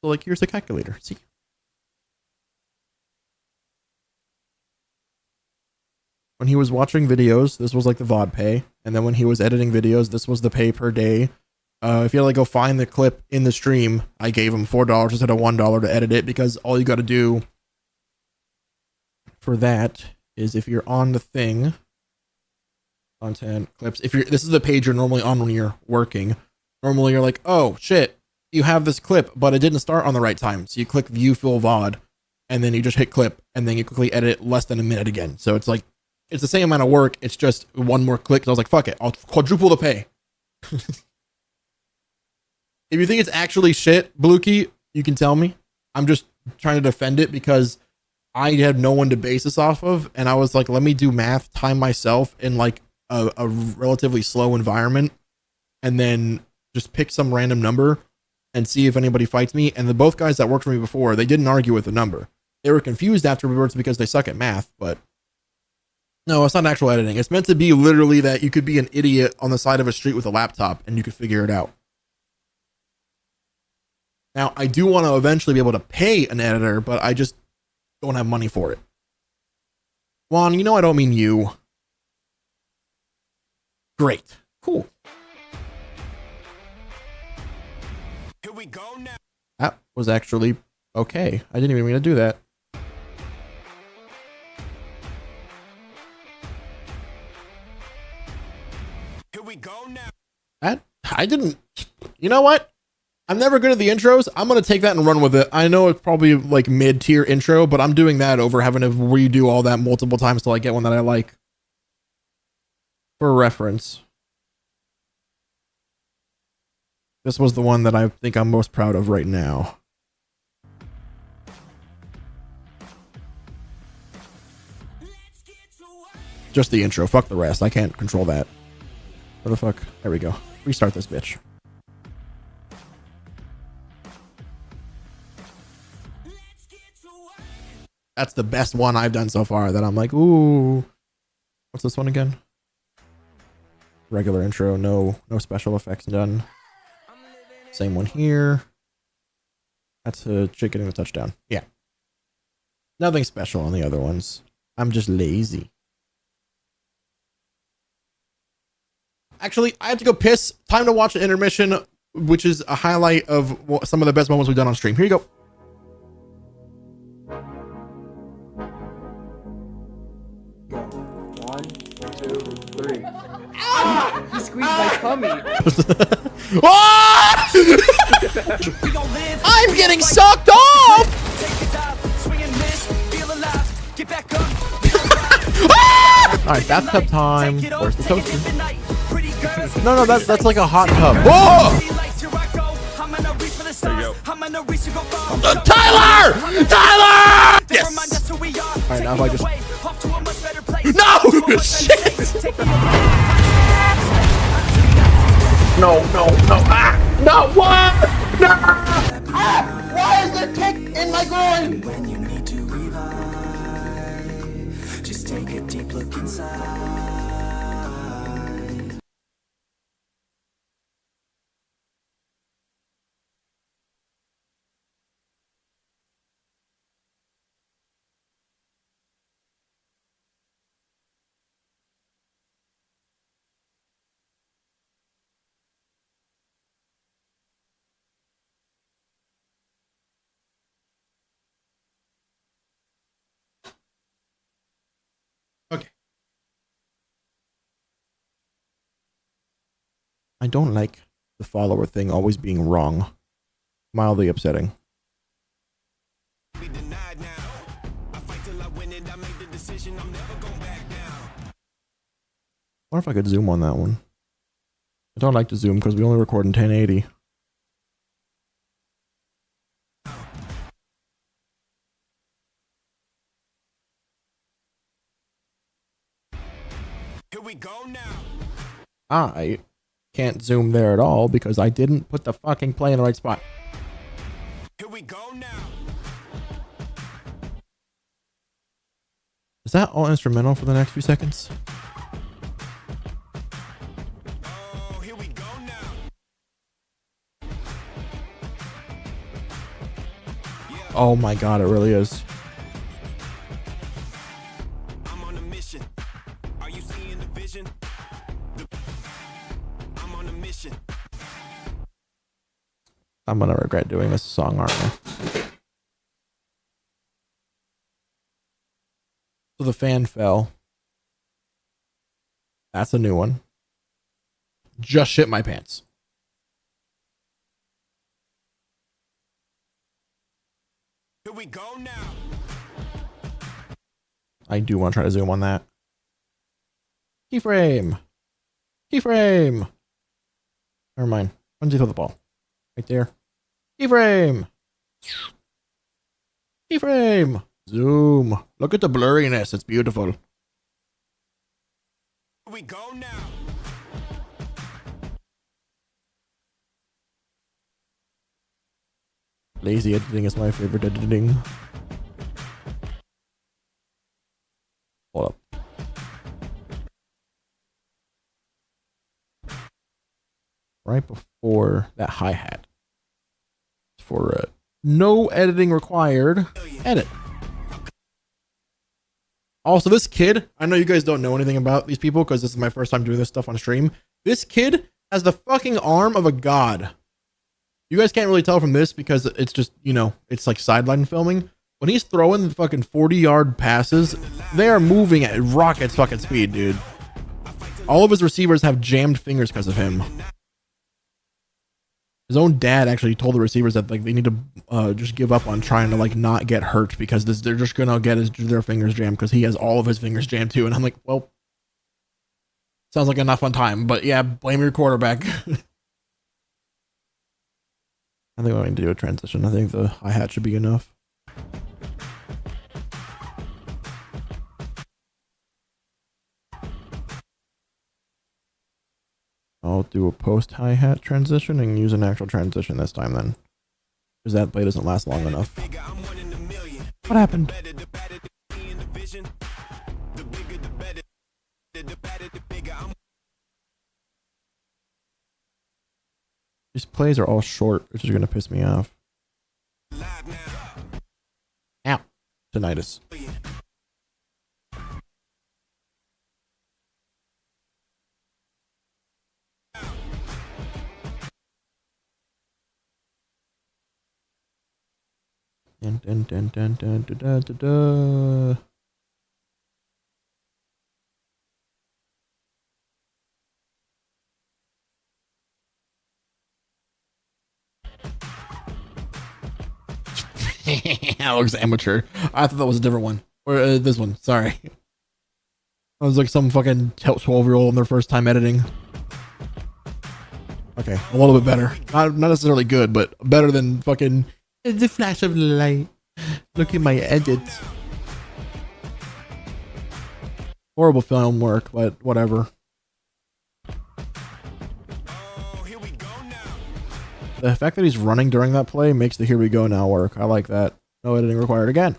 So like, here's the calculator. See. When he was watching videos, this was like the VOD pay. And then when he was editing videos, this was the pay per day. If you had to like, go find the clip in the stream, I gave him $4 instead of $1 to edit it, because all you got to do for that is if you're on the thing, content clips, this is the page you're normally on when you're working. Normally you're like, oh shit, you have this clip, but it didn't start on the right time. So you click view full VOD, and then you just hit clip, and then you quickly edit it less than a minute again. So it's like, it's the same amount of work. It's just one more click. So I was like, fuck it, I'll quadruple the pay. If you think it's actually shit, Bluekey, you can tell me. I'm just trying to defend it because I had no one to base this off of. And I was like, let me do math, time myself in like a relatively slow environment, and then just pick some random number and see if anybody fights me. And the both guys that worked for me before, they didn't argue with the number. They were confused afterwards because they suck at math, but no, it's not actual editing. It's meant to be literally that you could be an idiot on the side of a street with a laptop and you could figure it out. Now, I do want to eventually be able to pay an editor, but I just don't have money for it. Juan, you know I don't mean you. Great. Cool. Here we go now. That was actually okay. I didn't even mean to do that. Here we go now. I didn't. You know what? I'm never good at the intros. I'm going to take that and run with it. I know it's probably like mid-tier intro, but I'm doing that over having to redo all that multiple times till I get one that I like. For reference, this was the one that I think I'm most proud of right now. Just the intro. Fuck the rest. I can't control that. What the fuck? There we go. Restart this bitch. That's the best one I've done so far that I'm like, ooh. What's this one again? Regular intro, no special effects done. Same one here. That's a chick getting a touchdown. Yeah. Nothing special on the other ones. I'm just lazy. Actually, I have to go piss. Time to watch an intermission, which is a highlight of some of the best moments we've done on stream. Here you go. He squeezed my tummy. Ah! I'm getting sucked off! Alright, bathtub time. Where's the toaster? No, that's like a hot tub. Whoa! Tyler! Tyler! Yes! Alright, now if I just... No! Shit! No. Ah! No! What? No! Ah! Why is there kick in my groin? When you need to revive, just take a deep look inside. Okay. I don't like the follower thing always being wrong. Mildly upsetting. Be denied now. I fight till I win it. I make the decision. I'm never going back down. What if I could zoom on that one? I don't like to zoom because we only record in 1080. Here we go now. I can't zoom there at all because I didn't put the fucking play in the right spot. Here we go now. Is that all instrumental for the next few seconds? Oh, here we go now. Oh my god, it really is. I'm on a mission. Are you seeing the vision? I'm on a mission. I'm gonna regret doing this song, aren't I? So the fan fell. That's a new one. Just shit my pants. Here we go now. I do want to try to zoom on that. Keyframe. Keyframe. Never mind. When did you throw the ball? Right there. Keyframe. Keyframe. Zoom. Look at the blurriness. It's beautiful. Here we go now. Lazy editing is my favorite editing. Hold up. Right before that hi-hat. For no editing required. Edit. Also, this kid, I know you guys don't know anything about these people because this is my first time doing this stuff on stream. This kid has the fucking arm of a god. You guys can't really tell from this because it's just, you know, it's like sideline filming. When he's throwing the fucking 40-yard passes, they are moving at rocket fucking speed, dude. All of his receivers have jammed fingers because of him. His own dad actually told the receivers that like they need to just give up on trying to like not get hurt because they're just gonna get their fingers jammed because he has all of his fingers jammed too. And I'm like, well, sounds like enough fun time, but yeah, blame your quarterback. I think I need to do a transition. I think the hi-hat should be enough. I'll do a post hi-hat transition and use an actual transition this time then. Because that play doesn't last long enough. What happened? These plays are all short, which is going to piss me off. Ow. Tinnitus. Dun, dun, dun, dun, dun, dun, dun, dun, dun. That looks amateur. I thought that was a different one. Or this one, sorry. I was like some fucking 12-year-old on their first time editing. Okay, a little bit better. Not necessarily good, but better than fucking the flash of light. Look at my edits. Horrible film work, but whatever. The fact that he's running during that play makes the here we go now work. I like that. No editing required again.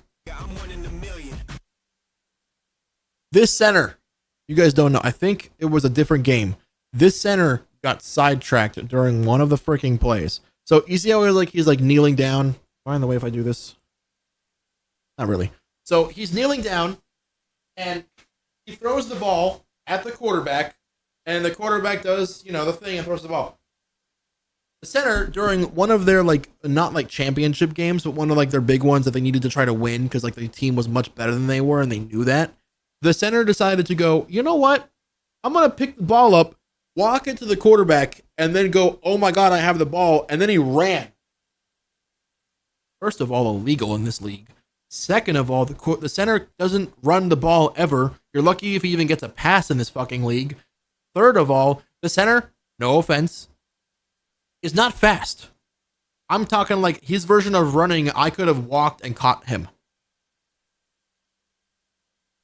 This center, you guys don't know. I think it was a different game. This center got sidetracked during one of the freaking plays. So you see how he's like kneeling down. Mind the way if I do this? Not really. So he's kneeling down and he throws the ball at the quarterback, and the quarterback does, you know, the thing and throws the ball. The center, during one of their like not like championship games, but one of like their big ones that they needed to try to win because like the team was much better than they were and they knew that. The center decided to go, you know what? I'm gonna pick the ball up, walk into the quarterback, and then go, oh my god, I have the ball, and then he ran. First of all, illegal in this league. Second of all, the center doesn't run the ball ever. You're lucky if he even gets a pass in this fucking league. Third of all, the center, no offense, is not fast. I'm talking like his version of running, I could have walked and caught him.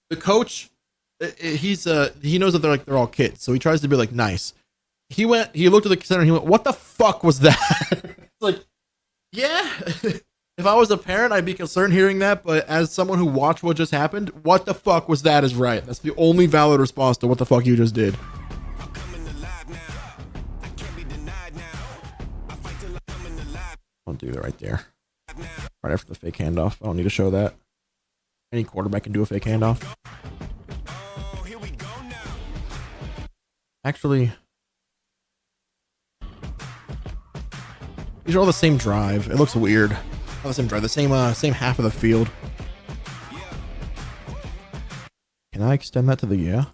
The coach, he knows that they're all kids, so he tries to be like nice. He looked at the center and he went, what the fuck was that? It's like, yeah. If I was a parent, I'd be concerned hearing that, but as someone who watched what just happened, what the fuck was that is right. That's the only valid response to what the fuck you just did. I'll do that right there. Right after the fake handoff. I don't need to show that. Any quarterback can do a fake handoff. Oh, here we go now. Actually, these are all the same drive. It looks weird. All the same drive, the same half of the field. Can I extend that to the yeah?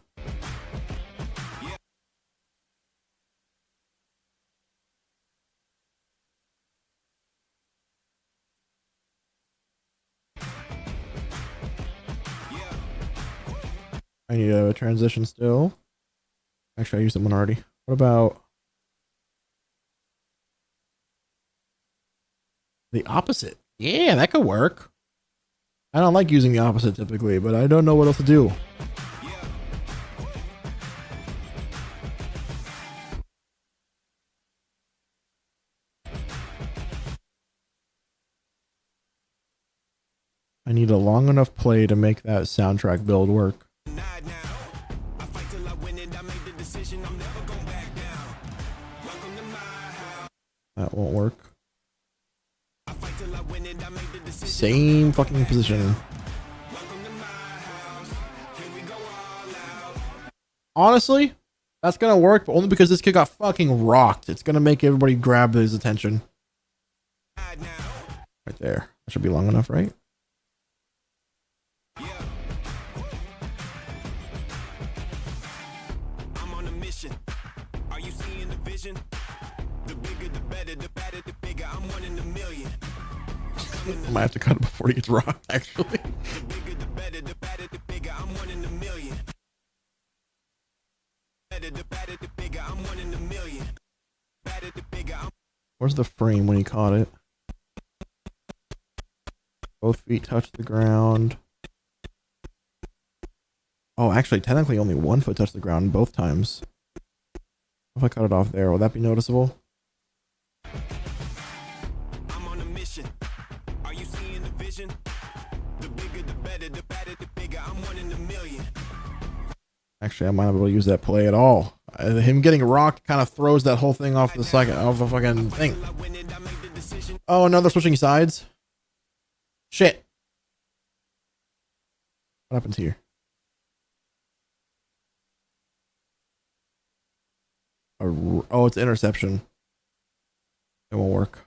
I need a transition still. Actually, I used one already. What about the opposite? Yeah, that could work. I don't like using the opposite typically, but I don't know what else to do. I need a long enough play to make that soundtrack build work. That won't work. Same fucking position. Honestly, that's gonna work, but only because this kid got fucking rocked. It's gonna make everybody grab his attention. Right there. That should be long enough, right? I'm on a mission. Are you seeing the vision? The bigger, the better, the better, the bigger. I'm one in a million. I might have to cut it before he gets rocked, actually. The bigger, the better, the better, the bigger. I'm one in a million. Better, the better, the bigger. I'm one in a million. Better, the bigger. Where's the frame when he caught it? Both feet touch the ground. Oh, actually, technically only 1 foot touched the ground both times. If I cut it off there, will that be noticeable? I'm on a mission. Are you seeing the vision? The bigger, the better, the better, the bigger. I'm one in a million. Actually, I might not be able to use that play at all. Him getting rocked kind of throws that whole thing off the fucking thing. Oh no, they're switching sides. Shit. What happens here? Oh, it's interception. It won't work.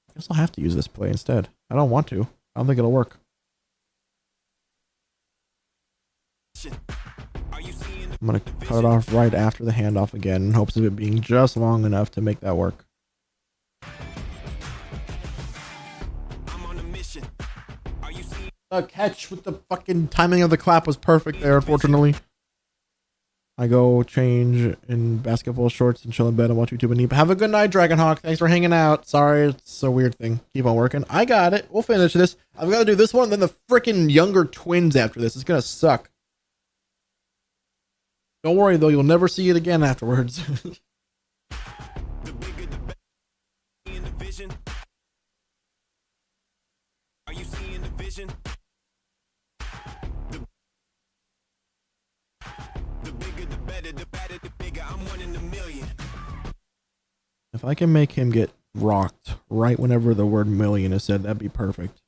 I guess I'll have to use this play instead. I don't want to. I don't think it'll work. I'm going to cut it off right after the handoff again in hopes of it being just long enough to make that work. The catch with the fucking timing of the clap was perfect there, unfortunately. I go change in basketball shorts and chill in bed and watch YouTube and eat. Have a good night, Dragonhawk. Thanks for hanging out. Sorry, it's a weird thing. Keep on working. I got it. We'll finish this. I've got to do this one, then the freaking younger twins after this. It's going to suck. Don't worry, though. You'll never see it again afterwards. The bigger, the better. In the vision. Are you seeing the vision? The bigger, the better, the better, the bigger. I'm one in a million. If I can make him get rocked right whenever the word million is said, that'd be perfect.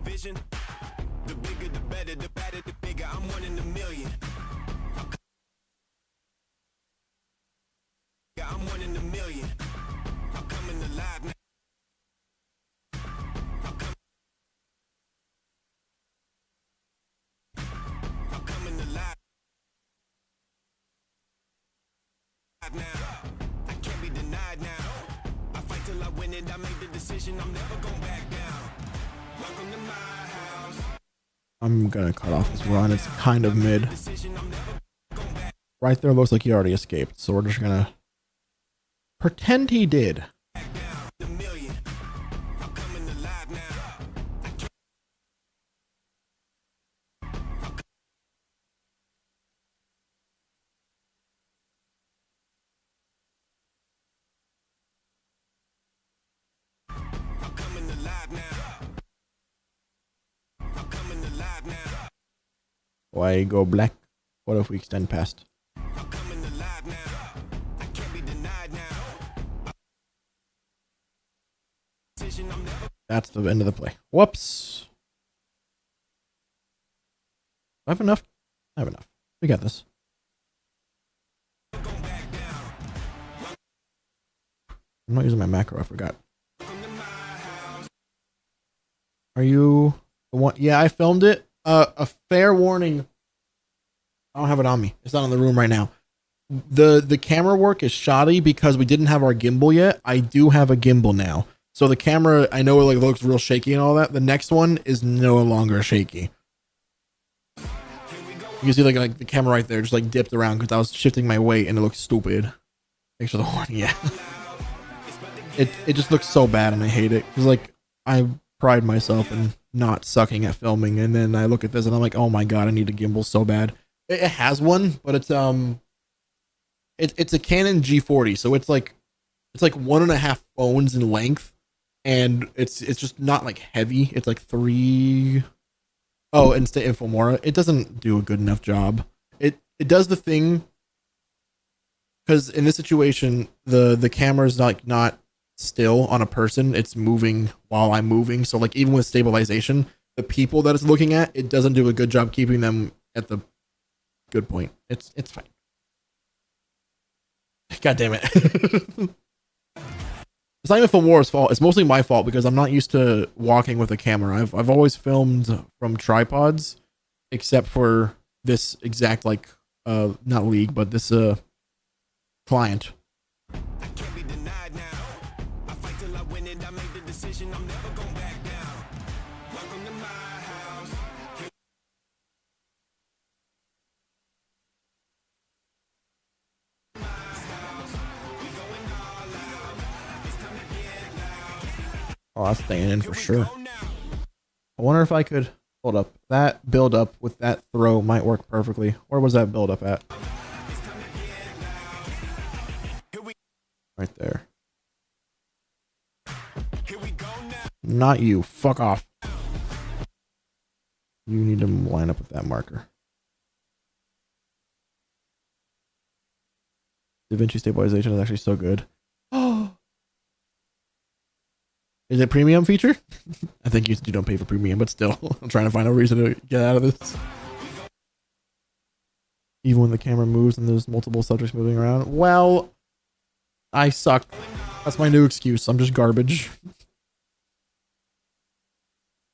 Vision. The bigger, the better, the better, the bigger. I'm one in a million. I'm one in a million. I'm coming alive now. I'm coming alive now. I can't be denied now. I fight till I win it. I made the decision. I'm never going back down. Welcome to my house. I'm going to cut off his run. It's kind of mid. Right there looks like he already escaped. So we're just going to pretend he did. Why go black? What if we extend past? I'm coming alive now. I can't be denied now. Decision I'm never That's the end of the play. Whoops. I have enough. I have enough. We got this. going back down. I'm not using my macro. I forgot. Welcome to my house. Are you the one? Yeah, I filmed it. A fair warning. I don't have it on me. It's not in the room right now. The camera work is shoddy because we didn't have our gimbal yet. I do have a gimbal now. So the camera, I know it like looks real shaky and all that. The next one is no longer shaky. You can see like the camera right there just like dipped around because I was shifting my weight and it looked stupid. Thanks for the warning. Yeah. It just looks so bad and I hate it. Because like I pride myself in not sucking at filming, and then I look at this and I'm like, oh my god, I need a gimbal so bad. It has one, but it's a Canon G40, so it's like 1.5 phones in length, and it's just not like heavy. It's like 3. Oh, and it's the Infomora. It doesn't do a good enough job. It does the thing because in this situation the camera's like not still on a person, it's moving while I'm moving. So like even with stabilization, the people that it's looking at, it doesn't do a good job keeping them at the good point. It's fine. God damn it. It's not even Filmora's fault. It's mostly my fault because I'm not used to walking with a camera. I've always filmed from tripods, except for this exact like not league, but this client. I can't be denied now. I fight till I win it. I made the decision. I'm never going back down. Welcome to my house. Oh, that's staying in for sure. Go now. I wonder if I could hold up. That build up with that throw might work perfectly. Where was that build up at? Right there. Here we go now. Not you. Fuck off. You need to line up with that marker. DaVinci stabilization is actually so good. Oh. Is it premium feature? I think you don't pay for premium, but still, I'm trying to find a reason to get out of this. Even when the camera moves and there's multiple subjects moving around. Well, I suck. That's my new excuse. I'm just garbage.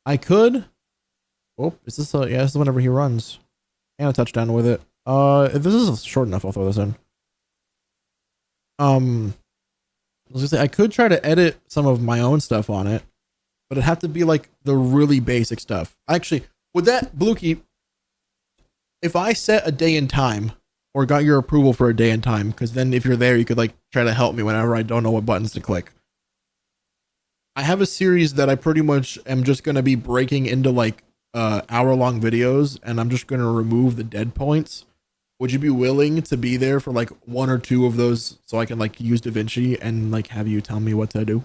I could. Oh, is this yeah, this is whenever he runs. And a touchdown with it. If this is short enough, I'll throw this in. I was gonna say I could try to edit some of my own stuff on it, but it'd have to be like the really basic stuff. Actually, with that, Bluekey, if I set a day and time or got your approval for a day and time, because then if you're there, you could like try to help me whenever I don't know what buttons to click. I have a series that I pretty much am just going to be breaking into like hour-long videos, and I'm just going to remove the dead points. Would you be willing to be there for like 1 or 2 of those so I can like use DaVinci and like have you tell me what to do?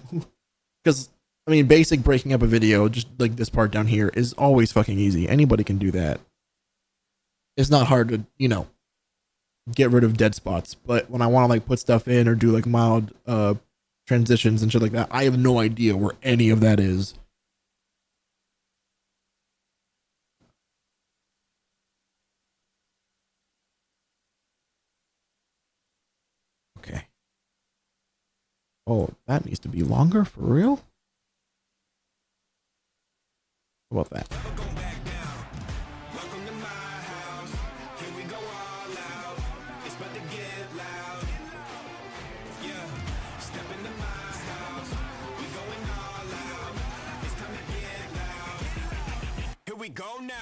Because I mean, basic breaking up a video, just like this part down here, is always fucking easy. Anybody can do that. It's not hard to, you know, get rid of dead spots. But when I want to like put stuff in or do like mild transitions and shit like that, I have no idea where any of that is. Okay. Oh, that needs to be longer for real? How about that? Go now.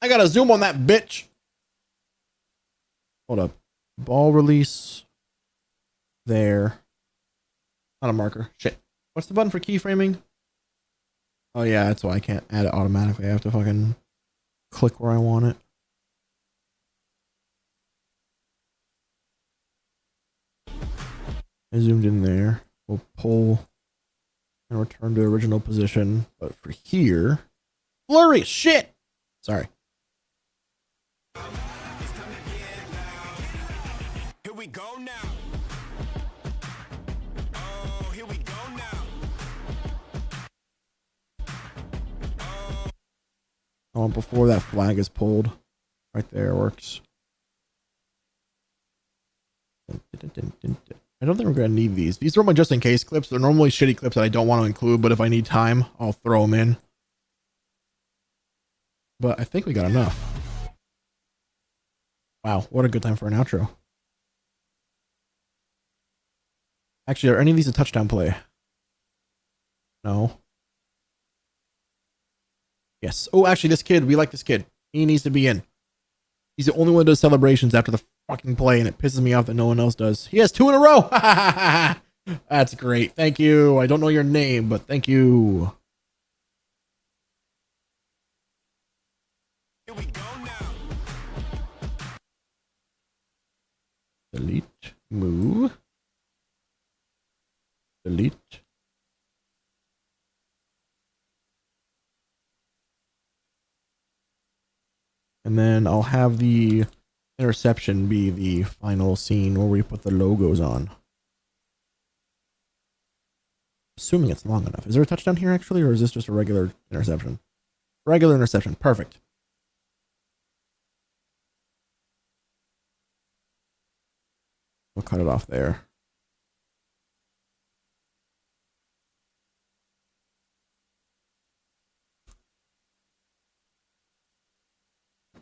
I gotta zoom on that bitch. Hold up. Ball release. There. Not a marker. Shit. What's the button for keyframing? Oh yeah, that's why I can't add it automatically. I have to fucking click where I want it. I zoomed in there. We'll pull and return to original position. But for here, blurry as shit. Sorry. we go now. Oh, here we go now. Oh, before that flag is pulled. Right there works. I don't think we're going to need these. These are my just in case clips. They're normally shitty clips that I don't want to include, but if I need time, I'll throw them in. But I think we got enough. Wow, what a good time for an outro. Actually, are any of these a touchdown play? No. Yes. Oh, actually, this kid, we like this kid. He needs to be in. He's the only one that does celebrations after the fucking play, and it pisses me off that no one else does. He has 2 in a row. That's great. Thank you. I don't know your name, but thank you. Here we go now. Delete. Move. Delete. And then I'll have the interception be the final scene where we put the logos on. Assuming it's long enough. Is there a touchdown here actually, or is this just a regular interception? Regular interception. Perfect. We'll cut it off there.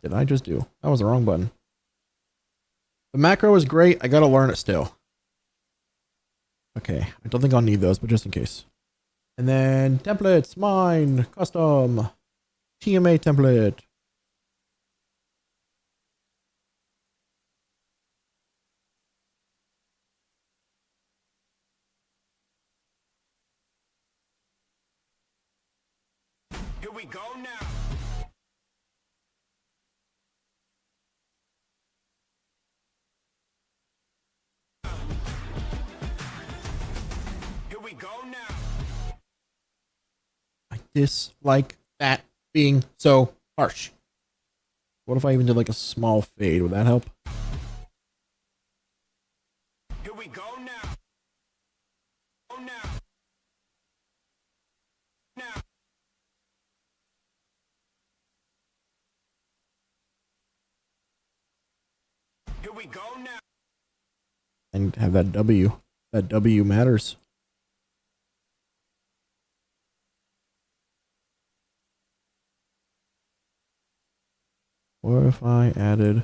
Did I just do? That was the wrong button. The macro is great. I gotta learn it still. Okay, I don't think I'll need those, but just in case. And then templates, mine, custom, TMA template. Here we go now. Here we go now. I dislike that being so harsh. What if I even did like a small fade? Would that help? Here we go now. Go now. Now. Here we go now. And have that W. That W matters. What if I added...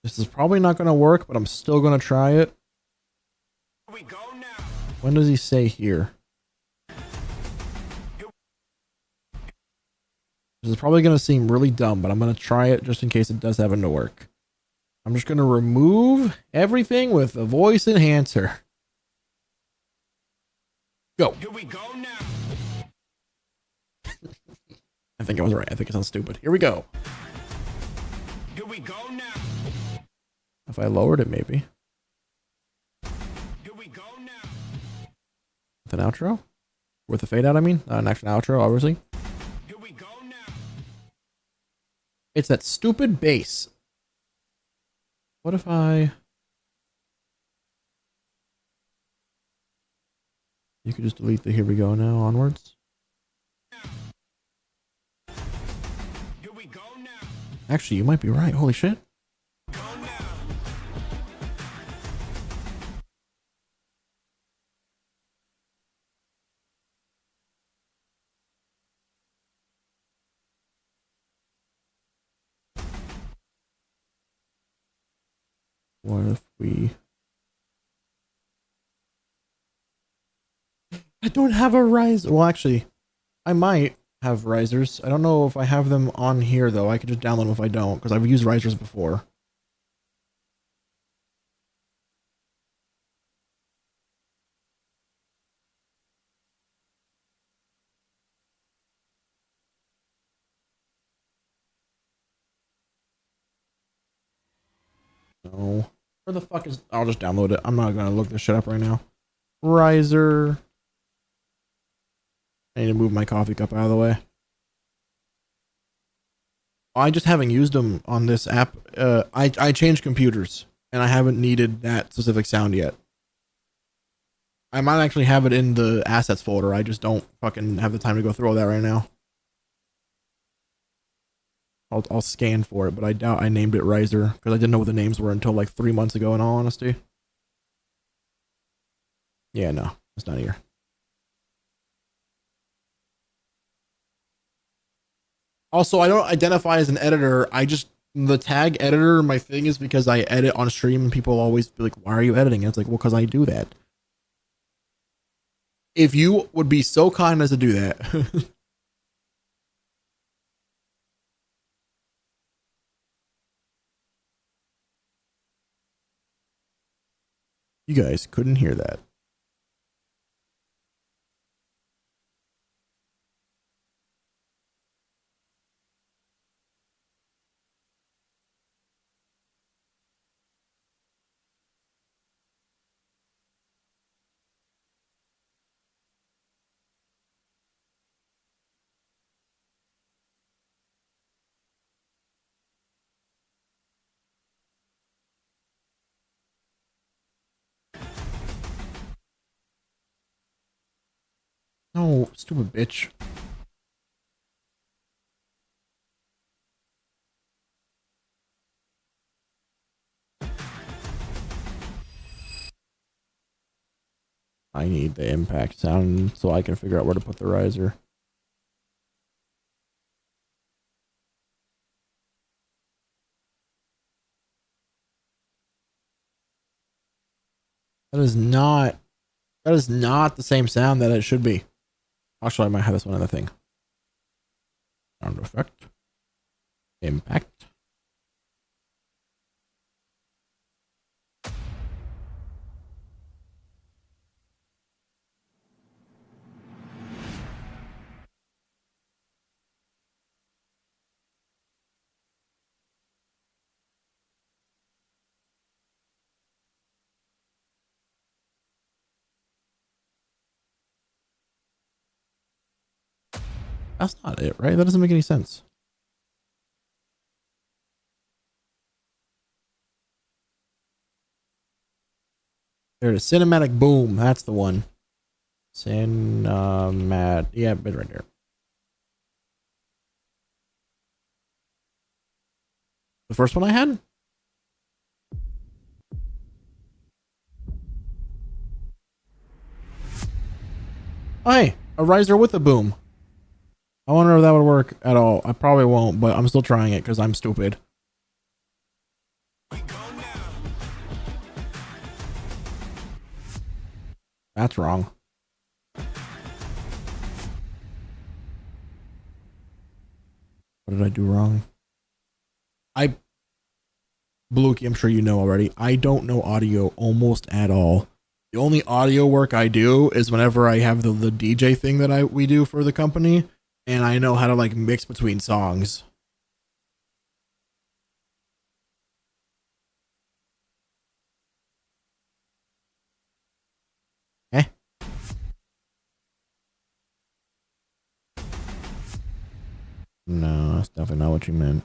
This is probably not going to work, but I'm still going to try it. Here we go now. When does he say here? This is probably going to seem really dumb, but I'm going to try it just in case it does happen to work. I'm just going to remove everything with the voice enhancer. Go. Here we go now. I think I was right. I think it sounds stupid. Here we go. Here we go now. If I lowered it, maybe. Here we go now. With an outro? With a fade out, I mean? Not an actual outro, obviously. Here we go now. It's that stupid bass. What if I... You could just delete the here we go now onwards. Here we go now. Actually, you might be right. Holy shit. Go now. What if we... I don't have a riser. Well, actually, I might have risers. I don't know if I have them on here, though. I could just download them if I don't, because I've used risers before. No. Where the fuck is... I'll just download it. I'm not going to look this shit up right now. Riser. I need to move my coffee cup out of the way. I just haven't used them on this app. I changed computers and I haven't needed that specific sound yet. I might actually have it in the assets folder. I just don't fucking have the time to go through all that right now. I'll scan for it, but I doubt I named it Riser because I didn't know what the names were until like 3 months ago, in all honesty. Yeah, no, it's not here. Also, I don't identify as an editor. The tag editor, my thing is because I edit on stream and people always be like, why are you editing? And it's like, well, because I do that. If you would be so kind as to do that. You guys couldn't hear that. No, stupid bitch. I need the impact sound so I can figure out where to put the riser. That is not the same sound that it should be. Actually, I might have this one other thing. Sound effect. Impact. That's not it, right? That doesn't make any sense. There it is. Cinematic boom. That's the one. Cinematic. Yeah, it's right there. The first one I had? Oh, hey, a riser with a boom. I wonder if that would work at all. I probably won't, but I'm still trying it because I'm stupid. That's wrong. What did I do wrong? Bluky, I'm sure you know already. I don't know audio almost at all. The only audio work I do is whenever I have the DJ thing that we do for the company, and I know how to like mix between songs. Eh? No, that's definitely not what you meant.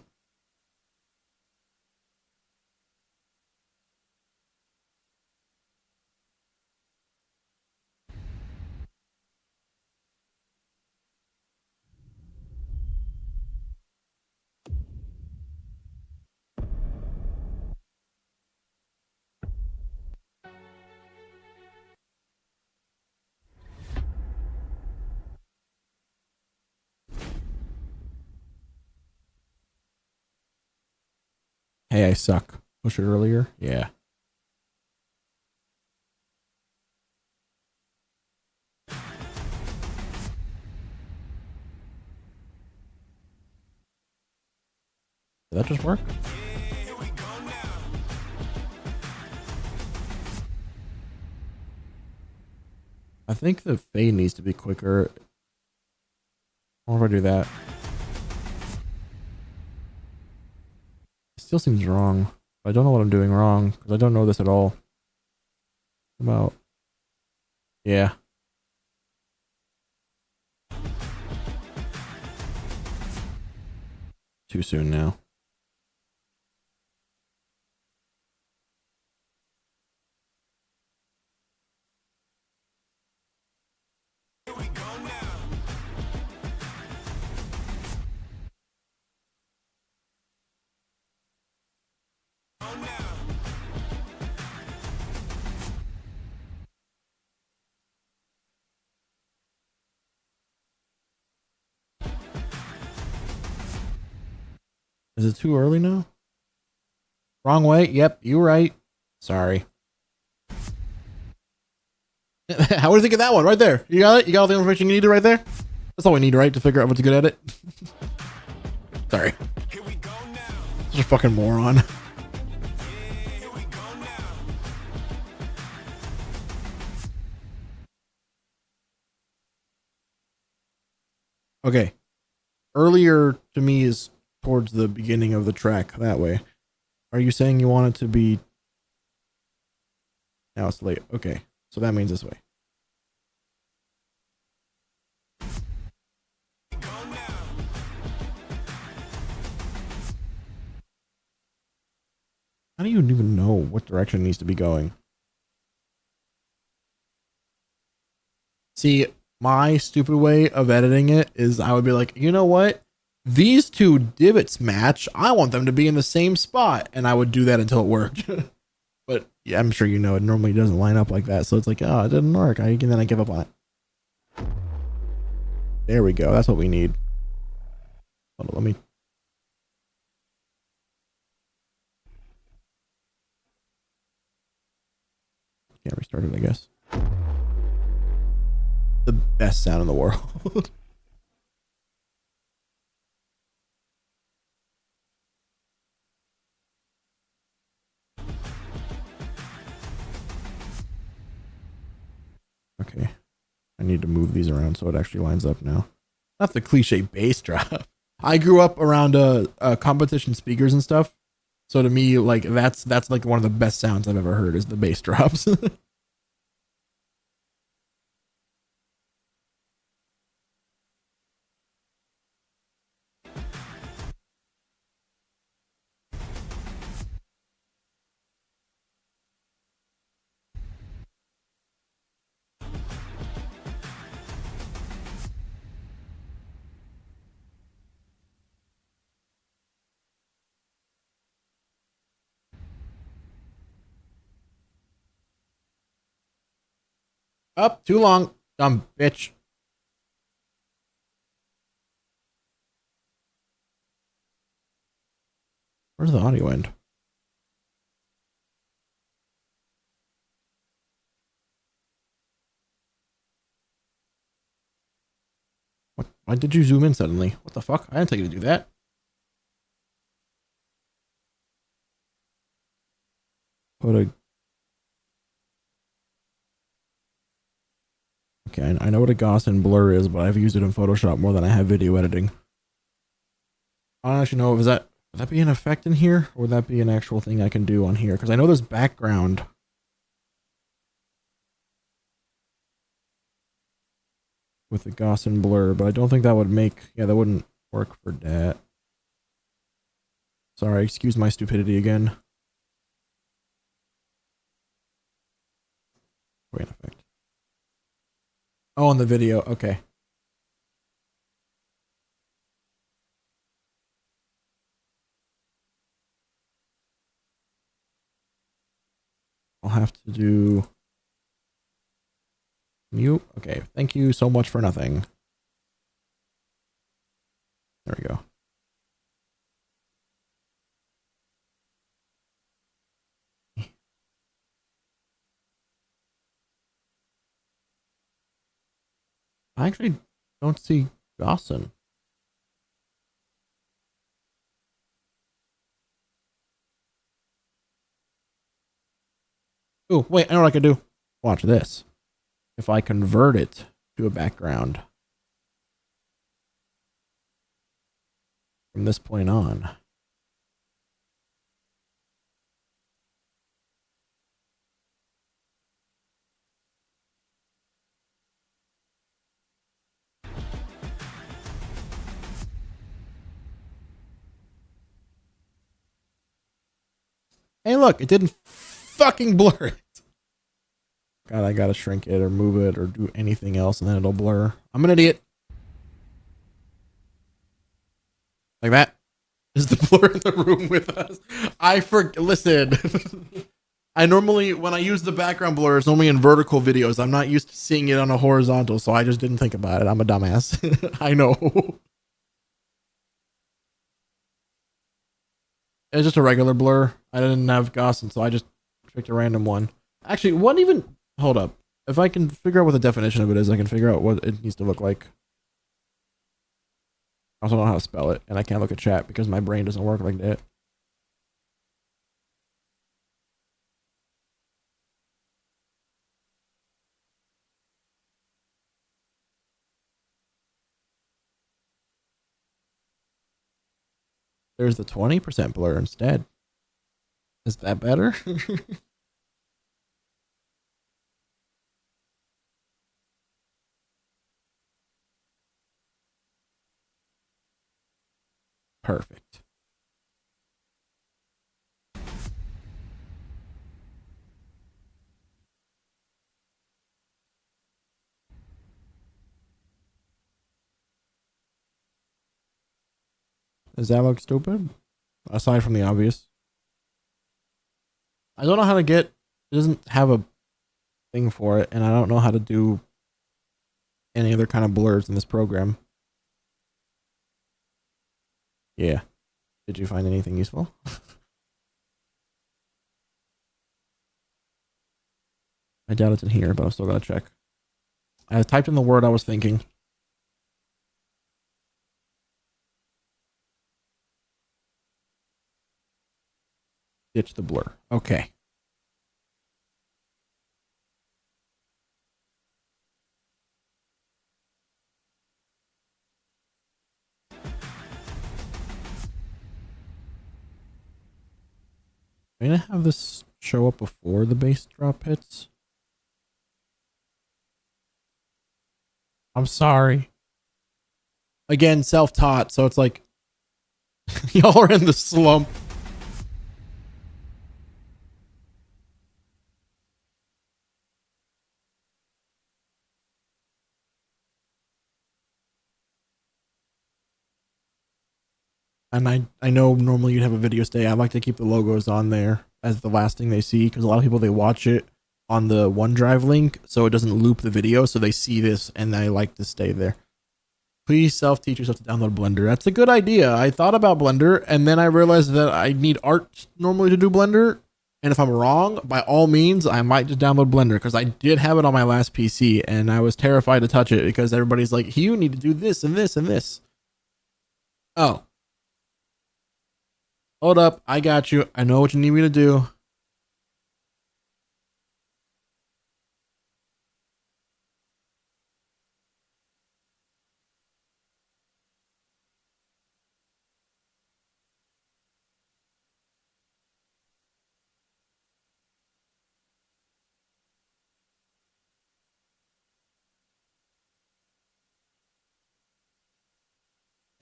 Hey, I suck. Push it earlier? Yeah. Did that just work? I think the fade needs to be quicker. I wonder if I do that. It still seems wrong. I don't know what I'm doing wrong because I don't know this at all. About. Yeah. too soon now. Is it too early now? Wrong way. Yep, you're right. Sorry. How would you think of that one right there? You got it? You got all the information you needed right there? That's all we need, right? To figure out what's good at it. Sorry. Such a fucking moron. Okay. Earlier to me is towards the beginning of the track that way. Are you saying you want it to be... Now it's late. Okay. So that means this way. How do you even know what direction it needs to be going? See, my stupid way of editing it is I would be like, you know what? These two divots match. I want them to be in the same spot. And I would do that until it worked. But yeah, I'm sure you know it normally doesn't line up like that. So it's like, oh, it didn't work. And then I give up on it. There we go. That's what we need. Hold on, let me... Can't restart it, I guess. The best sound in the world. Okay. I need to move these around so it actually lines up now. Not the cliche bass drop. I grew up around competition speakers and stuff. So to me, like that's like one of the best sounds I've ever heard is the bass drops. Up, too long, dumb bitch. Where's the audio end? What? Why did you zoom in suddenly? What the fuck? I didn't tell you to do that. Put a... Okay, I know what a Gaussian blur is, but I've used it in Photoshop more than I have video editing. I don't actually know, would that be an effect in here? Or would that be an actual thing I can do on here? Because I know there's background. With the Gaussian blur, but I don't think that would make... Yeah, that wouldn't work for that. Sorry, excuse my stupidity again. Wait, effect. Oh, on the video. Okay. I'll have to do mute. Okay. Thank you so much for nothing. There we go. I actually don't see Gaussian. Oh, wait, I know what I can do. Watch this. If I convert it to a background from this point on. Hey, look, it didn't fucking blur it. God, I gotta shrink it or move it or do anything else and then it'll blur. I'm an idiot. Like that. Is the blur in the room with us? Listen. I normally, when I use the background blur, it's only in vertical videos. I'm not used to seeing it on a horizontal, so I just didn't think about it. I'm a dumbass. I know. It's just a regular blur. I didn't have Gaussian, so I just picked a random one. Actually, what even... Hold up. If I can figure out what the definition of it is, I can figure out what it needs to look like. I also don't know how to spell it, and I can't look at chat because my brain doesn't work like that. There's the 20% blur instead. Is that better? Perfect. Does that look stupid? Aside from the obvious. I don't know how to get... It doesn't have a thing for it, and I don't know how to do any other kind of blurs in this program. Yeah. Did you find anything useful? I doubt it's in here, but I'm still gotta check. I typed in the word I was thinking. Ditch the blur. Okay. I'm gonna have this show up before the bass drop hits. I'm sorry. Again, self-taught, so it's like y'all are in the slump. And I know normally you'd have a video stay. I like to keep the logos on there as the last thing they see because a lot of people, they watch it on the OneDrive link so it doesn't loop the video, so they see this and they like to stay there. Please self-teach yourself to download Blender. That's a good idea. I thought about Blender and then I realized that I need art normally to do Blender. And if I'm wrong, by all means, I might just download Blender because I did have it on my last PC and I was terrified to touch it because everybody's like, you need to do this and this and this. Oh. Hold up. I got you. I know what you need me to do.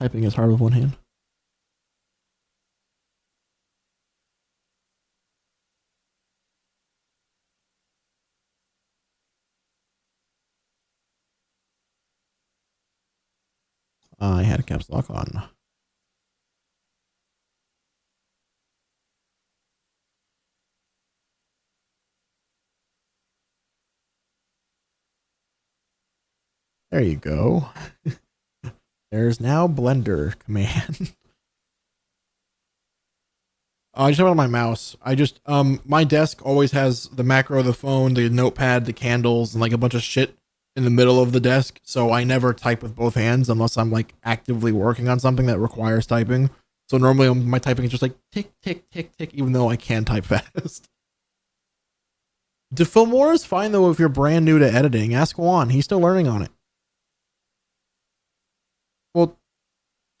Typing is hard with one hand. I had a caps lock on. There you go. There's now Blender command. I just have it on my mouse. I just my desk always has the macro, the phone, the notepad, the candles, and like a bunch of shit in the middle of the desk. So I never type with both hands unless I'm like actively working on something that requires typing. So normally my typing is just like tick, tick, tick, tick, even though I can type fast. Defilmore is fine though if you're brand new to editing. Ask Juan. He's still learning on it. Well,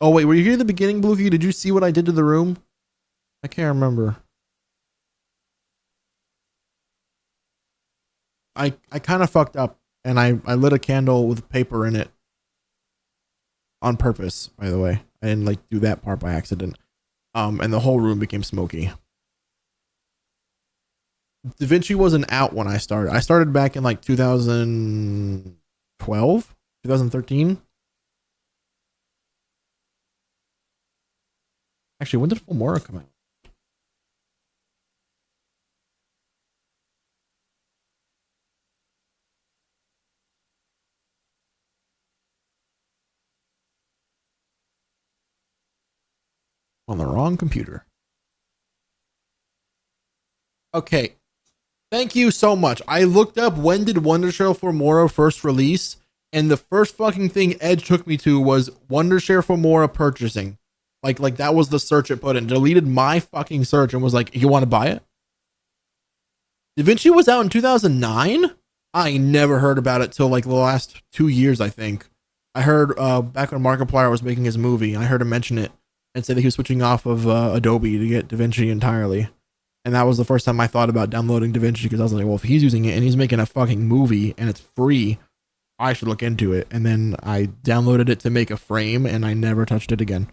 oh wait, were you here at the beginning, Bluekey? Did you see what I did to the room? I can't remember. I kind of fucked up and I lit a candle with paper in it on purpose, by the way. I didn't like do that part by accident. And the whole room became smoky. DaVinci wasn't out when I started. I started back in like 2012, 2013. Actually, when did Filmora come out? On the wrong computer. Okay. Thank you so much. I looked up when did Wondershare Filmora first release, and the first fucking thing Edge took me to was Wondershare Filmora purchasing. Like that was the search it put in. Deleted my fucking search and was like, you want to buy it? DaVinci was out in 2009? I never heard about it till like the last 2 years, I think. I heard back when Markiplier was making his movie, I heard him mention it and say that he was switching off of Adobe to get DaVinci entirely. And that was the first time I thought about downloading DaVinci, because I was like, well, if he's using it and he's making a fucking movie and it's free, I should look into it. And then I downloaded it to make a frame and I never touched it again.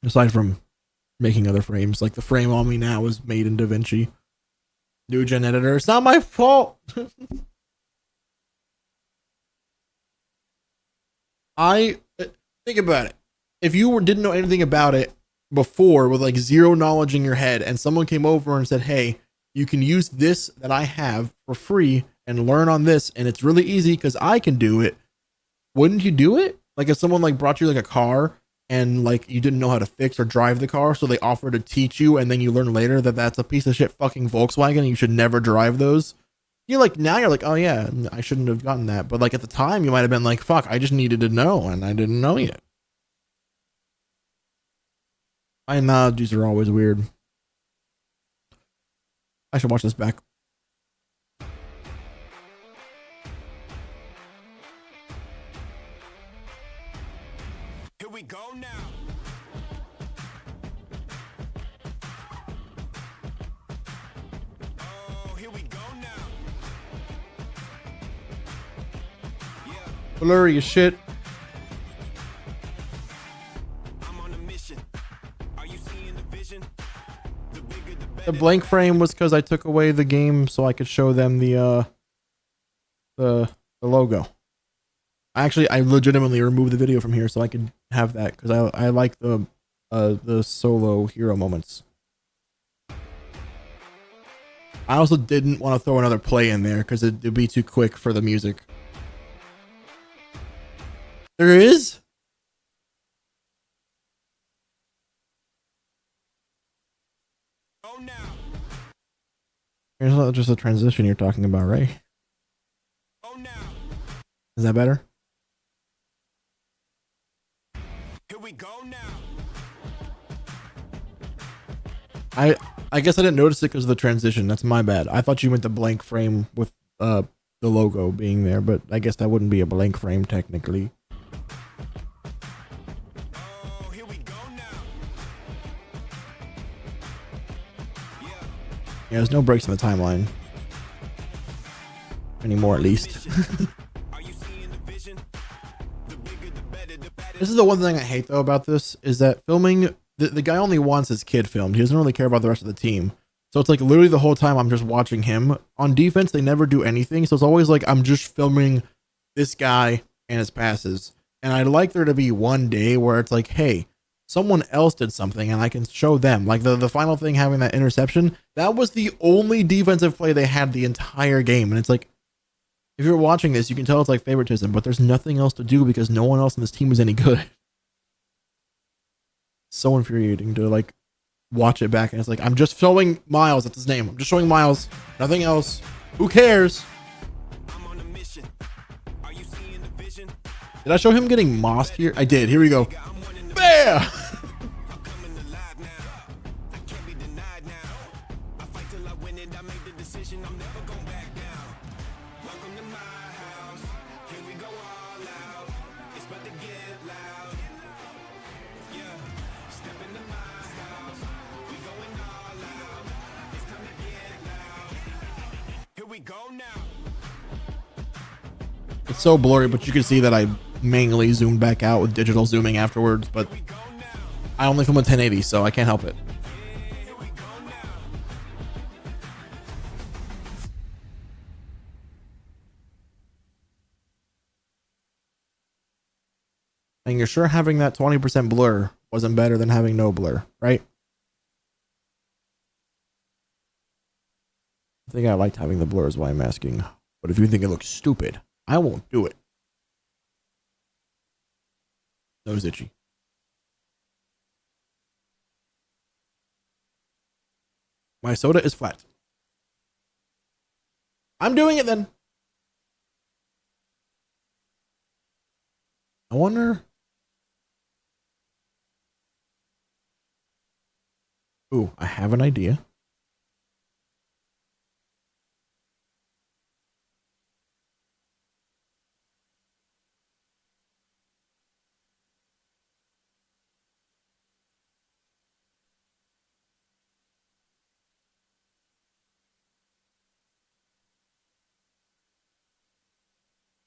Aside from making other frames, like the frame on me now is made in DaVinci. New gen editor. It's not my fault. I think about it. If you didn't know anything about it before, with like zero knowledge in your head, and someone came over and said, hey, you can use this that I have for free and learn on this, and it's really easy because I can do it, wouldn't you do it? Like if someone like brought you like a car and like you didn't know how to fix or drive the car, so they offer to teach you, and then you learn later that that's a piece of shit fucking Volkswagen and you should never drive those. You're like, now you're like, oh yeah, I shouldn't have gotten that. But like at the time you might have been like, fuck, I just needed to know and I didn't know yet. My analogies are always weird. I should watch this back. Here we go now. Oh, here we go now. Yeah. Blurry as shit. I'm on a mission. Are you seeing the vision? The bigger the better. The blank frame was because I took away the game so I could show them the logo. I legitimately removed the video from here so I could have that, because I like the solo hero moments. I also didn't want to throw another play in there because it'd be too quick for the music. There is? Oh, now. Here's not just a transition you're talking about, right? Oh, now. Is that better? Here we go now. I guess I didn't notice it because of the transition. That's my bad. I thought you meant the blank frame with the logo being there, but I guess that wouldn't be a blank frame technically. Oh, here we go now. Yeah. Yeah, there's no breaks in the timeline. Anymore, at least. Are you seeing the vision? The bigger the better, the better. This is the one thing I hate though about this, is that filming, the guy only wants his kid filmed. He doesn't really care about the rest of the team. So it's like literally the whole time I'm just watching him. On defense, they never do anything. So it's always like I'm just filming this guy and his passes. And I'd like there to be one day where it's like, hey, someone else did something and I can show them. Like the final thing, having that interception, that was the only defensive play they had the entire game. And it's like, if you're watching this, you can tell it's like favoritism, but there's nothing else to do because no one else in this team is any good. So infuriating to like watch it back, and it's like, I'm just showing Miles, that's his name. I'm just showing Miles, nothing else. Who cares? I'm on a mission. Are you seeing the vision? Did I show him getting mossed here? I did. Here we go. I'm winning the Bam! I'm coming alive now. I can't be denied now. I fight till I win it. I make the decision. I'm never going back down. Welcome to my house. Here we go all out. It's about to get loud. Yeah. Step into my house. We going all out. It's time to get loud. Here we go now. It's so blurry, but you can see that I manually zoomed back out with digital zooming afterwards, but We go now. I only film at 1080, so I can't help it. Here we go now. And you're sure having that 20% blur wasn't better than having no blur, right? I think I liked having the blur is why I'm asking. But if you think it looks stupid, I won't do it. Nose itchy. My soda is flat. I'm doing it then. I wonder. Ooh, I have an idea.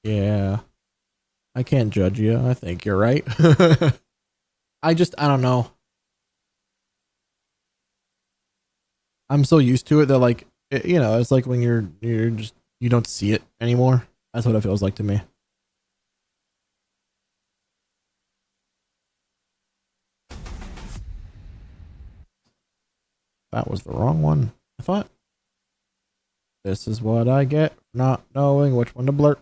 Yeah. I can't judge you. I think you're right. I don't know. I'm so used to it that like, it's like when you're just, you don't see it anymore. That's what it feels like to me. That was the wrong one. I thought. This is what I get for not knowing which one to blur.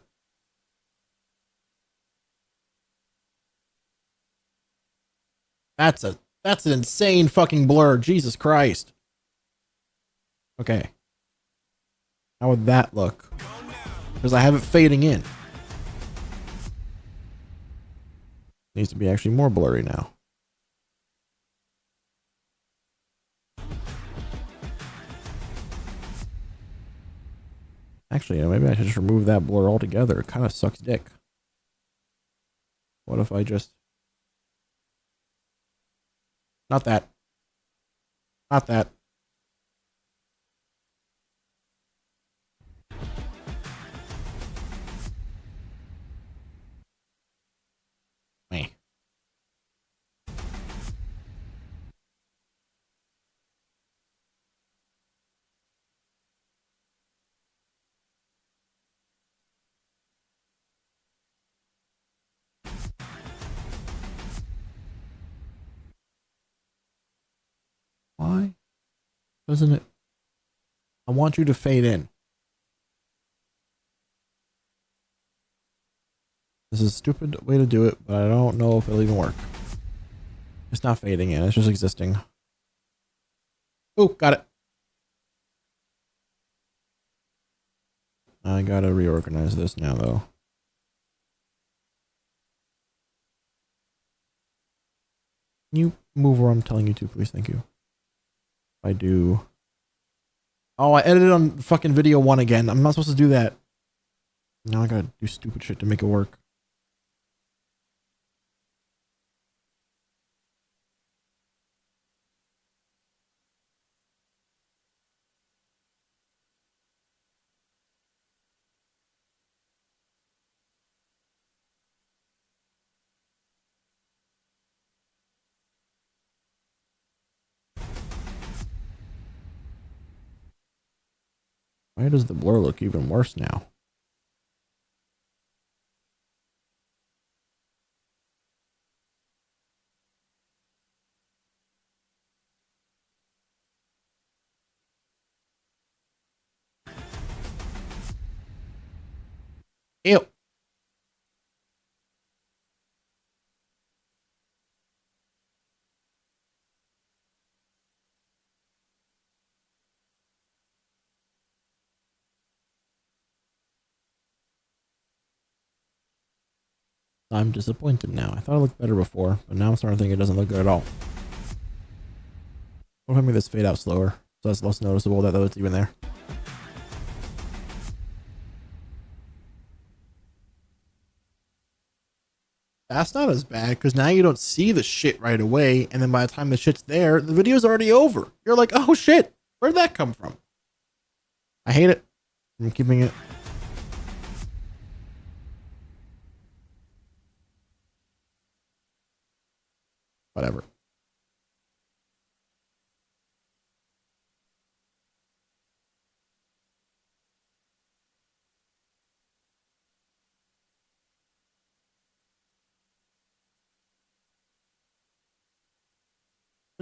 That's an insane fucking blur. Jesus Christ. Okay. How would that look? Because I have it fading in. Needs to be actually more blurry now. Actually, maybe I should just remove that blur altogether. It kind of sucks dick. What if I just... Not that. Not that. Meh. Why doesn't it... I want you to fade in. This is a stupid way to do it, but I don't know if it'll even work. It's not fading in. It's just existing. Oh, got it. I gotta reorganize this now, though. Can you move where I'm telling you to, please? Thank you. I do. Oh, I edited on fucking video 1 again. I'm not supposed to do that. Now I gotta do stupid shit to make it work. Why does the blur look even worse now? Ew. I'm disappointed now. I thought it looked better before, but now I'm starting to think it doesn't look good at all. What if I make this fade out slower so it's less noticeable that it's even there? That's not as bad because now you don't see the shit right away, and then by the time the shit's there, the video's already over. You're like, oh shit, where'd that come from? I hate it. I'm keeping it. Whatever.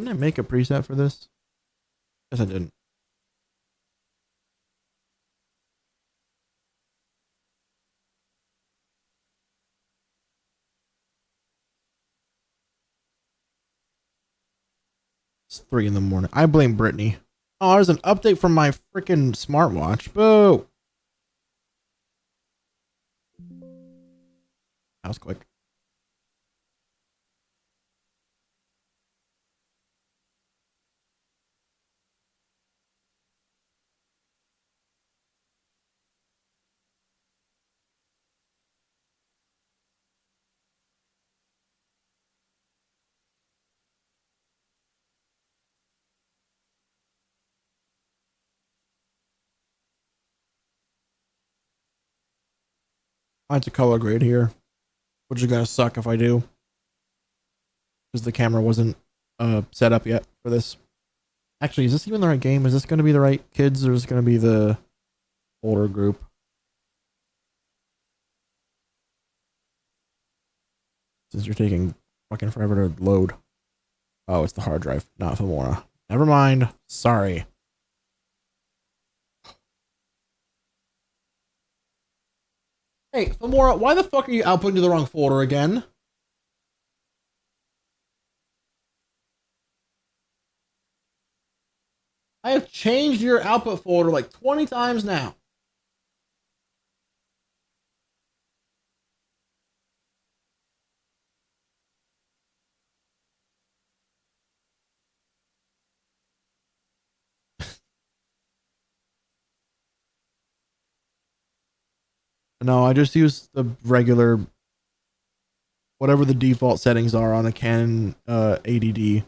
Didn't I make a preset for this? Yes, I didn't. It's 3 in the morning. I blame Brittany. Oh, there's an update from my freaking smartwatch. Boo! That was quick. I had to color grade here, which is gonna suck if I do, because the camera wasn't set up yet for this. Actually, is this even the right game? Is this gonna be the right kids, or is it gonna be the older group? Since you're taking fucking forever to load. Oh, it's the hard drive, not Filmora. Never mind. Sorry. Hey, Filmora, why the fuck are you outputting to the wrong folder again? I have changed your output folder like 20 times now. No, I just use the regular, whatever the default settings are on a Canon 80D.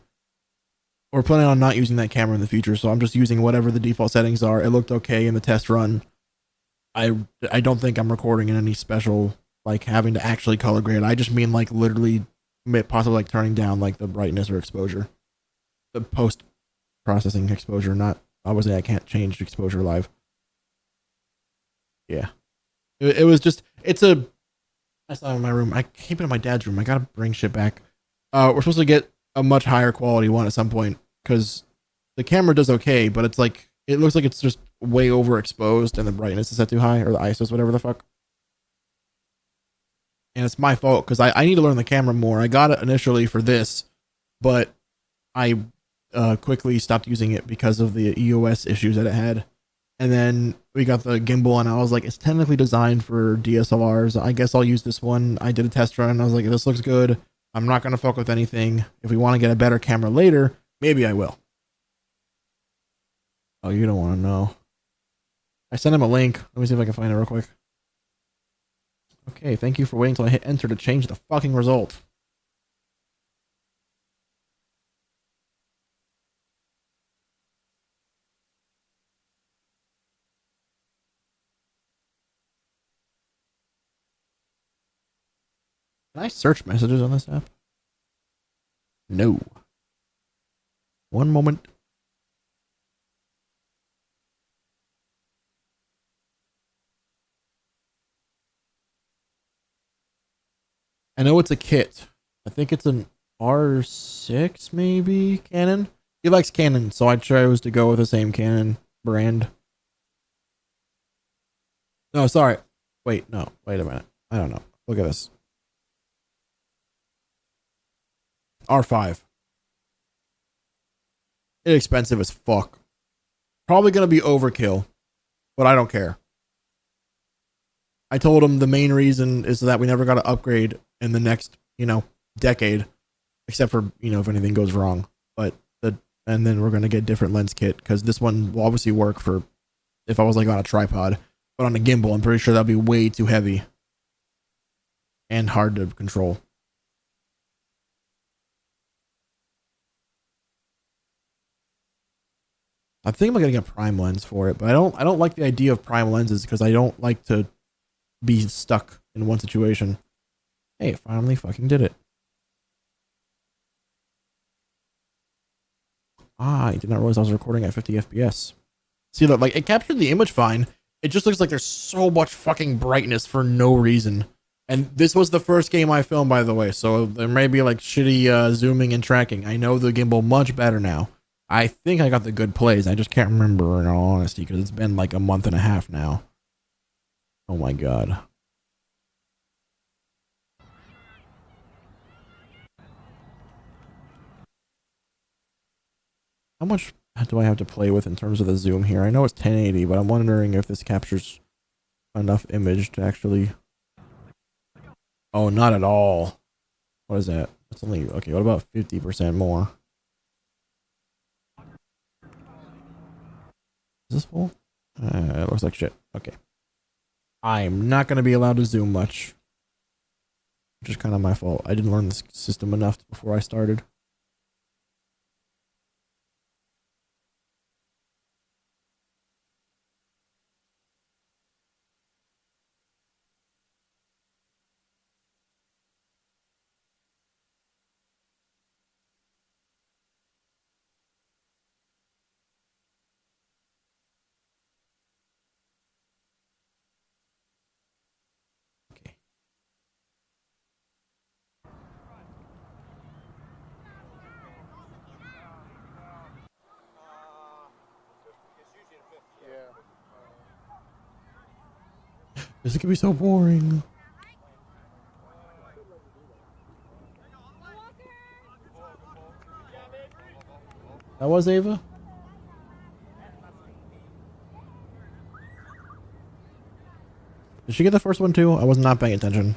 We're planning on not using that camera in the future, so I'm just using whatever the default settings are. It looked okay in the test run. I don't think I'm recording in any special, like having to actually color grade. I just mean like literally, possibly like turning down like the brightness or exposure, the post processing exposure. Not obviously I can't change exposure live. Yeah. It was just, it's a, I saw it in my room. I keep it in my dad's room. I gotta bring shit back. We're supposed to get a much higher quality one at some point, because the camera does okay, but it's like, it looks like it's just way overexposed and the brightness is set too high, or the ISOs, whatever the fuck. And it's my fault, because I need to learn the camera more. I got it initially for this, but I quickly stopped using it because of the EOS issues that it had. And then we got the gimbal, and I was like, it's technically designed for DSLRs. I guess I'll use this one. I did a test run, and I was like, this looks good. I'm not going to fuck with anything. If we want to get a better camera later, maybe I will. Oh, you don't want to know. I sent him a link. Let me see if I can find it real quick. Okay, thank you for waiting until I hit enter to change the fucking result. Can I search messages on this app? No. One moment. I know it's a kit. I think it's an R6 maybe Canon. He likes Canon, so I chose to go with the same Canon brand. No, sorry. Wait, no. Wait a minute. I don't know. Look at this. R5. It's expensive as fuck. Probably going to be overkill, but I don't care. I told him the main reason is that we never got to upgrade in the next, decade, except for, if anything goes wrong. And then we're going to get a different lens kit, because this one will obviously work for if I was like on a tripod, but on a gimbal, I'm pretty sure that'd be way too heavy and hard to control. I think I'm getting a prime lens for it, but I don't like the idea of prime lenses, because I don't like to be stuck in one situation. Hey, it finally fucking did it. I did not realize I was recording at 50 FPS. See, look, it captured the image fine. It just looks like there's so much fucking brightness for no reason. And this was the first game I filmed, by the way, so there may be like shitty zooming and tracking. I know the gimbal much better now. I think I got the good plays. I just can't remember in all honesty because it's been like a month and a half now. Oh my god. How much do I have to play with in terms of the zoom here? I know it's 1080, but I'm wondering if this captures enough image to actually... Oh, not at all. What is that? That's only... Okay, what about 50% more? Is this full? It looks like shit. Okay. I'm not going to be allowed to zoom much. Which is kind of my fault. I didn't learn this system enough before I started. Okay. This could be so boring. That was Ava? Did she get the first one too? I was not paying attention.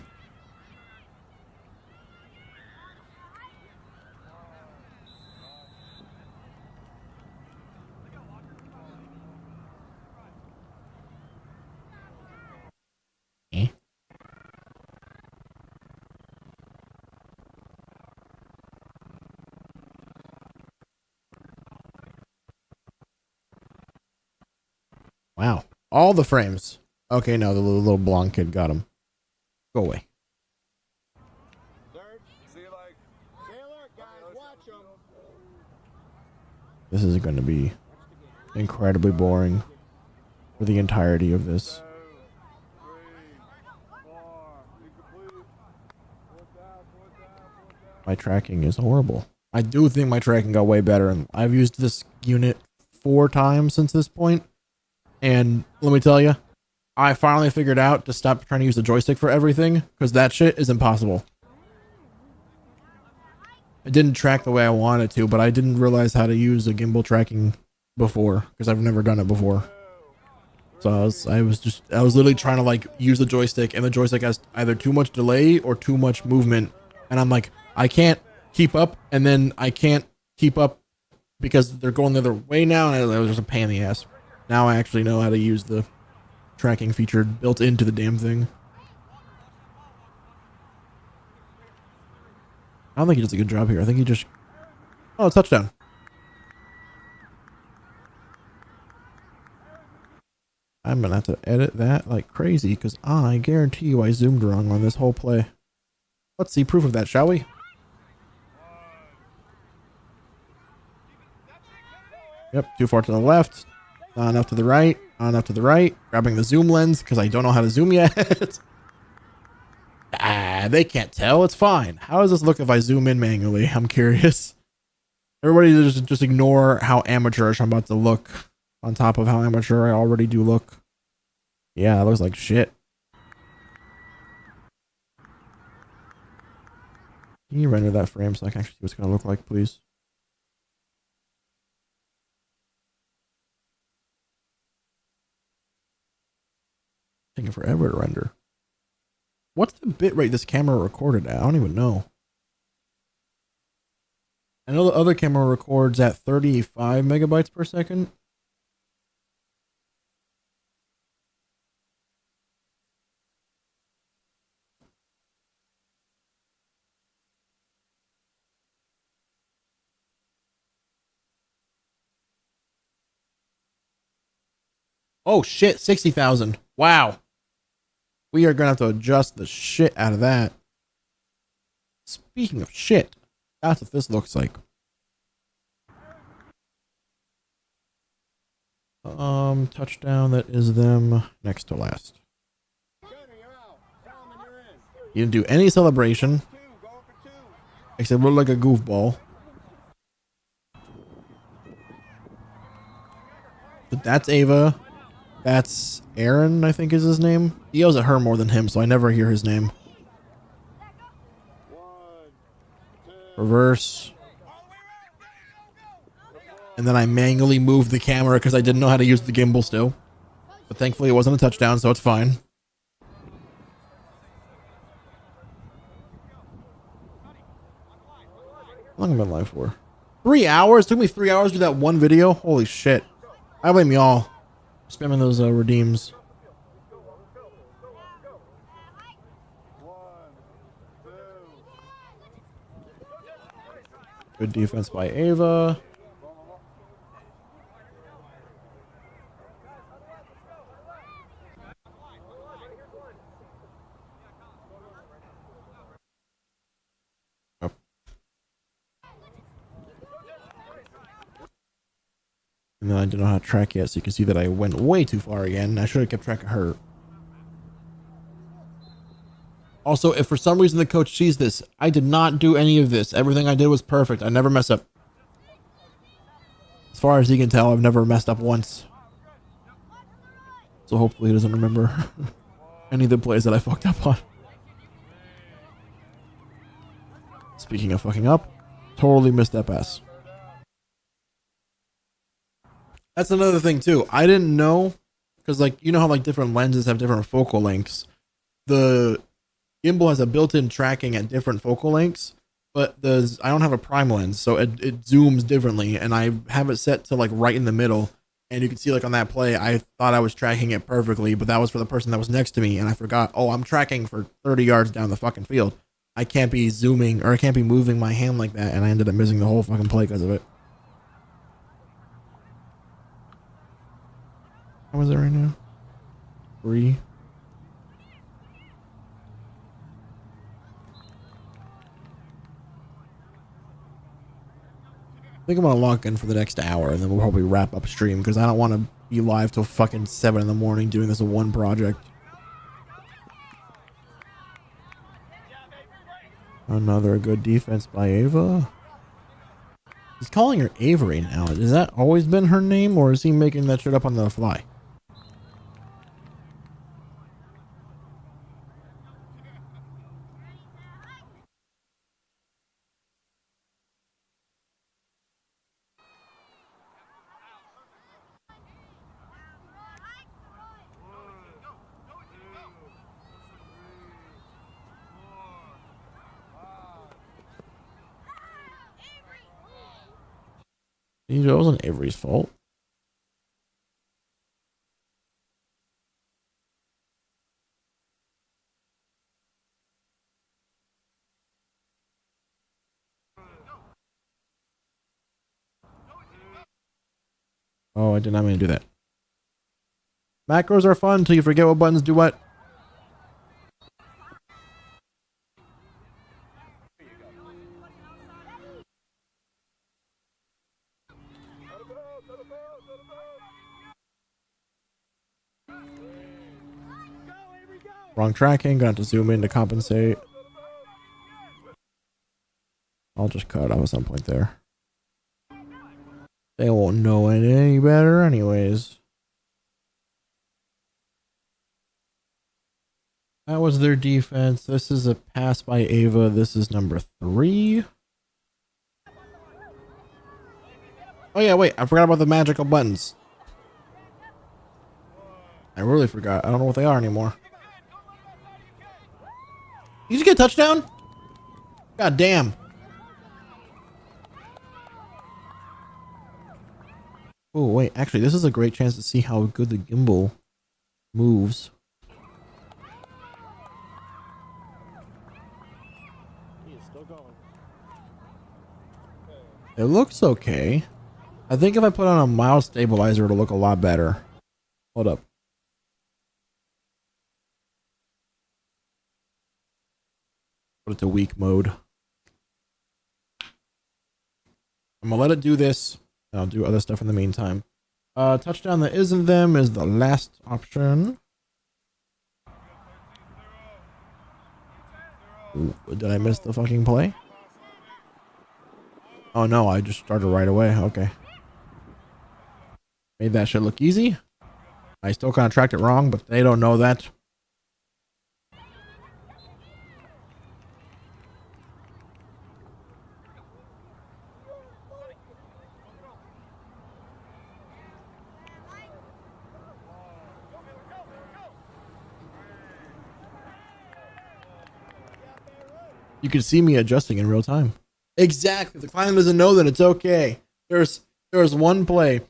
Eh? Wow. All the frames. Okay, no, the little blonde kid got him. Go away. This is going to be incredibly boring for the entirety of this. My tracking is horrible. I do think my tracking got way better, and I've used this unit 4 times since this point. And let me tell you, I finally figured out to stop trying to use the joystick for everything, because that shit is impossible. It didn't track the way I wanted to, but I didn't realize how to use the gimbal tracking before, because I've never done it before. So I was literally trying to like use the joystick, and the joystick has either too much delay or too much movement, and I'm like, I can't keep up, and then I can't keep up because they're going the other way now, and it was just a pain in the ass. Now I actually know how to use the tracking feature built into the damn thing. I don't think he does a good job here. I think he just... Oh, touchdown. I'm gonna have to edit that like crazy because I guarantee you I zoomed wrong on this whole play. Let's see proof of that, shall we? Yep, too far to the left. Not enough to the right. Not enough to the right. Grabbing the zoom lens because I don't know how to zoom yet. They can't tell. It's fine. How does this look if I zoom in manually? I'm curious. Everybody just ignore how amateurish I'm about to look on top of how amateur I already do look. Yeah, it looks like shit. Can you render that frame so I can actually see what it's going to look like, please? Taking forever to render. What's the bitrate this camera recorded at? I don't even know. I know the other camera records at 35 megabytes per second. Oh shit, 60,000. Wow. We are gonna have to adjust the shit out of that. Speaking of shit, that's what this looks like. Touchdown, that is them next to last. He didn't do any celebration. Except look like a goofball. But that's Ava. That's Aaron, I think is his name. He yells at her more than him, so I never hear his name. Reverse. And then I manually moved the camera because I didn't know how to use the gimbal still. But thankfully it wasn't a touchdown, so it's fine. How long have I been live for? 3 hours? It took me 3 hours to do that one video? Holy shit. I blame y'all. Spamming those redeems. Good defense by Ava. And then I don't know how to track yet, so you can see that I went way too far again. I should have kept track of her. Also, if for some reason the coach sees this, I did not do any of this. Everything I did was perfect. I never mess up. As far as he can tell, I've never messed up once. So hopefully he doesn't remember any of the plays that I fucked up on. Speaking of fucking up, totally missed that pass. That's another thing too. I didn't know, because like, you know how like different lenses have different focal lengths. The gimbal has a built-in tracking at different focal lengths, but I don't have a prime lens, so it zooms differently, and I have it set to like right in the middle. And you can see like on that play, I thought I was tracking it perfectly, but that was for the person that was next to me, and I forgot, oh, I'm tracking for 30 yards down the fucking field. I can't be zooming, or I can't be moving my hand like that, and I ended up missing the whole fucking play because of it. How is it right now? 3. I think I'm gonna log in for the next hour, and then we'll probably wrap up stream because I don't want to be live till fucking 7 in the morning doing this one project. Another good defense by Ava. He's calling her Avery now. Has that always been her name, or is he making that shit up on the fly? It wasn't Avery's fault. Oh, I did not mean to do that. Macros are fun until you forget what buttons do what. Wrong tracking, gonna have to zoom in to compensate. I'll just cut off at some point there. They won't know it any better anyways. That was their defense. This is a pass by Ava. This is number 3. Oh yeah, wait, I forgot about the magical buttons. I really forgot. I don't know what they are anymore. Did you just get a touchdown? God damn. Oh, wait. Actually, this is a great chance to see how good the gimbal moves. It looks okay. I think if I put on a mild stabilizer, it'll look a lot better. Hold up. Put it to weak mode. I'm gonna let it do this. I'll do other stuff in the meantime. Touchdown that isn't them is the last option. Did I miss the fucking play? Oh no, I just started right away. Okay. Made that shit look easy. I still kind of tracked it wrong, but they don't know that. You can see me adjusting in real time. Exactly. The client doesn't know that it's okay. There's one play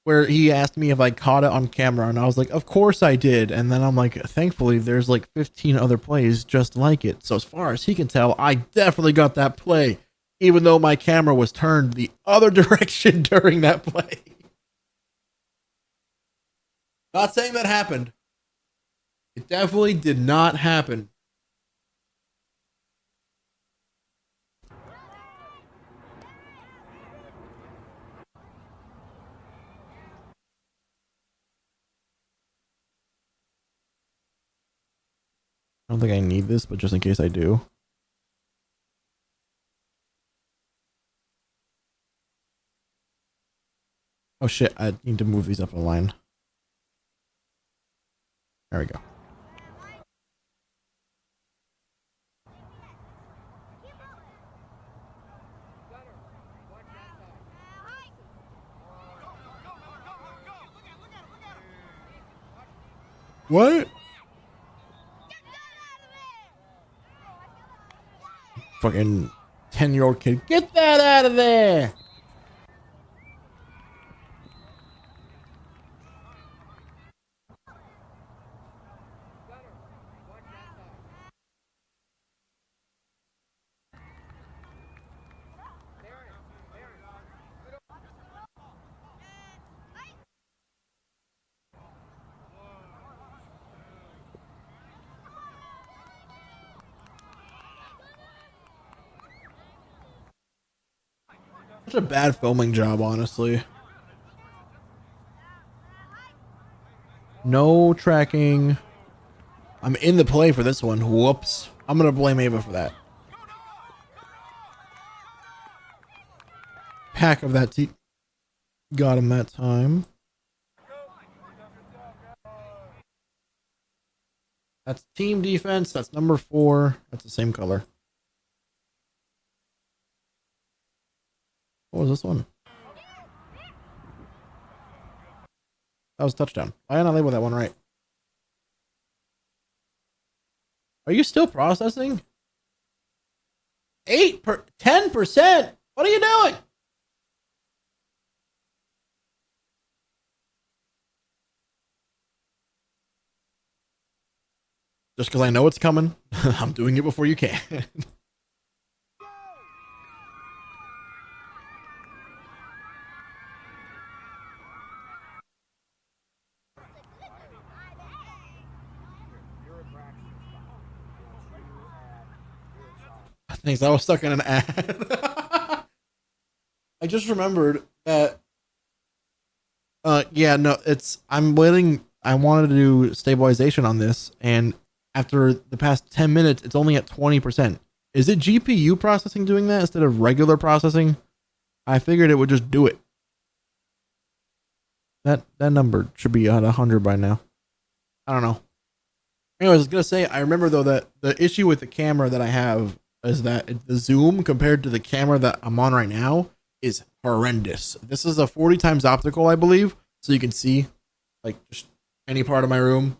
where he asked me if I caught it on camera, and I was like, of course I did. And then I'm like, thankfully there's like 15 other plays just like it. So as far as he can tell, I definitely got that play, even though my camera was turned the other direction during that play. Not saying that happened. It definitely did not happen. I don't think I need this, but just in case I do. Oh shit, I need to move these up a line. There we go. What? Fucking 10-year-old kid. Get that out of there. Such a bad filming job, honestly. No tracking. I'm in the play for this one. Whoops. I'm gonna blame Ava for that. Pack of that team. Got him that time. That's team defense. That's number 4. That's the same color. What was this one? That was touchdown. Why didn't I label that one right? Are you still processing? 10%? What are you doing? Just because I know it's coming, I'm doing it before you can. Thanks, I was stuck in an ad. I just remembered that yeah, no, I'm waiting. I wanted to do stabilization on this, and after the past 10 minutes, it's only at 20%. Is it GPU processing doing that instead of regular processing? I figured it would just do it. That number should be at 100 by now. I don't know. Anyways, I was gonna say, I remember though that the issue with the camera that I have is that the zoom compared to the camera that I'm on right now is horrendous. This is a 40 times optical, I believe, so you can see like just any part of my room.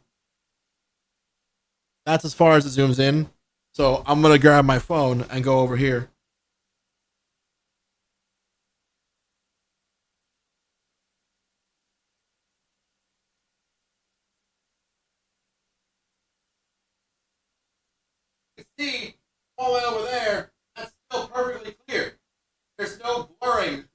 That's as far as it zooms in. So I'm gonna grab my phone and go over here. See all the way over there, that's still perfectly clear. There's no blurring.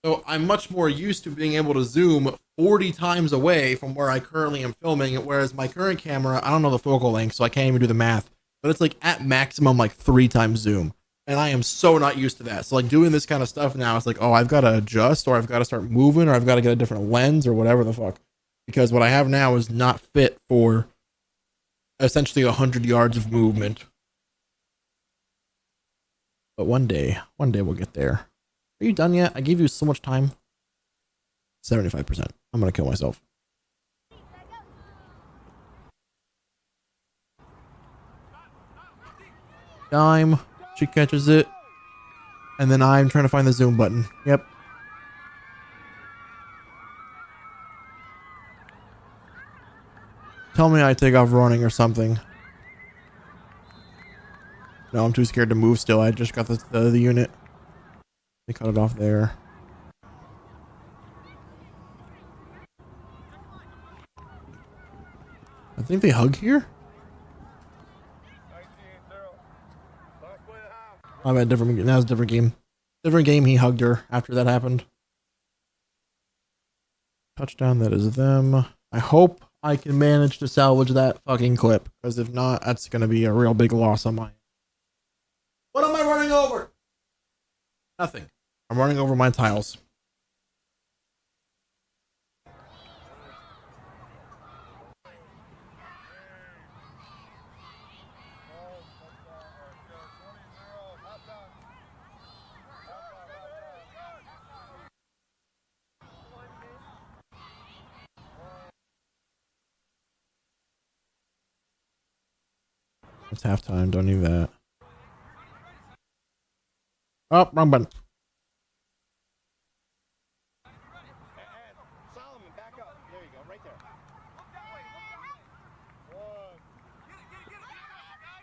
So I'm much more used to being able to zoom 40 times away from where I currently am filming, whereas my current camera, I don't know the focal length, so I can't even do the math, but it's like at maximum like 3 times zoom. And I am so not used to that. So like doing this kind of stuff now, it's like, oh, I've got to adjust, or I've got to start moving, or I've got to get a different lens, or whatever the fuck. Because what I have now is not fit for essentially 100 yards of movement. But one day we'll get there. Are you done yet? I gave you so much time. 75%. I'm gonna kill myself. Dime. She catches it. And then I'm trying to find the zoom button. Yep. Tell me I take off running or something. No, I'm too scared to move still. I just got the unit. They cut it off there. I think they hug here. I'm at a different. Now it's a different game. Different game. He hugged her after that happened. Touchdown. That is them. I hope I can manage to salvage that fucking clip, because if not, that's gonna be a real big loss on my. What am I running over? Nothing. I'm running over my tiles. It's halftime. Don't need that. Oh, wrong button. Solomon, back up. There you go, right there.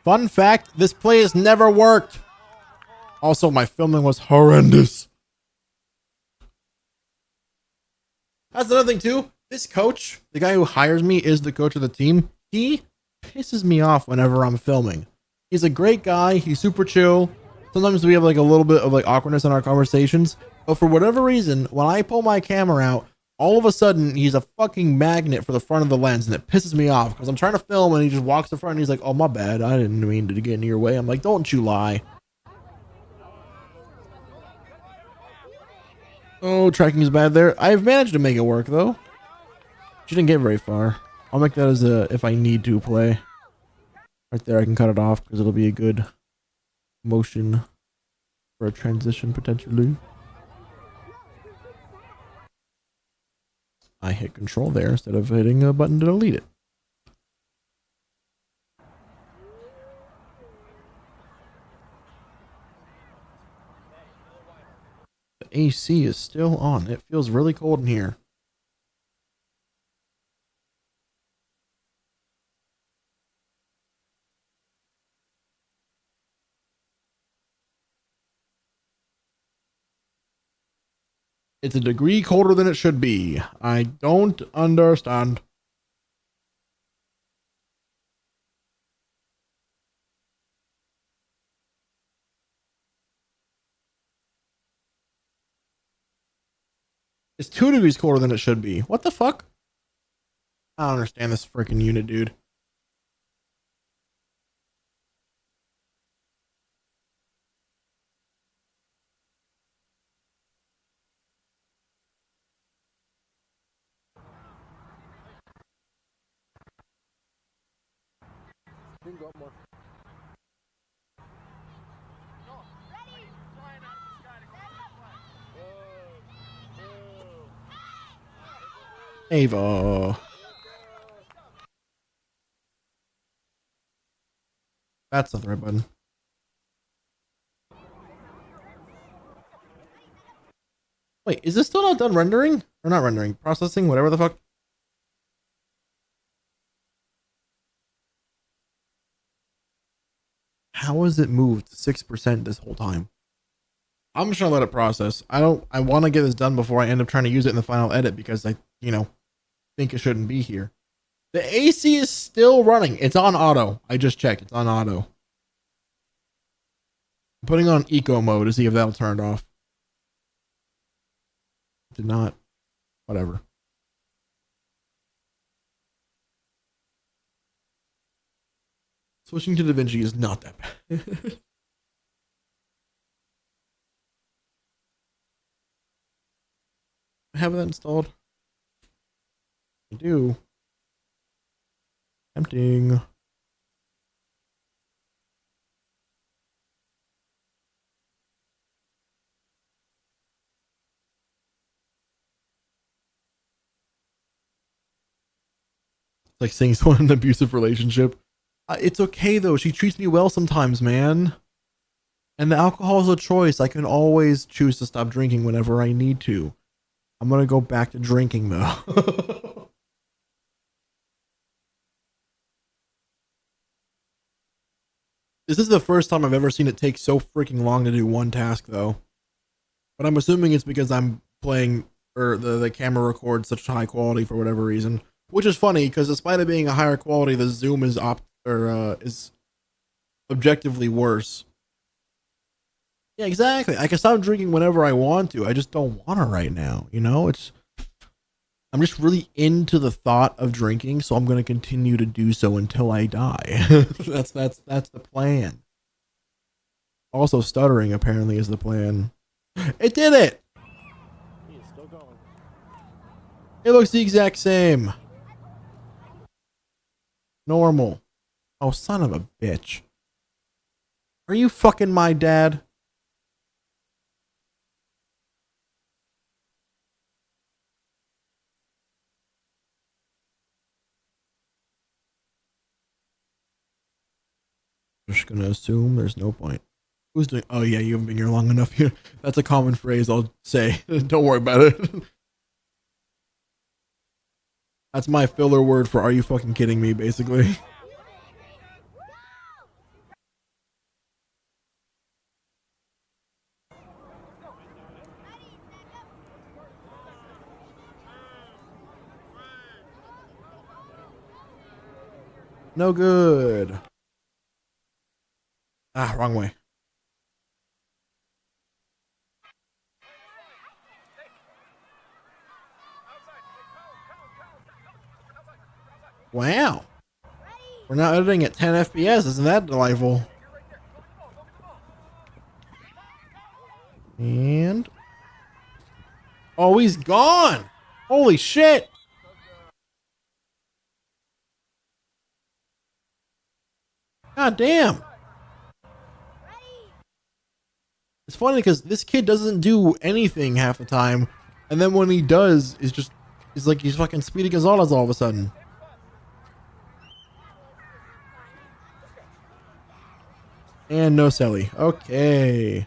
Fun fact, this play has never worked. Also, my filming was horrendous. That's another thing too. This coach, the guy who hires me, is the coach of the team. He pisses me off whenever I'm filming. He's a great guy. He's super chill. Sometimes we have like a little bit of like awkwardness in our conversations. But for whatever reason, when I pull my camera out, all of a sudden he's a fucking magnet for the front of the lens, and it pisses me off because I'm trying to film and he just walks to the front and he's like, "Oh, my bad. I didn't mean to get in your way." I'm like, "Don't you lie." Oh, tracking is bad there. I've managed to make it work though. She didn't get very far. I'll make that as a if I need to play. Right there, I can cut it off because it'll be a good motion for a transition potentially. I hit control there instead of hitting a button to delete it. The AC is still on. It feels really cold in here. It's a degree colder than it should be. I don't understand. It's 2 degrees colder than it should be. What the fuck? I don't understand this freaking unit, dude. Ava. That's not the right button. Wait, is this still not done rendering? Or not rendering? Processing? Whatever the fuck? How has it moved 6% this whole time? I'm just gonna let it process. I want to get this done before I end up trying to use it in the final edit because I, think it shouldn't be here. The AC is still running. It's on auto. I just checked. It's on auto. I'm putting on eco mode to see if that'll turn it off. Did not. Whatever. Switching to DaVinci is not that bad. have that installed? I do. Tempting. It's like saying someone in an abusive relationship. It's okay though. She treats me well sometimes, man. And the alcohol is a choice. I can always choose to stop drinking whenever I need to. I'm gonna go back to drinking though. This is the first time I've ever seen it take so freaking long to do one task though. But I'm assuming it's because I'm playing or the camera records such high quality for whatever reason. Which is funny because despite it being a higher quality, the zoom is is objectively worse. Yeah, exactly. I can stop drinking whenever I want to. I just don't want to right now. You know, I'm just really into the thought of drinking, so I'm going to continue to do so until I die. that's the plan. Also, stuttering apparently is the plan. It did it. Still going. It looks the exact same. Normal. Oh, son of a bitch. Are you fucking my dad? Just gonna assume there's no point. Who's doing? Oh yeah, you haven't been here long enough. Here, that's a common phrase I'll say. Don't worry about it. That's my filler word for "Are you fucking kidding me?" Basically. No good. Ah, wrong way. Wow. We're now editing at 10 FPS. Isn't that delightful? And... oh, he's gone! Holy shit! God damn! It's funny because this kid doesn't do anything half the time, and then when he does, it's like he's fucking Speedy Gonzalez all of a sudden. And no Sally. Okay.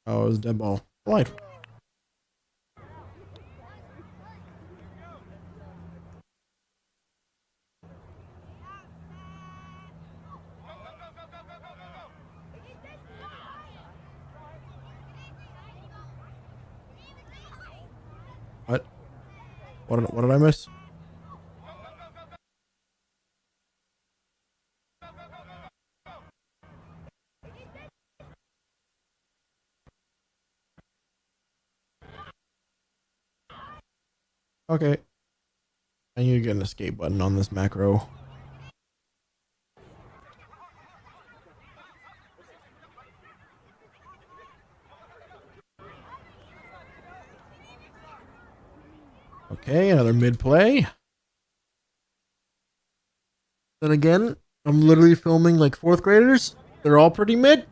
Oh, it was a dead ball. Delightful. What? What did I miss? Okay. I need to get an escape button on this macro. Okay, another mid play. Then again, I'm literally filming like fourth graders. They're all pretty mid.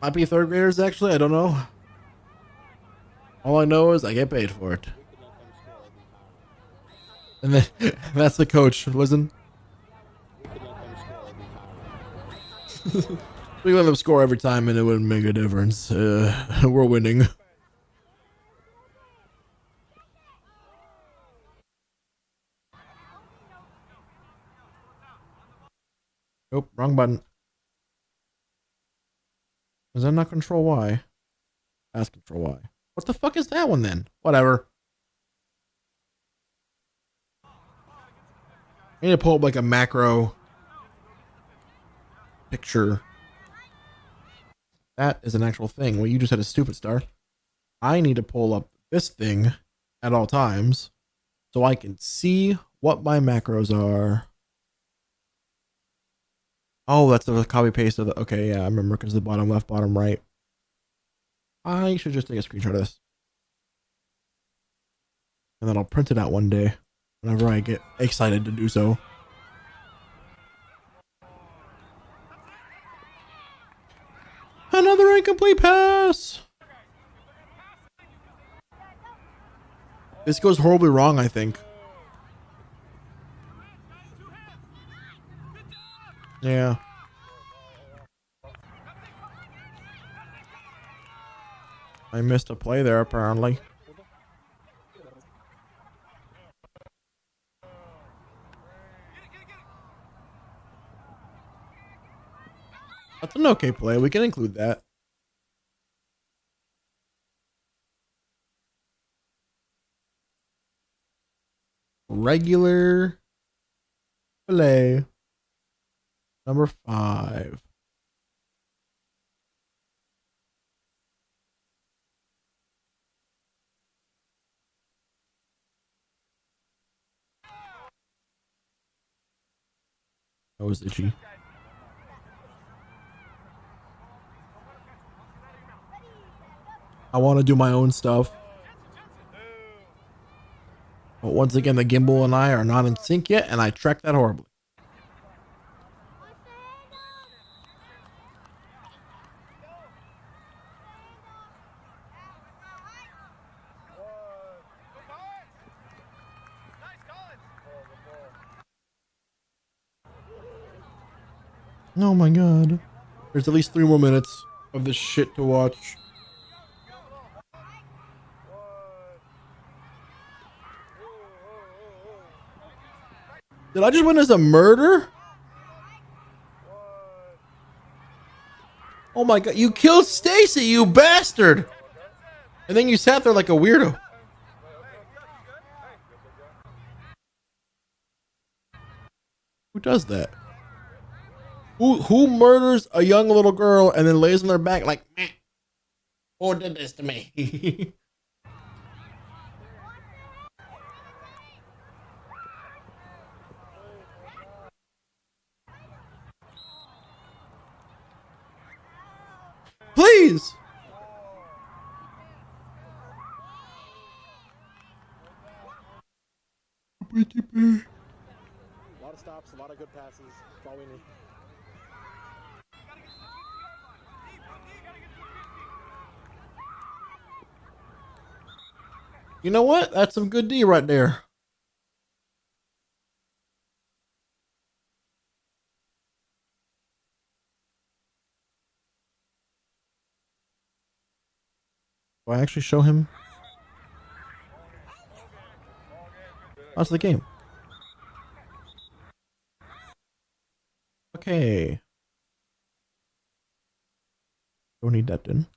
Might be third graders actually, I don't know. All I know is I get paid for it. And then that's the coach, listen. We let them score every time and it wouldn't make a difference. We're winning. Nope, wrong button. Is that not control Y? That's control Y. What the fuck is that one then? Whatever. I need to pull up like a macro picture. That is an actual thing. Well, you just had a stupid star. I need to pull up this thing at all times. so I can see what my macros are. Oh, that's the copy paste of the. Okay, yeah, I remember because the bottom left, bottom right. I should just take a screenshot of this. And then I'll print it out one day whenever I get excited to do so. Another incomplete pass. This goes horribly wrong, I think. Yeah. I missed a play there, apparently. That's an okay play. We can include that. Regular play. Number 5. That was itchy. I want to do my own stuff. But once again, the gimbal and I are not in sync yet, and I tracked that horribly. Oh my god. There's at least 3 more minutes of this shit to watch. Did I just win as a murder? Oh my god, you killed Stacy, you bastard! And then you sat there like a weirdo. Who does that? Who murders a young little girl and then lays on their back like, meh, who did this to me? Please! A lot of stops, a lot of good passes. That's all we need. You know what? That's some good D right there. Do I actually show him? How's the game? Okay. Don't need that then.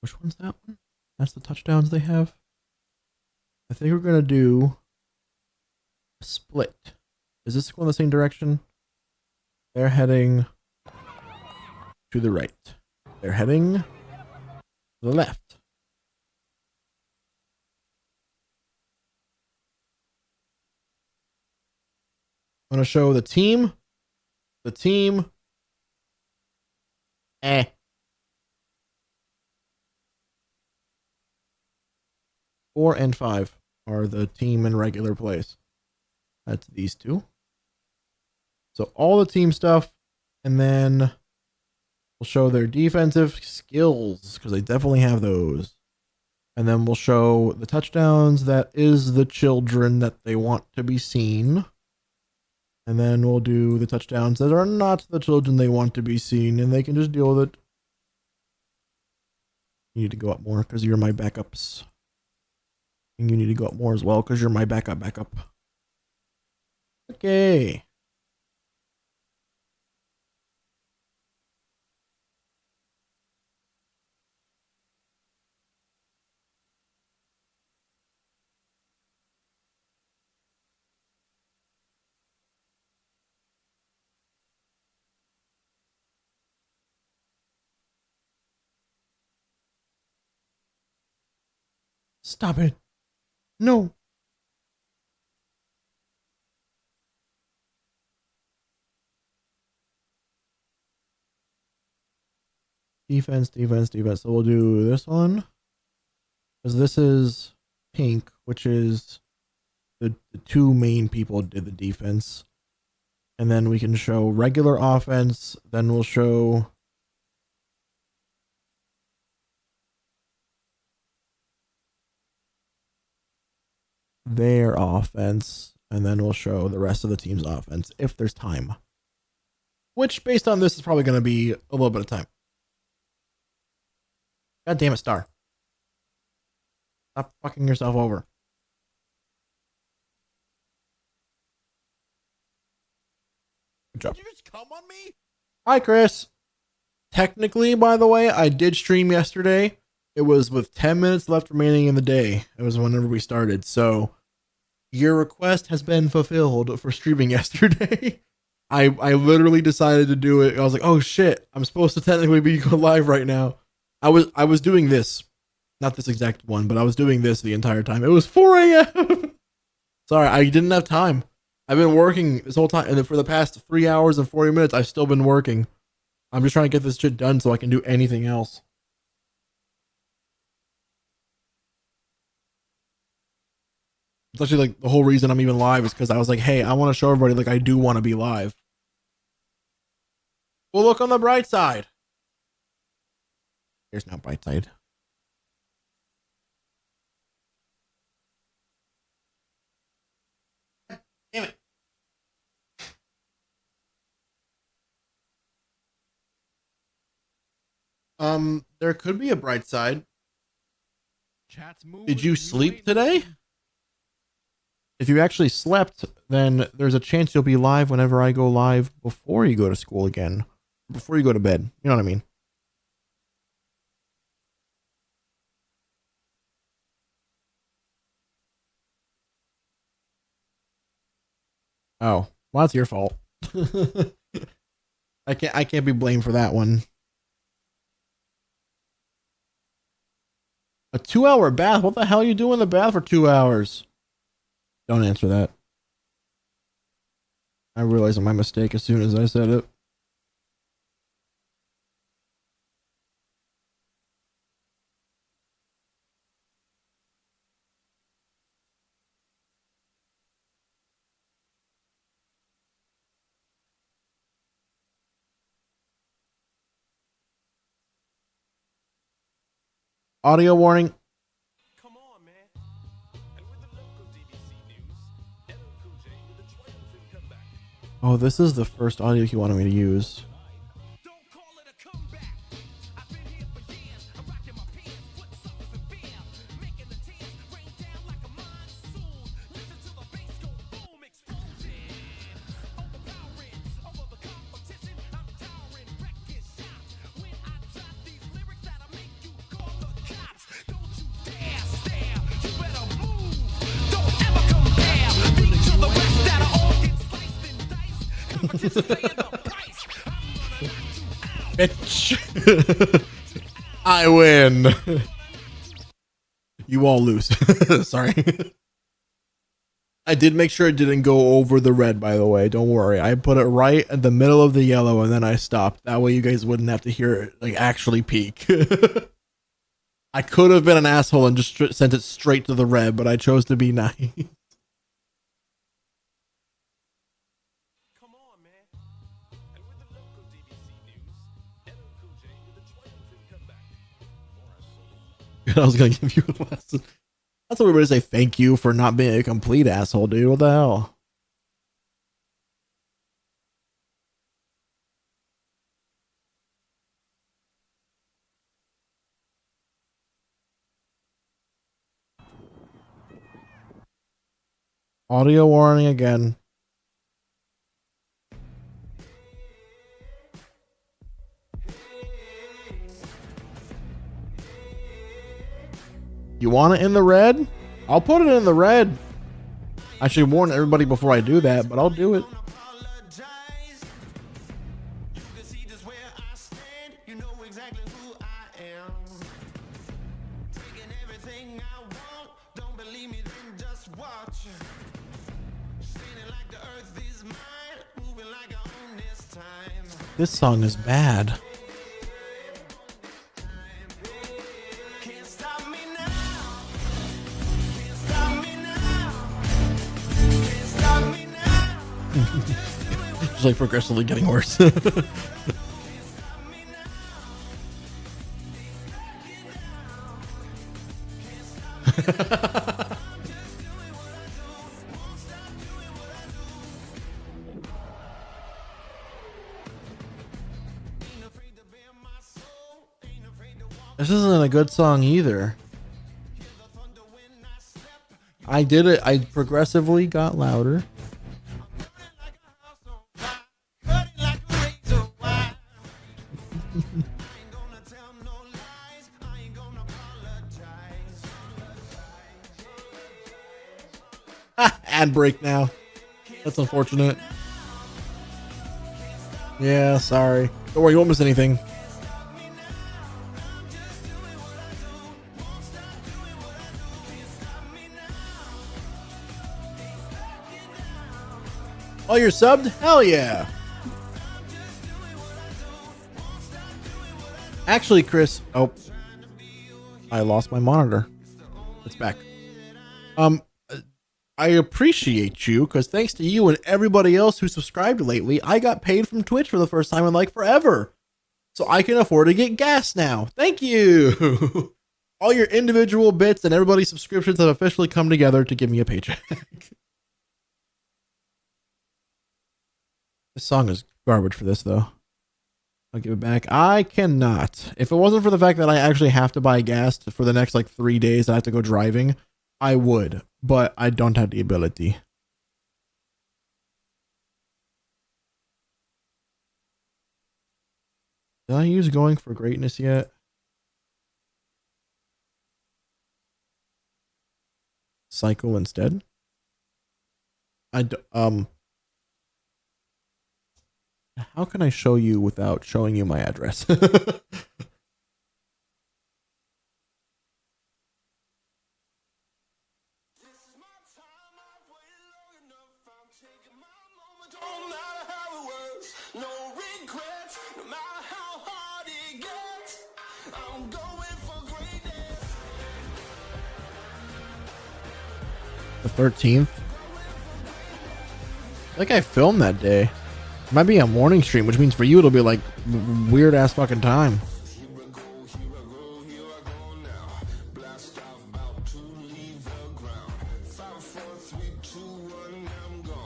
Which one's that one? That's the touchdowns they have. I think we're gonna do a split. Is this going the same direction? They're heading to the right. They're heading to the left. I'm gonna show the team. The team. 4 and 5 are the team in regular place. That's these two. So all the team stuff, and then we'll show their defensive skills because they definitely have those. And then we'll show the touchdowns. That is the children that they want to be seen. And then we'll do the touchdowns that are not the children they want to be seen, and they can just deal with it. You need to go up more because you're my backups. And you need to go up more as well because you're my backup. Okay. Stop it. No. Defense, defense, defense. So we'll do this one. Because this is pink, which is the two main people did the defense. And then we can show regular offense. Then we'll show their offense. And then we'll show the rest of the team's offense if there's time. Which, based on this, is probably going to be a little bit of time. God damn it, Star. Stop fucking yourself over. Good job. Did you just come on me? Hi, Chris. Technically, by the way, I did stream yesterday. It was with 10 minutes left remaining in the day. It was whenever we started. So your request has been fulfilled for streaming yesterday. I literally decided to do it. I was like, oh shit, I'm supposed to technically be live right now. I was doing this. Not this exact one, but I was doing this the entire time. It was 4 a.m. Sorry, I didn't have time. I've been working this whole time, and then for the past 3 hours and 40 minutes, I've still been working. I'm just trying to get this shit done so I can do anything else. It's actually like the whole reason I'm even live is because I was like, hey, I want to show everybody like I do want to be live. Well, look on the bright side. Here's no bright side. Damn it. There could be a bright side. Chat's moving. Did you ain't sleep today? moving. If you actually slept, then there's a chance you'll be live whenever I go live before you go to school again. Before you go to bed. You know what I mean? Oh, well, that's your fault. I can't be blamed for that one. A 2-hour bath? What the hell are you doing in the bath for 2 hours? Don't answer that. I realized my mistake as soon as I said it. Audio warning. Come on, man. And with the local DBC news, LL Cool J with a triumphant comeback. Oh, this is the first audio he wanted me to use. Don't call it a comeback. I've been here for years. I'm rocking my pants, put suckers in fear, making the tears rain down like a monsoon. Listen to the bass go boom, explosion. Overpowering over the competition. I'm towering, wrecking shop. When I drop these lyrics that'll make you call the cops. Don't you dare stare. You better move. Don't ever compare me to the rest that are all get sliced and diced. Competition paying the price. Bitch. I win. You all lose. Sorry. I did make sure it didn't go over the red, by the way. Don't worry. I put it right at the middle of the yellow and then I stopped. That way you guys wouldn't have to hear it like actually peak. I could have been an asshole and just sent it straight to the red, but I chose to be nice. Come on, man. And with the local DBC news, LL Cool J with a triumphant comeback. I was gonna give you a lesson. That's what we're gonna say. Thank you for not being a complete asshole, dude. What the hell? Audio warning again. You want it in the red? I'll put it in the red. I should warn everybody before I do that, but I'll do it. Apologize. You can see just where I stand. You know exactly who I am. Take everything I want. Don't believe me, then just watch. Spinning like the earth is mine, moving like I own this time. This song is bad. Can't stop me now. Can't stop me now. Can't stop me now. It's like progressively getting worse. This isn't a good song either. I did it. I progressively got louder. Ad break now. That's unfortunate. Yeah, sorry. Don't worry, you won't miss anything. Oh, you're subbed? Hell yeah. Actually, Chris. Oh, I lost my monitor. It's back. I appreciate you because thanks to you and everybody else who subscribed lately, I got paid from Twitch for the first time in like forever. So I can afford to get gas now. Thank you. All your individual bits and everybody's subscriptions have officially come together to give me a paycheck. This song is garbage for this, though. I'll give it back. I cannot. If it wasn't for the fact that I actually have to buy gas for the next like 3 days, I have to go driving, I would. But I don't have the ability. Did I use Going for Greatness yet? Cycle instead? How can I show you without showing you my address? The 13th. I think I filmed that day. It might be a morning stream, which means for you it'll be like weird ass fucking time.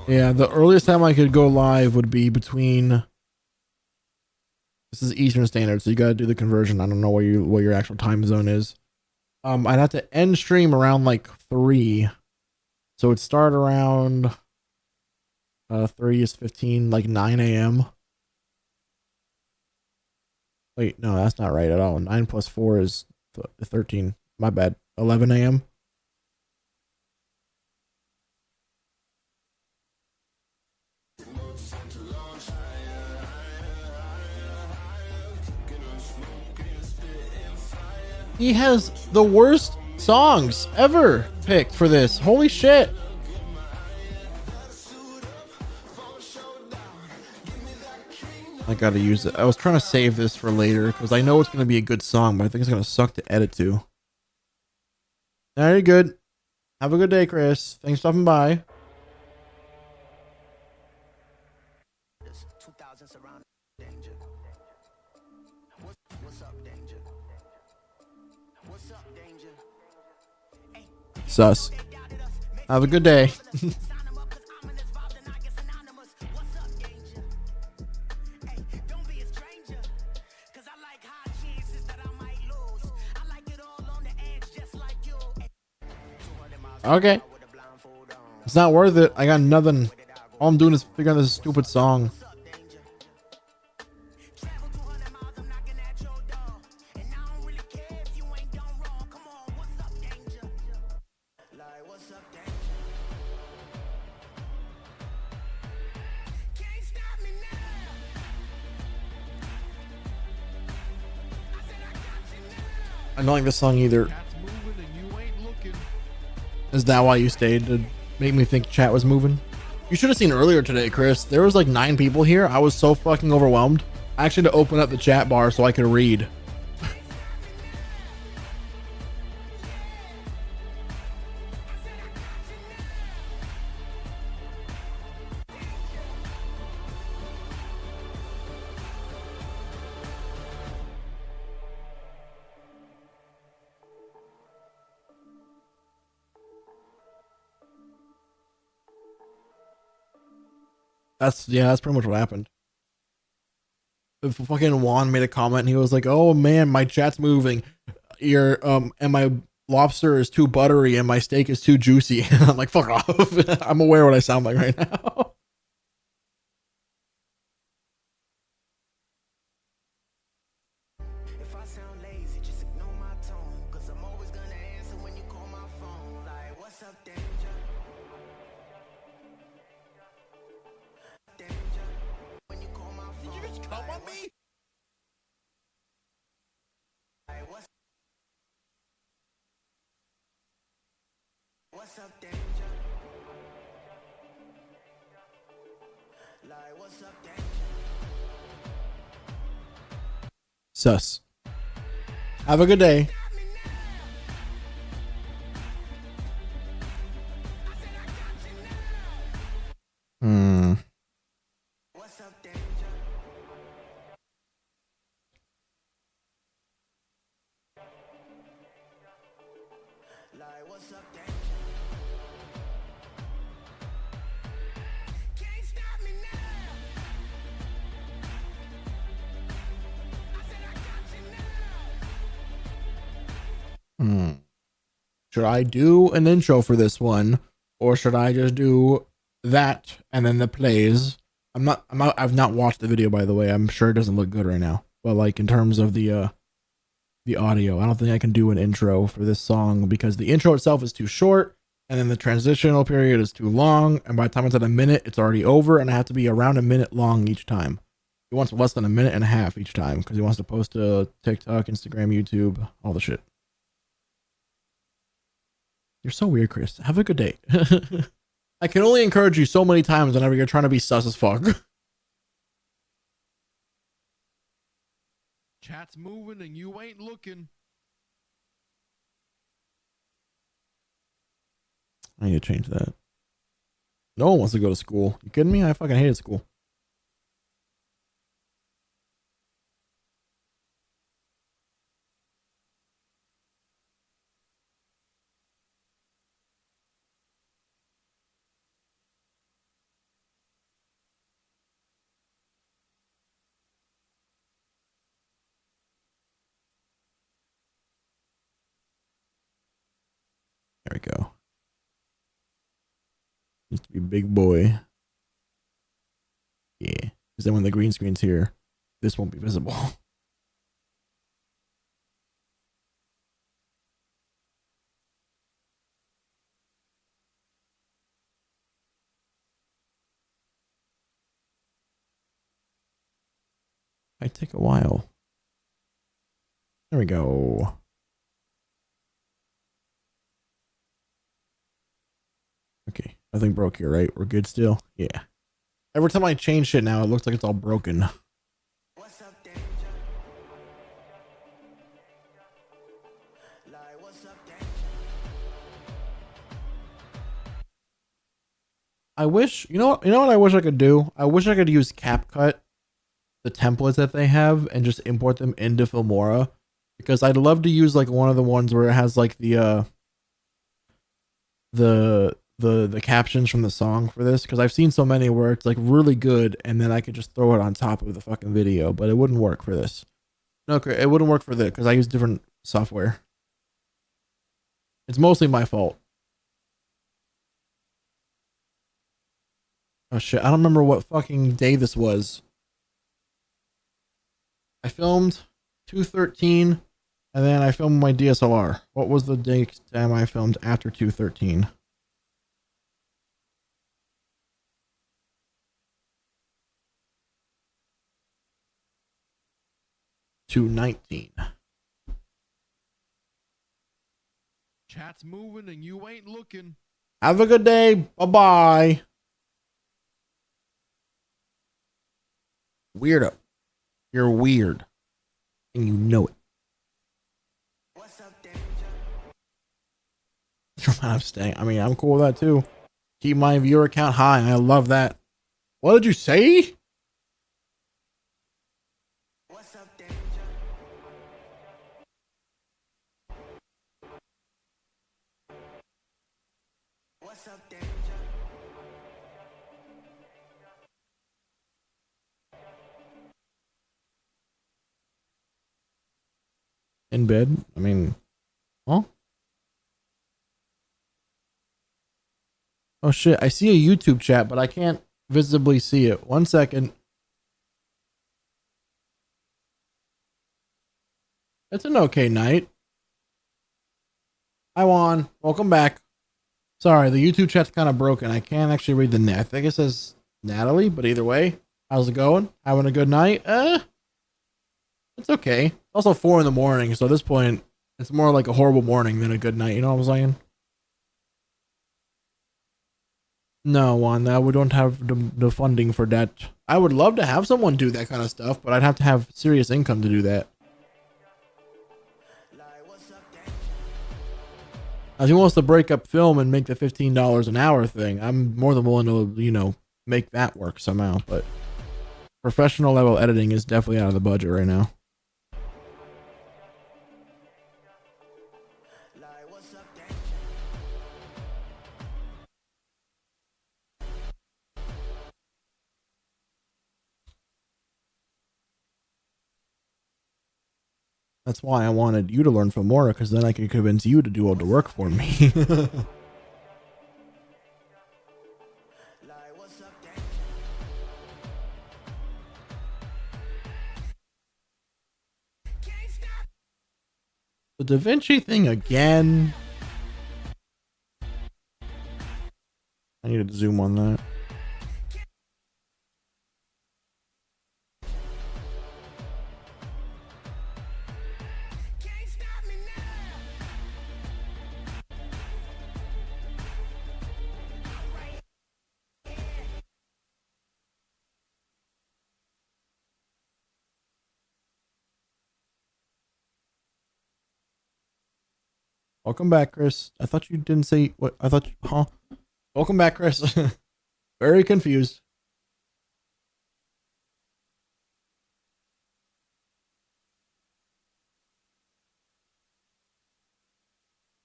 Yeah, the earliest time I could go live would be between. This is Eastern Standard, so you got to do the conversion. I don't know what your actual time zone is. I'd have to end stream around like 3. So it'd start around 3 is 15, like 9 a.m. Wait, no, that's not right at all. 9 plus 4 is 13. My bad. 11 a.m. He has the worst songs ever picked for this. Holy shit. I gotta use it. I was trying to save this for later because I know it's gonna be a good song, but I think it's gonna suck to edit to. Very good. Have a good day, Chris. Thanks for stopping by. Sus. Have a good day. Okay. It's not worth it. I got nothing. All I'm doing is figuring out this stupid song. I don't like this song either. Is that why you stayed, to make me think chat was moving? You should have seen earlier today, Chris. There was like 9 people here. I was so fucking overwhelmed. I actually had to open up the chat bar so I could read. That's pretty much what happened. If fucking Juan made a comment and he was like, "Oh man, my chat's moving. Your and my lobster is too buttery and my steak is too juicy." I'm like, "Fuck off." I'm aware what I sound like right now. If I sound lazy, just ignore my tone. Cause I'm always gonna answer when you call my phone. Like, what's up, danger? Danger. When you call my phone. Did you just come on me? Like, what's up, danger? Like, what's up, danger? Sus. Have a good day. What's up, danger? Like, what's up, danger? Can't stop me now. I said I got you now. Should I do an intro for this one, or should I just do that and then the plays? I've not watched the video, by the way. I'm sure it doesn't look good right now, but like in terms of the audio, I don't think I can do an intro for this song because the intro itself is too short, and then the transitional period is too long, and by the time it's at a minute, it's already over, and I have to be around a minute long each time. He wants less than a minute and a half each time because he wants to post to TikTok, Instagram, YouTube, all the shit. You're so weird, Chris. Have a good day. I can only encourage you so many times whenever you're trying to be sus as fuck. Chat's moving and you ain't looking. I need to change that. No one wants to go to school. You kidding me? I fucking hated school. There we go. Needs to be big boy. Yeah. Because then when the green screen's here, this won't be visible. Might take a while. There we go. Okay, nothing broke here, right? We're good still? Yeah. Every time I change shit now, it looks like it's all broken. What's up, danger? Like, what's up, danger? I wish, you know what I wish I could do? I wish I could use CapCut, the templates that they have, and just import them into Filmora. Because I'd love to use like one of the ones where it has like the captions from the song for this, because I've seen so many where it's like really good and then I could just throw it on top of the fucking video, but it wouldn't work for this. No, it wouldn't work for this because I use different software. It's mostly my fault. Oh shit, I don't remember what fucking day this was. I filmed 213 and then I filmed my DSLR. What was the date time I filmed after 213? 219. Chat's moving and you ain't looking. Have a good day. Bye-bye. Weirdo. You're weird. And you know it. I'm staying. I mean, I'm cool with that too. Keep my viewer count high. I love that. What did you say? In bed? I mean, huh? Oh shit, I see a YouTube chat, but I can't visibly see it. 1 second. It's an okay night. Hi Juan, welcome back. Sorry, the YouTube chat's kind of broken. I can't actually read the name. I think it says Natalie, but either way, how's it going? Having a good night? It's okay. It's also 4 in the morning, so at this point, it's more like a horrible morning than a good night. You know what I'm saying? No, Juan, we don't have the funding for that. I would love to have someone do that kind of stuff, but I'd have to have serious income to do that. If he wants to break up film and make the $15 an hour thing, I'm more than willing to, you know, make that work somehow. But professional level editing is definitely out of the budget right now. That's why I wanted you to learn Filmora, because then I could convince you to do all the work for me. The Da Vinci thing again. I need to zoom on that. Welcome back, Chris. I thought you didn't say what I thought. Huh? Welcome back, Chris. Very confused.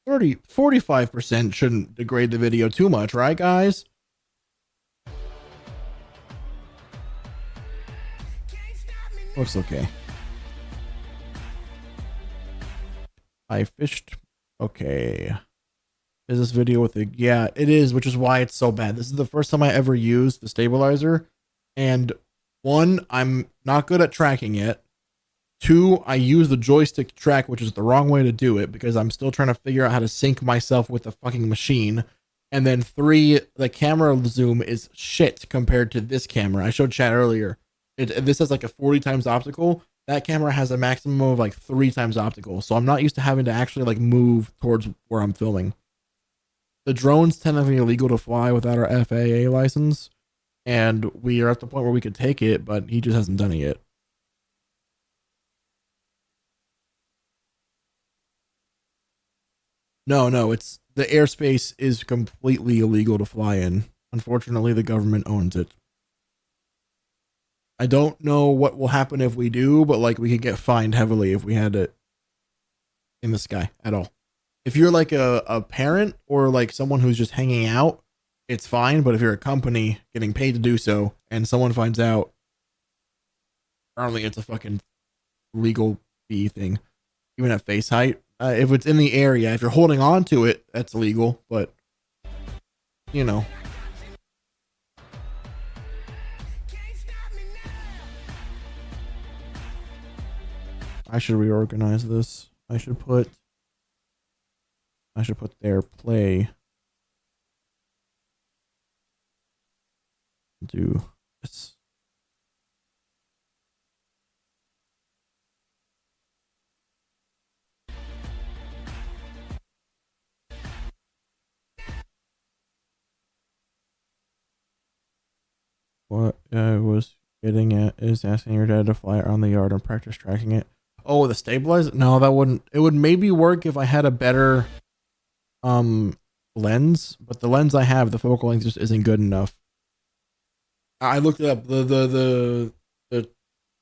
45% shouldn't degrade the video too much, right, guys? Looks okay. I fished. Okay. Is this video with the... Yeah, it is, which is why it's so bad. This is the first time I ever used the stabilizer. And 1, I'm not good at tracking it. 2, I use the joystick to track, which is the wrong way to do it because I'm still trying to figure out how to sync myself with the fucking machine. And then 3, the camera zoom is shit compared to this camera. I showed chat earlier. This has like a 40 times optical. That camera has a maximum of like 3 times optical. So I'm not used to having to actually like move towards where I'm filming. The drones tend to be illegal to fly without our FAA license. And we are at the point where we could take it, but he just hasn't done it yet. No, it's the airspace is completely illegal to fly in. Unfortunately, the government owns it. I don't know what will happen if we do, but like we could get fined heavily if we had it in the sky at all. If you're like a parent or like someone who's just hanging out, it's fine. But if you're a company getting paid to do so and someone finds out, apparently it's a fucking legal fee thing, even at face height. If it's in the area, if you're holding on to it, that's legal. But, you know. I should reorganize this. I should put their play. Do this. what I was getting at is asking your dad to fly around the yard and practice tracking it. Oh, the stabilizer? No, that wouldn't. It would maybe work if I had a better lens, but the lens I have, the focal length just isn't good enough. I looked it up. The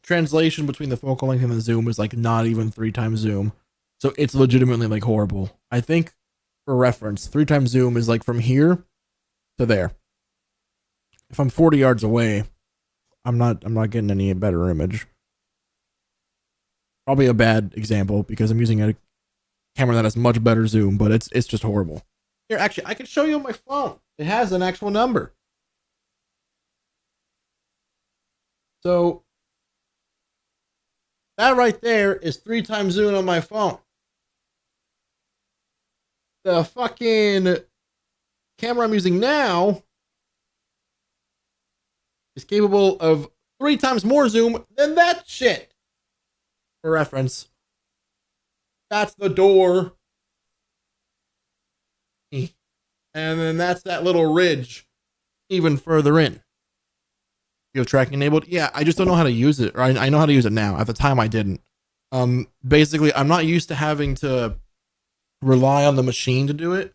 translation between the focal length and the zoom is like not even 3 times zoom. So it's legitimately like horrible. I think for reference, 3 times zoom is like from here to there. If I'm 40 yards away, I'm not getting any better image. Probably a bad example because I'm using a camera that has much better zoom, but it's just horrible. Here, actually, I can show you on my phone. It has an actual number. So that right there is 3 times zoom on my phone. The fucking camera I'm using now is capable of 3 times more zoom than that shit. For reference, that's the door. And then that's that little ridge even further in. You have tracking enabled? Yeah, I just don't know how to use it. Or I know how to use it now. At the time, I didn't. Basically, I'm not used to having to rely on the machine to do it,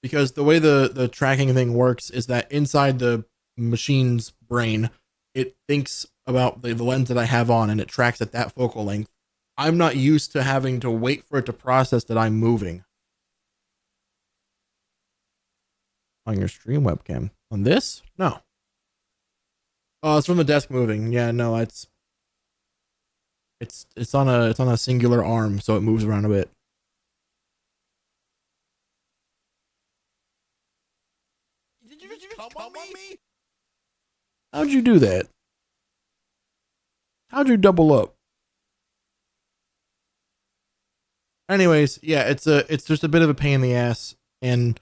because the way the tracking thing works is that inside the machine's brain, it thinks about the lens that I have on and it tracks at that focal length. I'm not used to having to wait for it to process that I'm moving. On your stream webcam. On this? No. Oh, it's from the desk moving. Yeah, no, it's on a singular arm, so it moves around a bit. Did you just come on me? How'd you do that? How'd you double up? Anyways, yeah, it's just a bit of a pain in the ass, and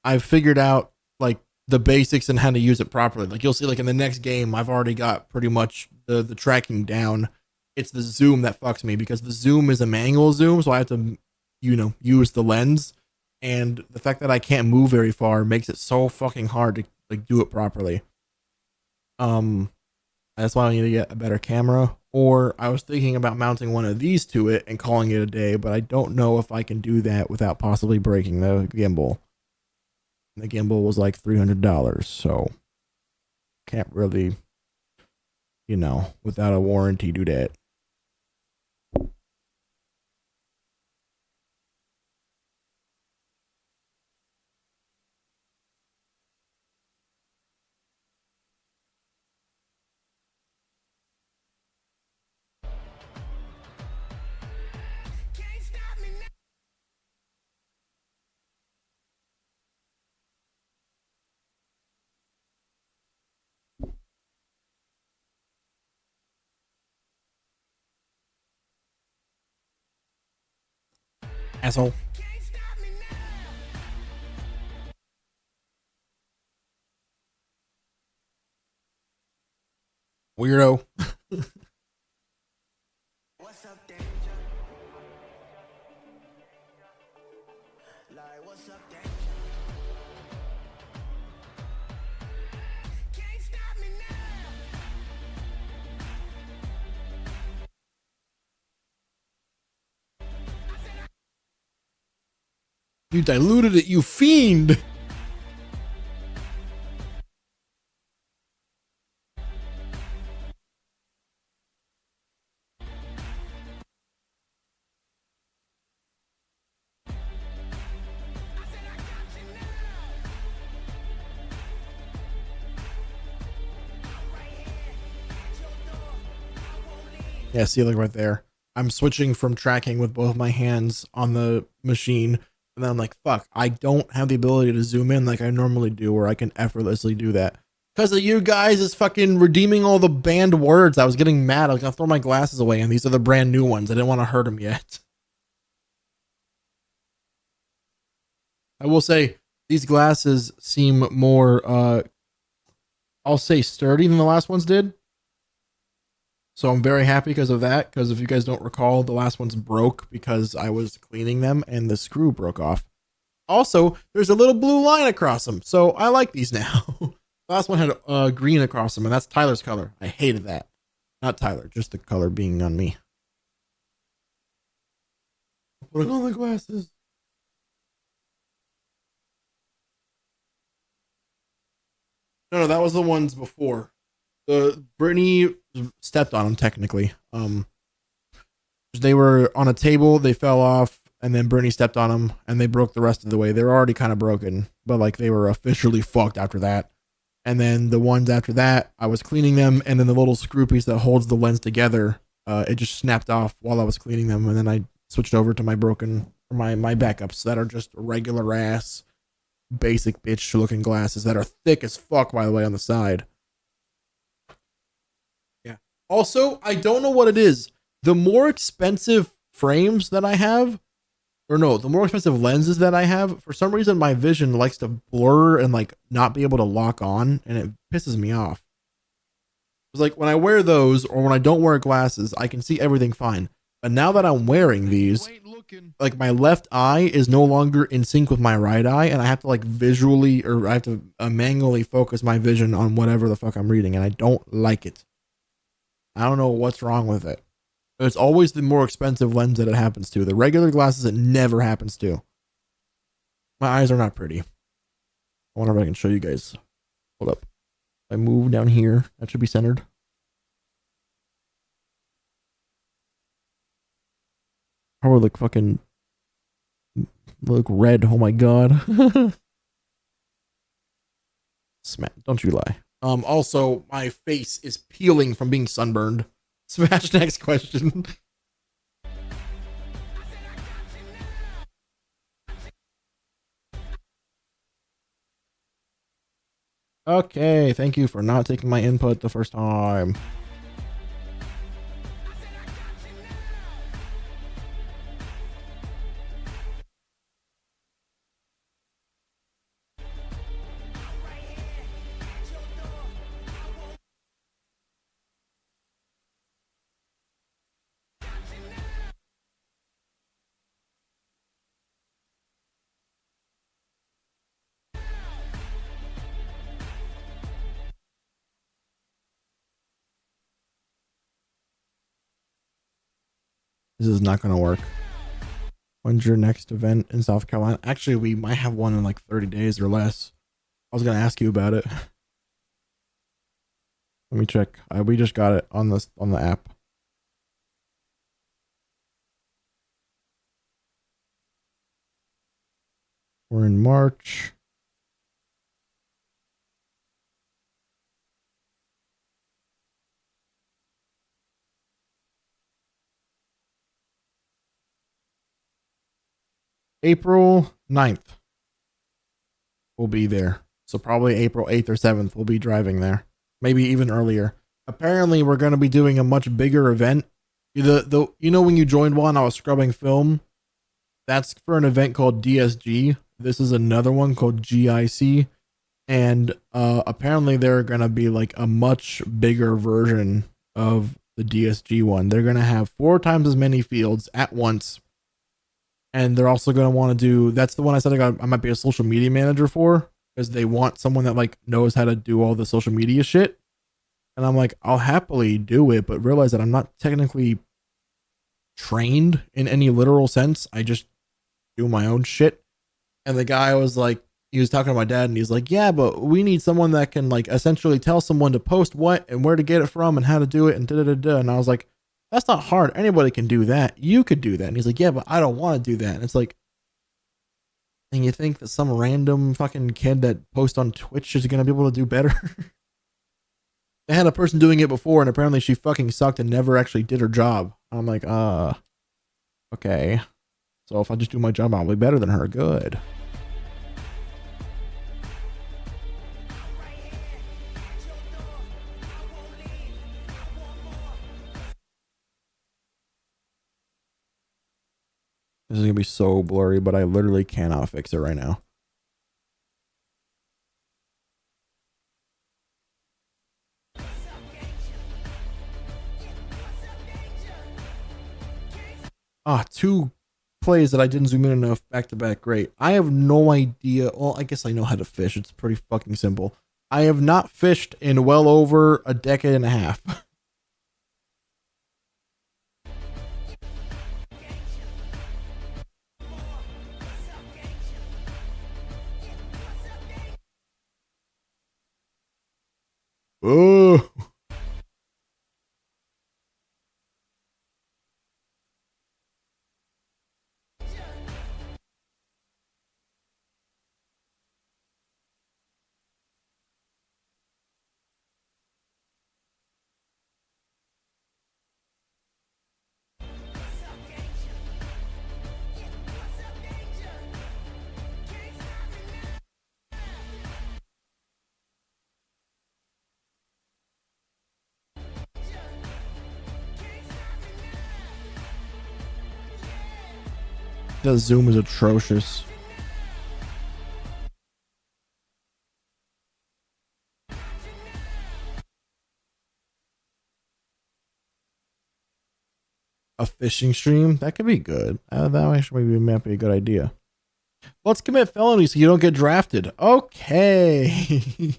I've figured out like the basics and how to use it properly. Like you'll see, like in the next game, I've already got pretty much the tracking down. It's the zoom that fucks me, because the zoom is a manual zoom, so I have to, use the lens, and the fact that I can't move very far makes it so fucking hard to like do it properly. That's why I need to get a better camera. Or I was thinking about mounting one of these to it and calling it a day, but I don't know if I can do that without possibly breaking the gimbal. The gimbal was like $300, so can't really, without a warranty do that. Asshole. Weirdo. What's up, danger? Like, what's up, danger? Can't stop me now. You diluted it, you fiend. Yeah, see, like right there. I'm switching from tracking with both my hands on the machine, and then I'm like, fuck, I don't have the ability to zoom in like I normally do, where I can effortlessly do that. Because of you guys is fucking redeeming all the banned words. I was getting mad. I was gonna throw my glasses away, and these are the brand new ones. I didn't want to hurt them yet. I will say, these glasses seem more, I'll say sturdy than the last ones did. So I'm very happy because of that, because if you guys don't recall, the last ones broke because I was cleaning them and the screw broke off. Also, there's a little blue line across them, so I like these now. Last one had green across them, and that's Tyler's color. I hated that. Not Tyler, just the color being on me. Putting on the glasses. No, that was the ones before. The Brittany stepped on them technically. They were on a table, they fell off, and then Brittany stepped on them, and they broke the rest of the way. They were already kind of broken, but like they were officially fucked after that. And then the ones after that, I was cleaning them, and then the little screw piece that holds the lens together, it just snapped off while I was cleaning them, and then I switched over to my backups that are just regular ass, basic bitch looking glasses that are thick as fuck, by the way, on the side. Yeah. Also, I don't know what it is. The more expensive frames that I have, or no, the more expensive lenses that I have, for some reason my vision likes to blur and like not be able to lock on, and it pisses me off. It's like when I wear those or when I don't wear glasses, I can see everything fine. But now that I'm wearing these, like my left eye is no longer in sync with my right eye, and I have to like visually, or I have to manually focus my vision on whatever the fuck I'm reading, and I don't like it. I don't know what's wrong with it. It's always the more expensive lens that it happens to. The regular glasses, it never happens to. My eyes are not pretty. I wonder if I can show you guys. Hold up. If I move down here, that should be centered. Probably look fucking... look red. Oh my god. Smack. Don't you lie. Also, my face is peeling from being sunburned. Smash next question. Okay, thank you for not taking my input the first time. This is not going to work. When's your next event in South Carolina? Actually, we might have one in like 30 days or less. I was going to ask you about it. Let me check. We just got it on the app. We're in March. April 9th. We'll be there. So probably April 8th or 7th we'll be driving there. Maybe even earlier. Apparently we're going to be doing a much bigger event. You know when you joined one, I was scrubbing film. That's for an event called DSG. This is another one called GIC. And apparently they're going to be like a much bigger version of the DSG one. They're going to have 4 times as many fields at once. And they're also going to want to do, that's the one I said I might be a social media manager for, because they want someone that like knows how to do all the social media shit. And I'm like, I'll happily do it, but realize that I'm not technically trained in any literal sense. I just do my own shit. And the guy was like, he was talking to my dad and he's like, yeah, but we need someone that can like essentially tell someone to post what and where to get it from and how to do it and da-da-da-da. And I was like, that's not hard. Anybody can do that. You could do that. And he's like, yeah, but I don't want to do that. And it's like, and you think that some random fucking kid that posts on Twitch is going to be able to do better? They had a person doing it before and apparently she fucking sucked and never actually did her job. I'm like, okay. So if I just do my job, I'll be better than her. Good. This is going to be so blurry, but I literally cannot fix it right now. Two plays that I didn't zoom in enough back to back. Great. I have no idea. Well, I guess I know how to fish. It's pretty fucking simple. I have not fished in well over a decade and a half. Oh. The zoom is atrocious. A fishing stream? That could be good. That actually might be a good idea. Let's commit felony so you don't get drafted. Okay.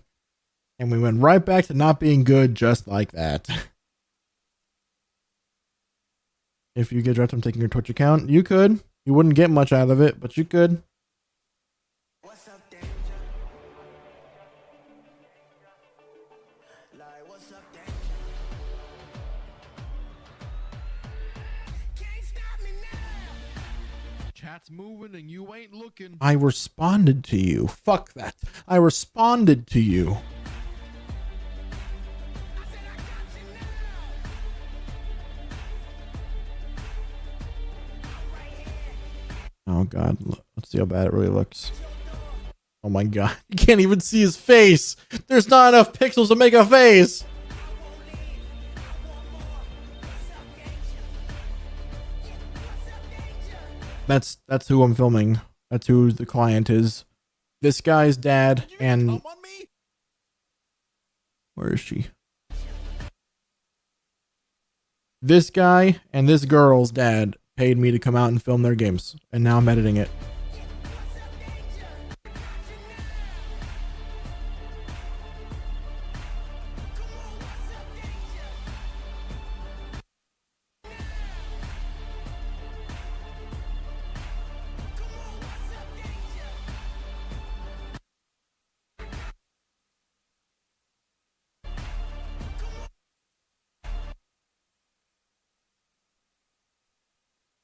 And we went right back to not being good just like that. If you get drafted, I'm taking your Twitch account. You could. You wouldn't get much out of it, but you could. What's up, danger? Like, what's up, danger? Can't stop me now. Chat's moving and you ain't looking. I responded to you. Fuck that. I responded to you. Oh god, let's see how bad it really looks. Oh my god, you can't even see his face. There's not enough pixels to make a face. That's who I'm filming. That's who the client is. This guy's dad and Come on me. where is she? This guy and this girl's dad paid me to come out and film their games, and now I'm editing it.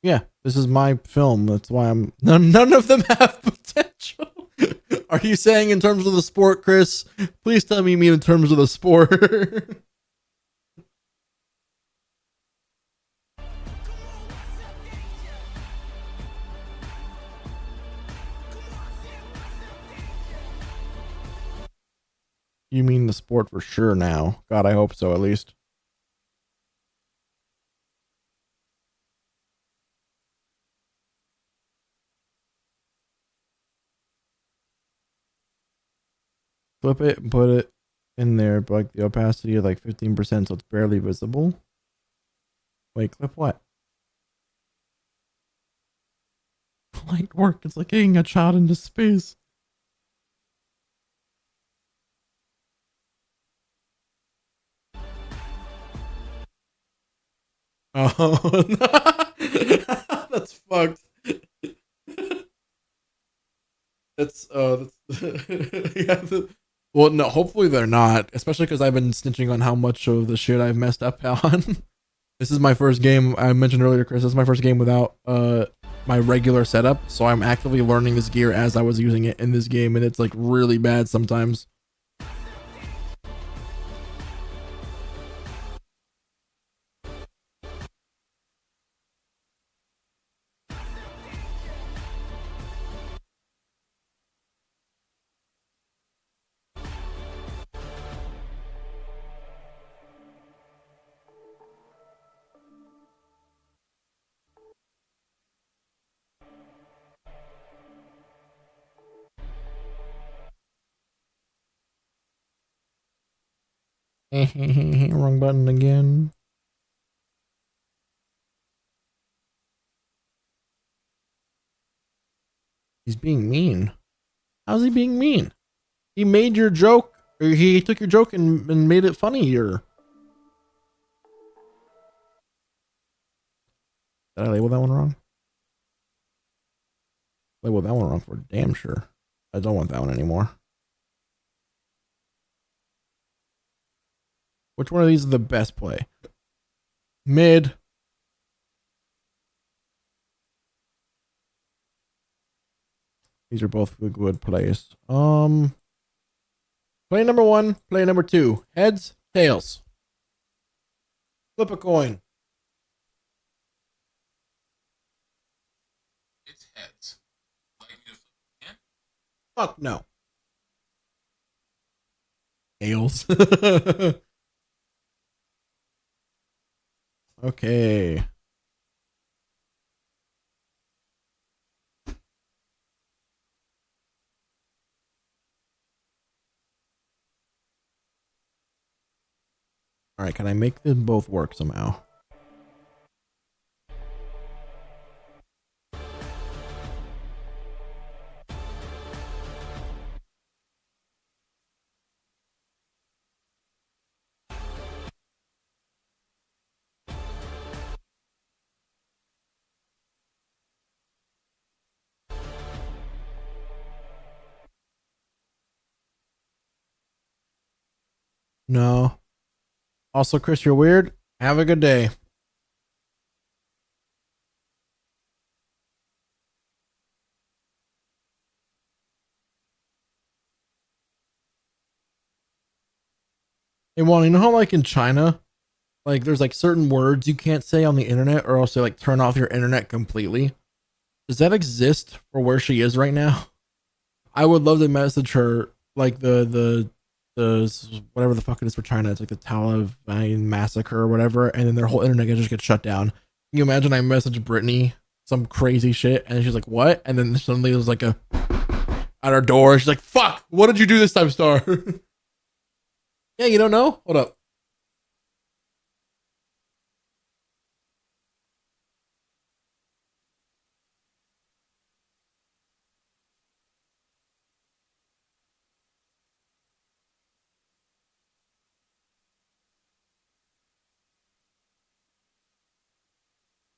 Yeah, this is my film. That's why I'm none of them have potential. Are you saying in terms of the sport, Chris? Please tell me you mean in terms of the sport. You mean the sport for sure now. God, I hope so at least. Flip it and put it in there, but like the opacity of like 15%, so it's barely visible. Wait, clip what? Light work. It's like getting a child into space. Oh, that's fucked. That's yeah. Well, no, hopefully they're not, especially because I've been snitching on how much of the shit I've messed up on. This is my first game. I mentioned earlier, Chris. This is my first game without my regular setup, so I'm actively learning this gear as I was using it in this game, and it's like really bad sometimes. Wrong button again. He's being mean. How's he being mean? He made your joke He took your joke and made it funnier. Did I label that one wrong? Labeled that one wrong for damn sure. I don't want that one anymore. Which one of these is the best play? Mid. These are both good plays. Play number 1, play number 2. Heads, tails. Flip a coin. It's heads. Like me to flip again? Fuck no. Tails. Okay. All right, can I make them both work somehow? No. Also, Chris, you're weird. Have a good day. Hey, Juan, you know how like in China, like there's like certain words you can't say on the internet or else they like turn off your internet completely? Does that exist for where she is right now? I would love to message her like the whatever the fuck it is for China. It's like the Taliban massacre or whatever, and then their whole internet just gets shut down. Can you imagine I message Brittany some crazy shit and she's like, what? And then suddenly there's like a at our door. She's like, fuck, what did you do this time, Star? Yeah, you don't know? Hold up.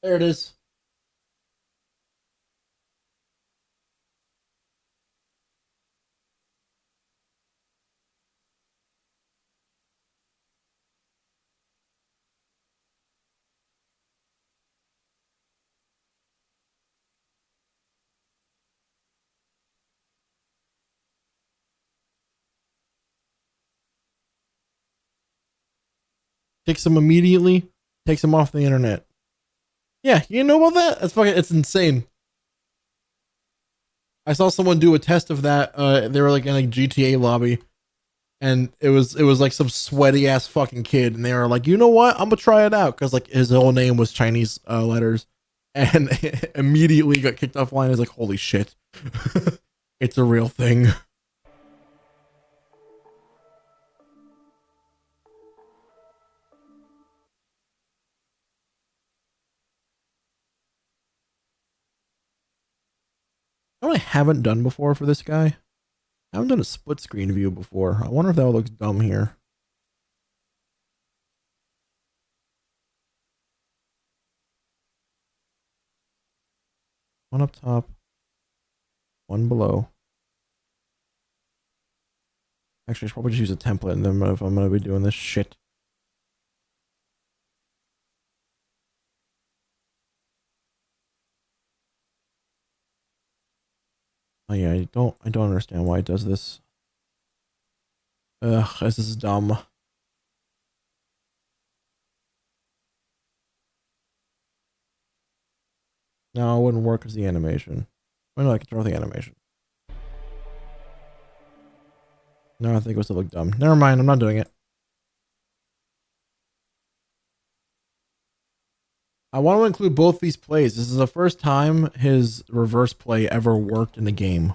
There it is. Takes him immediately, takes him off the internet. Yeah, you know about that? That's fucking, it's insane. I saw someone do a test of that. They were like in a GTA lobby, and it was like some sweaty ass fucking kid, and they were like, you know what? I'm gonna try it out because like his whole name was Chinese letters, and immediately got kicked offline. Is like, holy shit, it's a real thing. You know what I haven't done before for this guy? I haven't done a split screen view before. I wonder if that looks dumb here. One up top, one below. Actually, I should probably just use a template and then if I'm gonna be doing this shit. Oh yeah, I don't understand why it does this. Ugh, this is dumb. No, it wouldn't work as the animation. Oh no, I can throw the animation. No, I think it was to look dumb. Never mind, I'm not doing it. I want to include both these plays. This is the first time his reverse play ever worked in a game.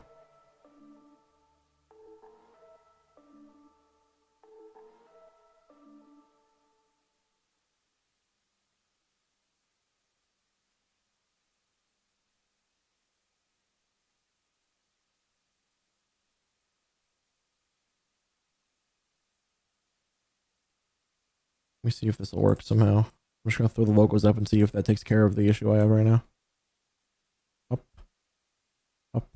Let me see if this will work somehow. I'm just gonna throw the logos up and see if that takes care of the issue I have right now. Up. Up.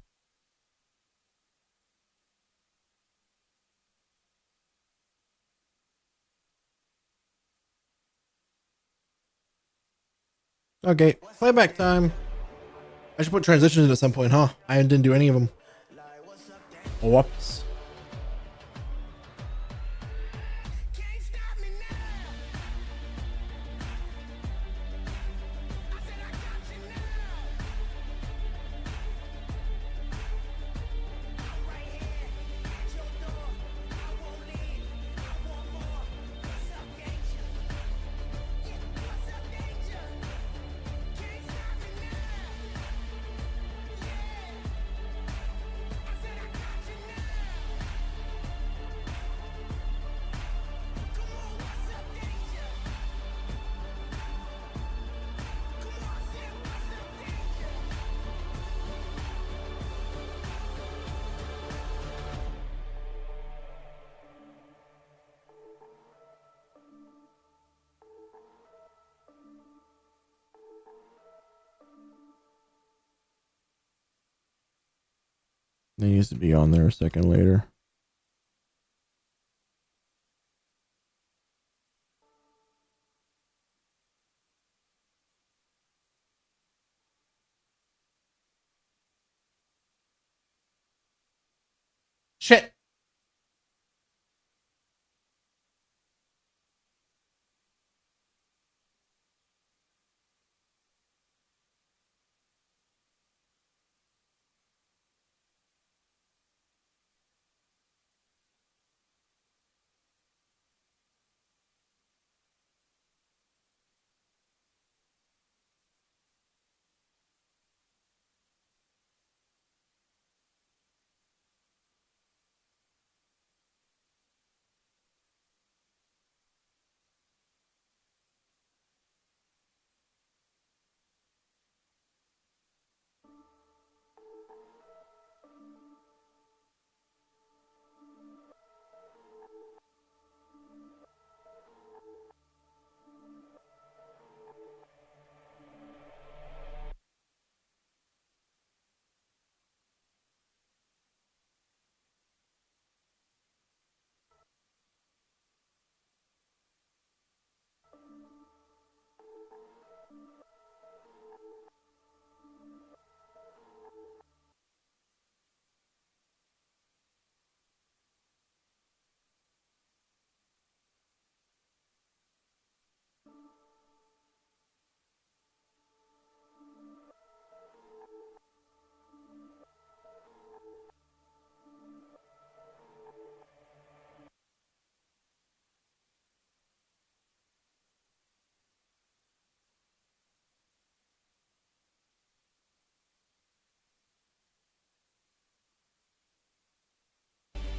Okay, playback time. I should put transitions in at some point, huh? I didn't do any of them. Whoops. It needs to be on there a second later. Shit.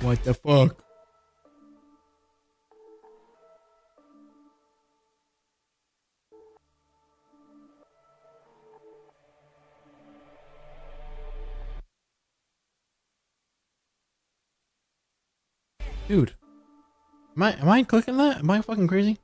What the fuck? Dude. Am I clicking that? Am I fucking crazy?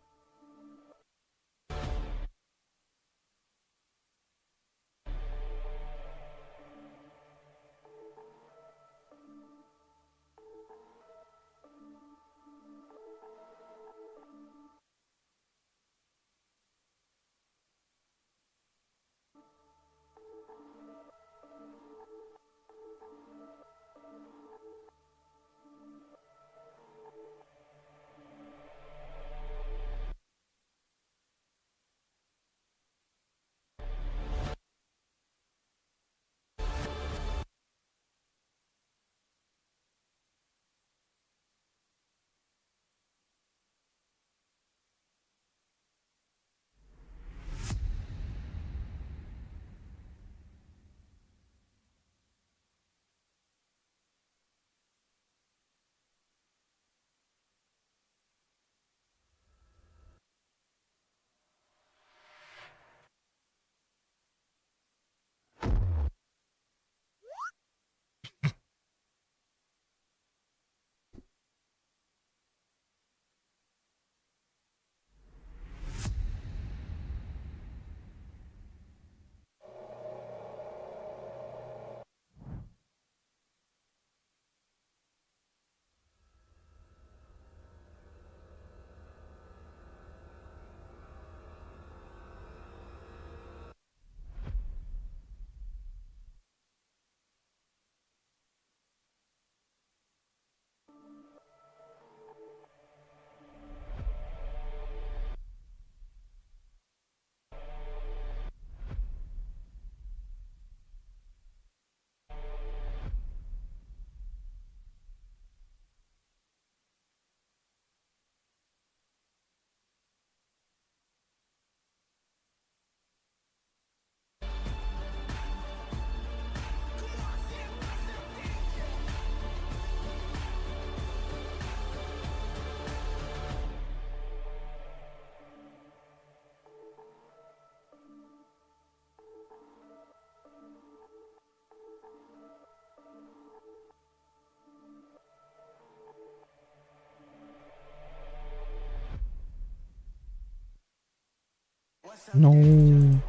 No.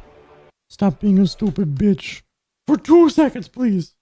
Stop being a stupid bitch. For 2 seconds, please.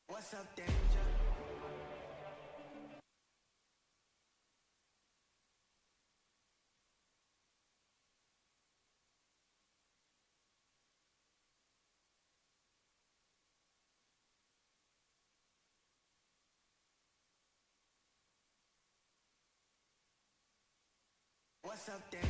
What's up, danger? What's up, danger?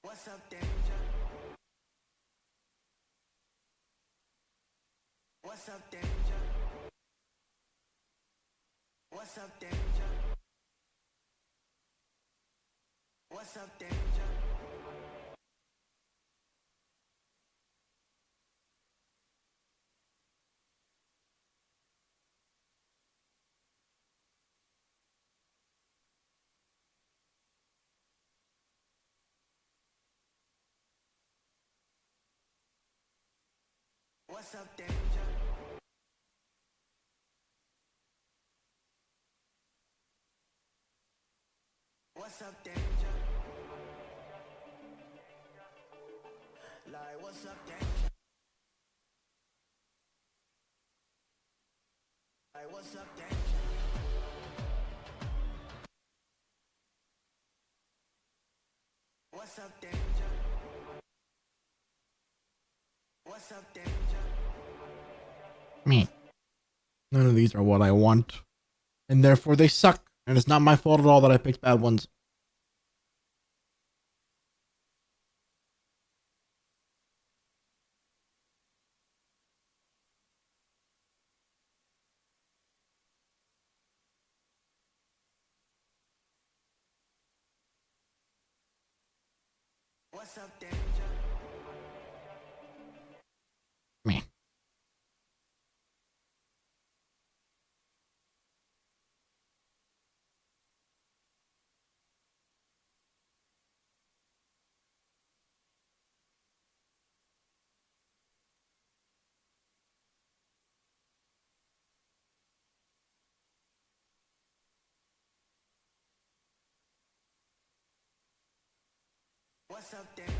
What's up, danger? What's up, danger? What's up, danger? What's up, danger? What's up, danger? What's up, danger? What's up, danger? Like, what's up, danger? Like, what's up, danger? What's up, danger? What's up, danger? Me. None of these are what I want. And therefore they suck. And it's not my fault at all that I picked bad ones. What's up, danger? Me. What's up, danger?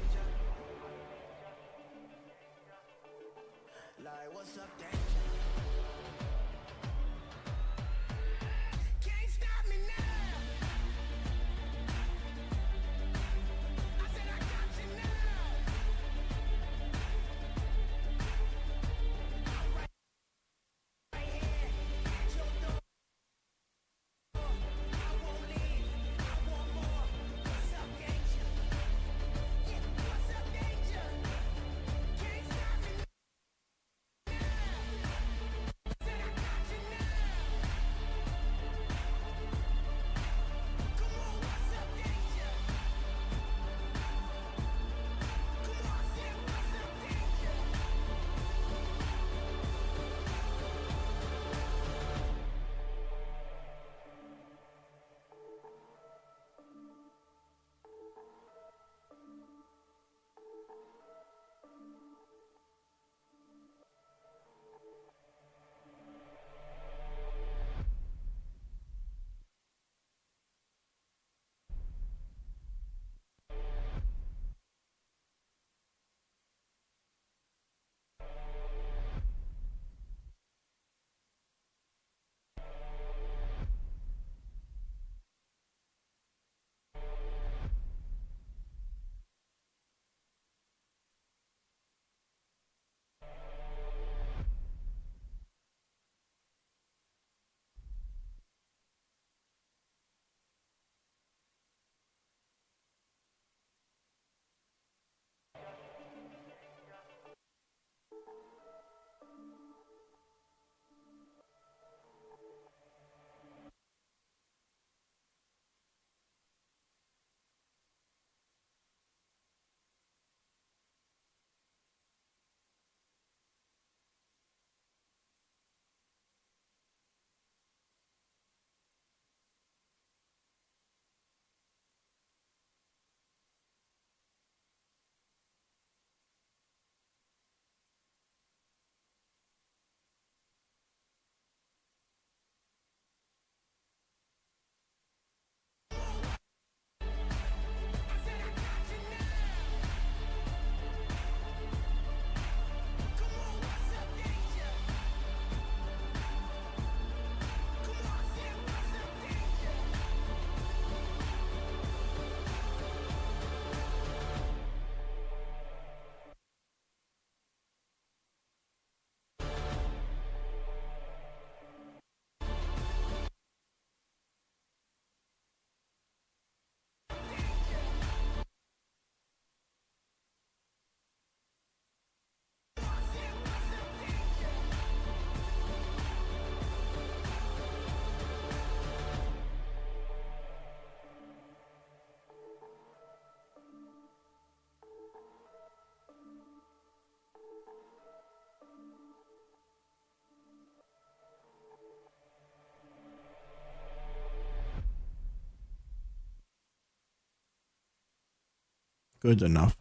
Like, what's up, danger? Can't stop me now. I said I got you now. Right here at your door. I won't leave. I want more. What's up, danger? Yeah, what's up, danger? Can't stop me now. good enough.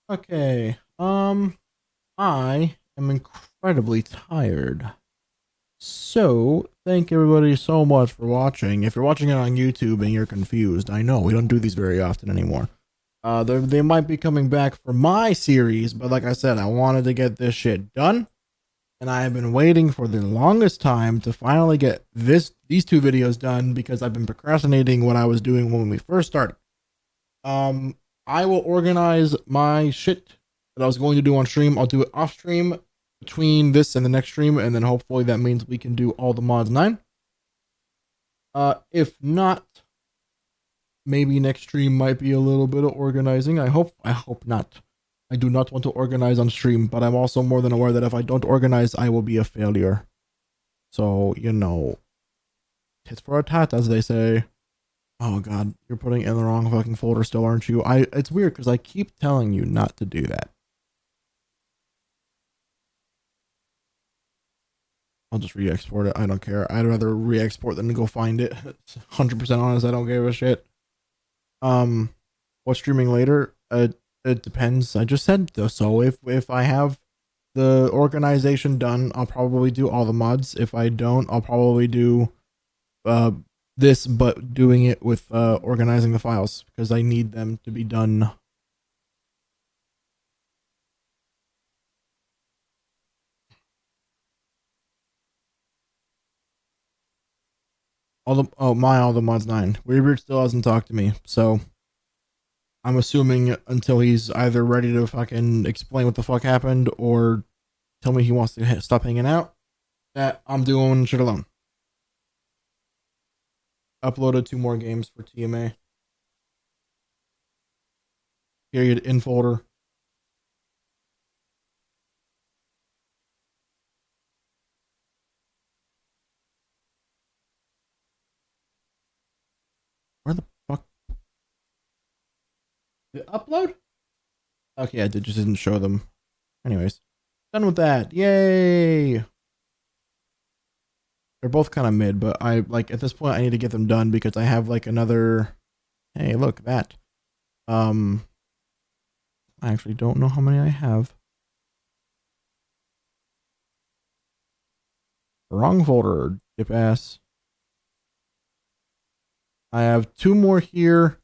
Okay. I am incredibly tired. So, thank everybody so much for watching. If you're watching it on YouTube and you're confused, I know we don't do these very often anymore. They might be coming back for my series, but like I said, I wanted to get this shit done, and I have been waiting for the longest time to finally get these two videos done because I've been procrastinating what I was doing when we first started. I will organize my shit that I was going to do on stream. I'll do it off stream between this and the next stream, and then hopefully that means we can do all the mods 9. If not, maybe next stream might be a little bit of organizing. I hope not. I do not want to organize on stream, but I'm also more than aware that if I don't organize, I will be a failure. So, you know, tit for a tat, as they say. Oh god, you're putting it in the wrong fucking folder still, aren't you? It's weird because I keep telling you not to do that. I'll just re-export it. I don't care. I'd rather re-export than to go find it. 100% honest, I don't give a shit. What's streaming later? It depends. I just said so. If I have the organization done, I'll probably do all the mods. If I don't, I'll probably do this, but doing it with organizing the files because I need them to be done. All the mods 9. Weird still hasn't talked to me, so I'm assuming until he's either ready to fucking explain what the fuck happened or tell me he wants to stop hanging out, that I'm doing shit alone. Uploaded 2 more games for TMA. Period in folder. Where the fuck? Did it upload? Okay, I just didn't show them. Anyways, done with that. Yay! They're both kind of mid, but I like at this point I need to get them done because I have like another. Hey, look at that. I actually don't know how many I have. Wrong folder, dip ass. I have 2 more here,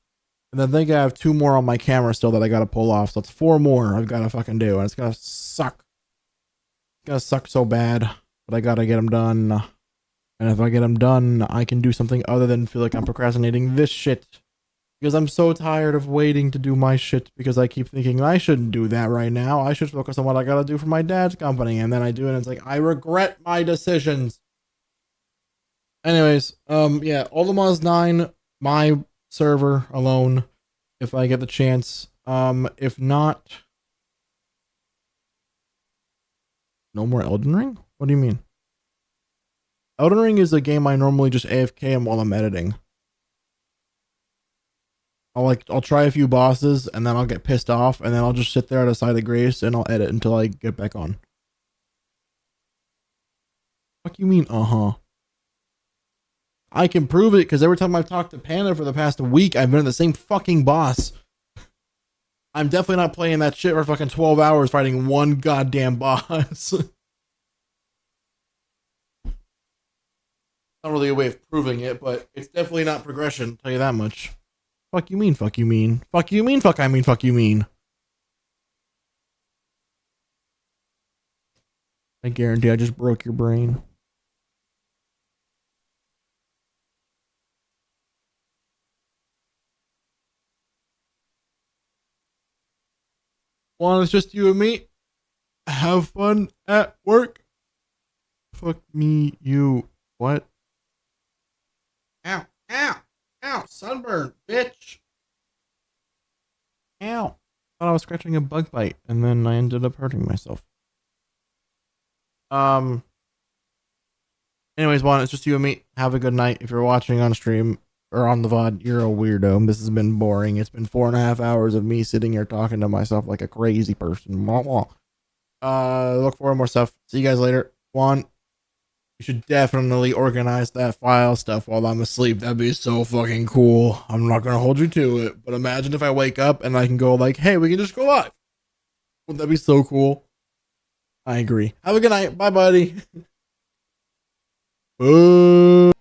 and I think I have 2 more on my camera still that I gotta pull off. So it's 4 more I've gotta fucking do, and it's gonna suck. It's gonna suck so bad, but I gotta get them done. And if I get them done, I can do something other than feel like I'm procrastinating this shit. Because I'm so tired of waiting to do my shit because I keep thinking I shouldn't do that right now. I should focus on what I gotta do for my dad's company. And then I do it and it's like, I regret my decisions. Anyways, yeah, all the mods 9, my server alone, if I get the chance. If not, no more Elden Ring? What do you mean? Elden Ring is a game I normally just AFK while I'm editing. I'll try a few bosses and then I'll get pissed off and then I'll just sit there at a side of grace and I'll edit until I get back on. What you mean, I can prove it because every time I've talked to Panda for the past week, I've been in the same fucking boss. I'm definitely not playing that shit for fucking 12 hours fighting one goddamn boss. Not really a way of proving it, but it's definitely not progression, I'll tell you that much. Fuck you mean, fuck you mean. Fuck you mean, fuck I mean, fuck you mean. I guarantee I just broke your brain. Well, it's just you and me. Have fun at work. Fuck me, you. What? Ow, ow, ow, sunburn, bitch. Ow. Thought I was scratching a bug bite, and then I ended up hurting myself. Anyways, Juan, it's just you and me. Have a good night. If you're watching on stream, or on the VOD, you're a weirdo. This has been boring. It's been 4.5 hours of me sitting here talking to myself like a crazy person. Look forward to more stuff. See you guys later. Juan, you should definitely organize that file stuff while I'm asleep. That'd be so fucking cool. I'm not gonna hold you to it, but imagine if I wake up and I can go like, hey, we can just go live. Wouldn't that be so cool? I agree. Have a good night. Bye, buddy. Boo.